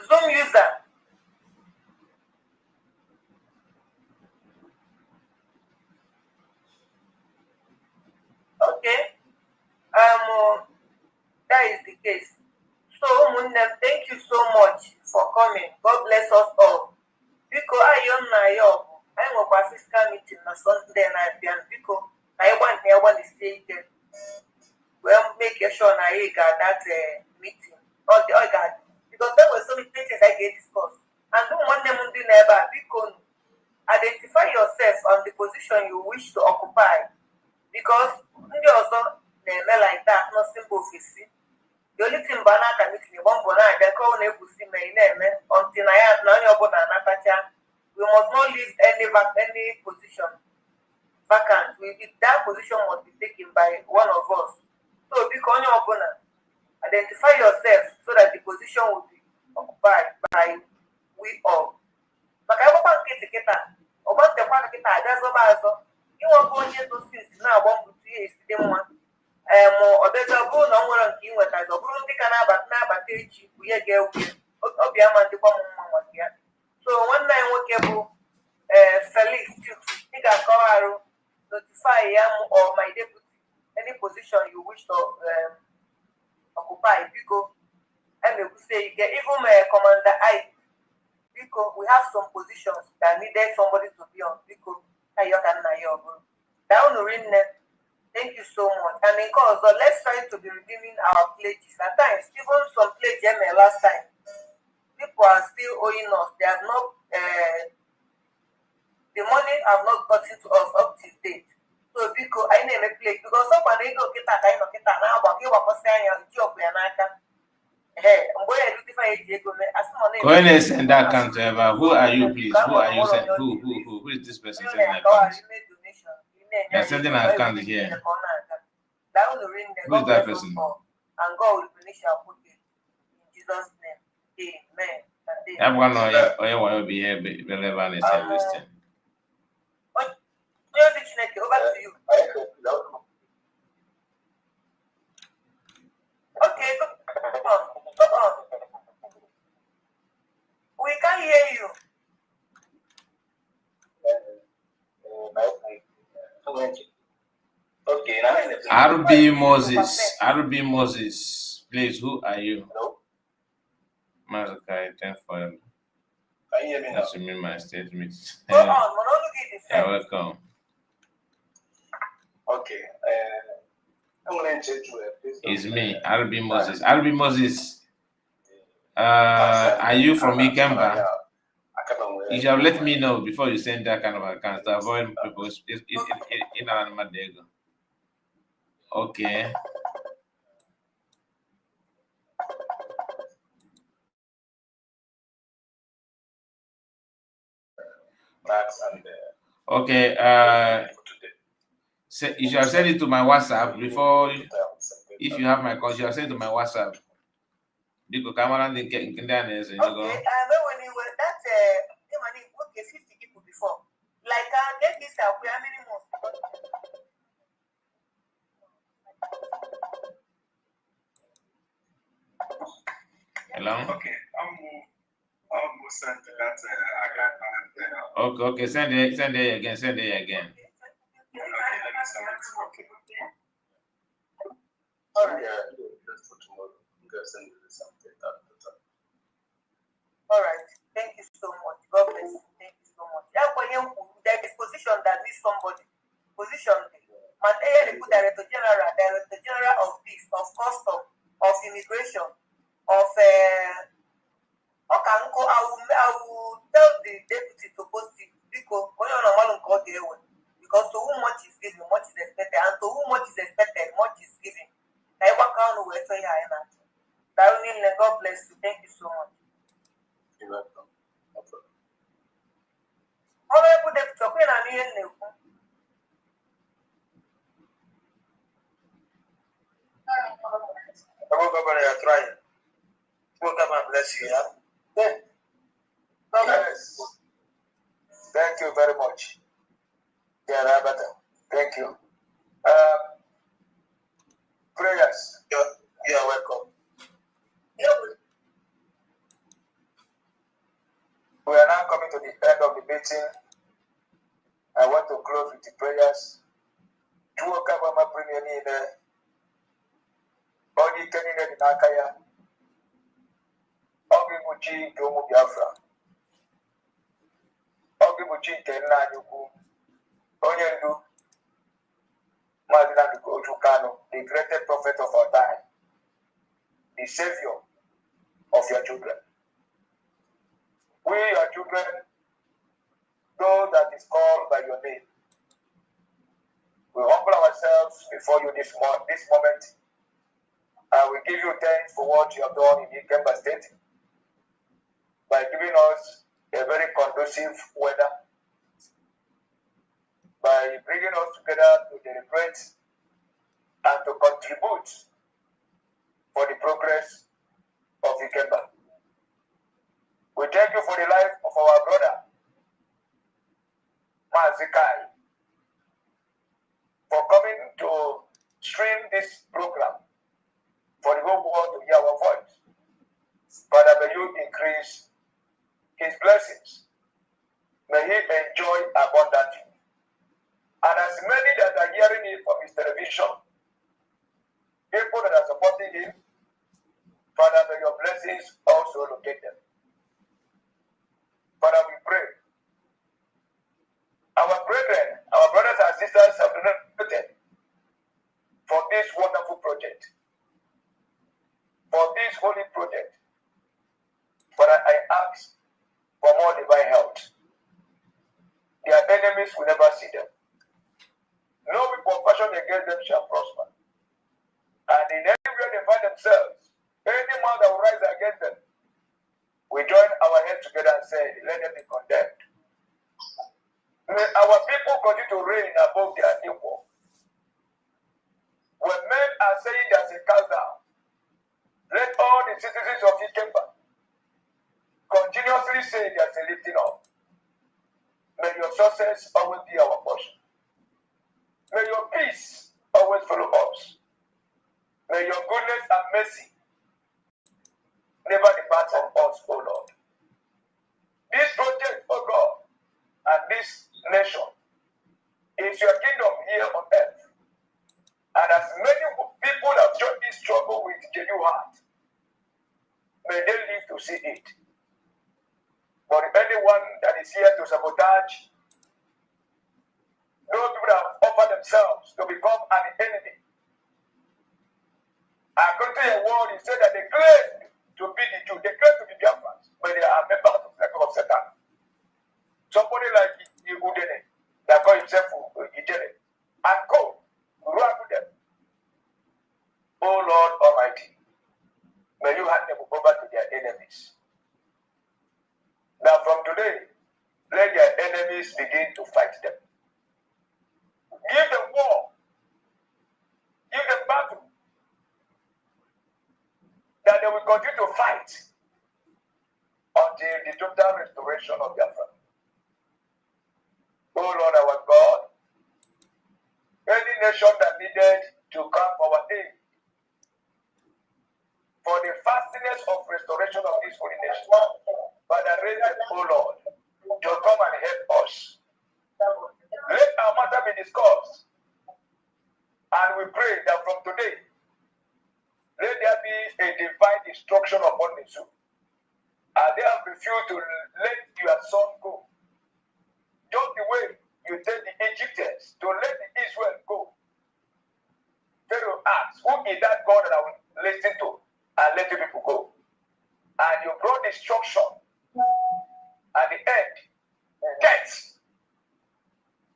Zoom user. Okay. That is the case. So, Munnem, thank you so much for coming. God bless us all. Because I am a fiscal meeting on Sunday night, because I want to stay there. Well, make sure I got that meeting. Because there were so many things I get discussed. And don't want them to never because identify yourself on the position you wish to occupy. Because ndị ọzọ na-eme like that, no simple ofisi. The only thing Bana can meet me one bona and call on ebusi me na-eme until I na onye ọbụla anatacha. We must not leave any position vacant. That position must be taken by one of us. So because onye ọbụla identify yourself so that the position will be occupied by we all. Maka akwụkwọ nkịtị kịta, ọgbantekwa nkịta agazọba azọ. Ịnwebụ onye dosis na-agba mbụtụ ihe esite mma ọdịda ọ bụrụ na ọ nwere nke ị nwetazi ọ bụrụ ndị ka na-abata echi bụ ihe ga-ewu obi ama dịkwa m mma maka ya. So nwanne anyị nwoke bụ Felix ị ga-akọwarụ notify ya or my deputy any position you wish to occupy biko say even Commander I because we have some positions that needed somebody to be on because thank you so much. And in cause let's try to be redeeming our pledges. At times, even some pledges last time, people are still owing us. They have not the money have not gotten to us up to date. So because I name a pledge because someone they go get now but you are saying job hey, I'm going to go ahead and send that account to Eva. Who are you, please? Who are you sending? Who is this person sending an account? You're sending an account here. That will ring the Who is God that bless us person? all. And God will finish our put it. In Jesus' name. Amen. I'm going to be here, relevant is listing. Over to you. Okay, go on. Go on. We can't hear you. Okay, RB Moses, please, who are you? Malachi, thank for him. Can you hear me now? That's me, my statement. Go on, Monologue. You're welcome. Okay, I'm going to change to It's me, RB Moses. RB Moses, are you from IKEMBA? You shall let me know before you send that kind of account to avoid people in our Madego. Okay. Okay. You shall send it to my WhatsApp before. If you have my call, you shall send it to my WhatsApp. Because camera didn't get in there. Okay, when you were that, okay, 50 people before. Like, get this out, how many more? Hello? Okay, I'm almost sent that Okay, send it again. Okay, let me send it. Okay. All right. Just for tomorrow. I'm going to send you something. All right. Thank you so much. God bless you. Thank you so much. There is position that needs somebody. Position. The Director General of this, of custom, of immigration, of okay, I will tell the deputy to post it because to whom much is given, much is expected, and to whom much is expected, much is given. God bless you. Thank you so much. You're welcome. No problem. Honorable Deputy, when I'm here, I'm trying. God bless you. Yeah. Yes. Thank you very much. Yeah, Rabata. Thank you. Prayers. You're welcome. We are now coming to the end of the meeting. I want to close with the prayers. Tuokabama Premier Nina. Body Kenina in Akaya. Ogibuchi Gomu Biafra. Ogibuchi Kenna Yuku. Onyendu. Madina Ojukano, the greatest prophet of our time. The savior of your children. We, your children, those that is called by your name. We humble ourselves before you this moment. And we give you thanks for what you have done in IKEMBA State by giving us a very conducive weather, by bringing us together to deliberate and to contribute for the progress of IKEMBA. We thank you for the life of our brother, Mazikai, for coming to stream this program for the whole world to hear our voice. Father, may you increase his blessings. May he enjoy abundantly. And as many that are hearing it from his television, people that are supporting him, Father, may your blessings also locate them. Father, we pray. Our brethren, our brothers and sisters have donated for this wonderful project, for this holy project. Father, I ask for more divine health. Their enemies will never see them. No compassion against them shall prosper. And in everywhere they find themselves, any man that will rise against them, we join our heads together and say, let them be condemned. May our people continue to reign above their equal. When are saying there's a countdown. Let all the citizens of IKEMBA continuously say there's a lifting up. May your success always be our portion. May your peace always follow us. May your goodness and mercy never depart from us, O Lord. This project, O God, and this nation is your kingdom here on earth. And as many people have joined this struggle with genuine heart, may they live to see it. But anyone that is here to sabotage, those people that have offered themselves to become an enemy. According to your word, you said that they claim to be the Jews, they claim to be Biafrans, but they are members of the circle of Satan. Somebody like Udene, that call himself Ijele, and go, run with them. Oh Lord Almighty, may you hand them over to their enemies. Now from today, let their enemies begin to fight them. Give them war. Give them battle. That they will continue to fight until the total restoration of Biafra. Oh Lord our God, any nation that needed to come our aid for the fastness of restoration of this holy nation, Father, raise them, oh Lord, to come and help us. Let our matter be discussed. And we pray that from today, let there be a divine instruction upon the Jew. And they have refused to let your son go. Just the way you tell the Egyptians to let the Israel go. Pharaoh asks, who is that God that I will listen to and let the people go? And you brought destruction at the end, death.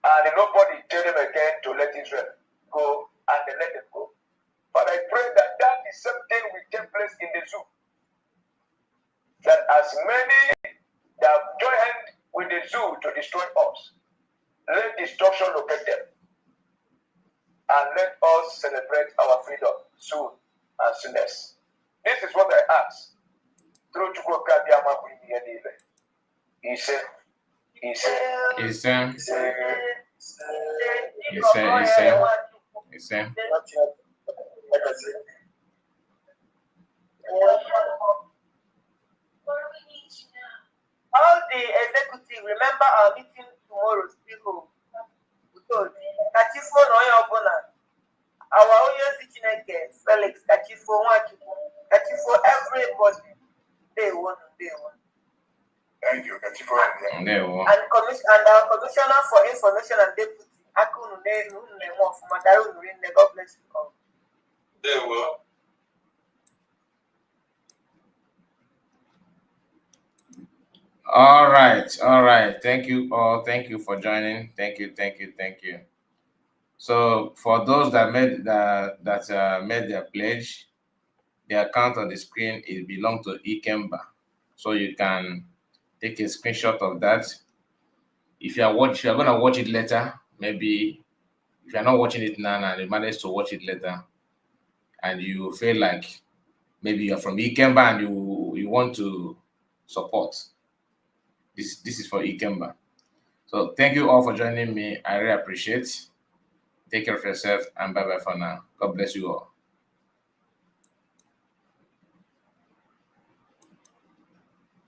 And nobody tell them again to let Israel go, and they let them go. But I pray that the same thing will take place in the zoo. That as many that have joined with the zoo to destroy us, let destruction locate them. And let us celebrate our freedom soon and soonest. This is what I ask. Through Chukwuka Biama Kwiniyenile. He said, All the executive, remember our meeting tomorrow, people. Kachifo Noya Obona, our Oyo Chineke, Felix, Kachifo Wachifu, Kachifo everybody. Day one. Thank you, Kachifo. And our commissioner for information and deputy, Akunu Nemo from Madaru Nurine, God bless you all. They will. All right. Thank you all. Thank you for joining. Thank you. So for those that made made their pledge, the account on the screen it belongs to IKEMBA. So you can take a screenshot of that. If you are gonna watch it later, maybe if you're not watching it now and you manage to watch it later, and you feel like maybe you're from IKEMBA and you want to support. This is for IKEMBA. So thank you all for joining me. I really appreciate it. Take care of yourself and bye-bye for now. God bless you all.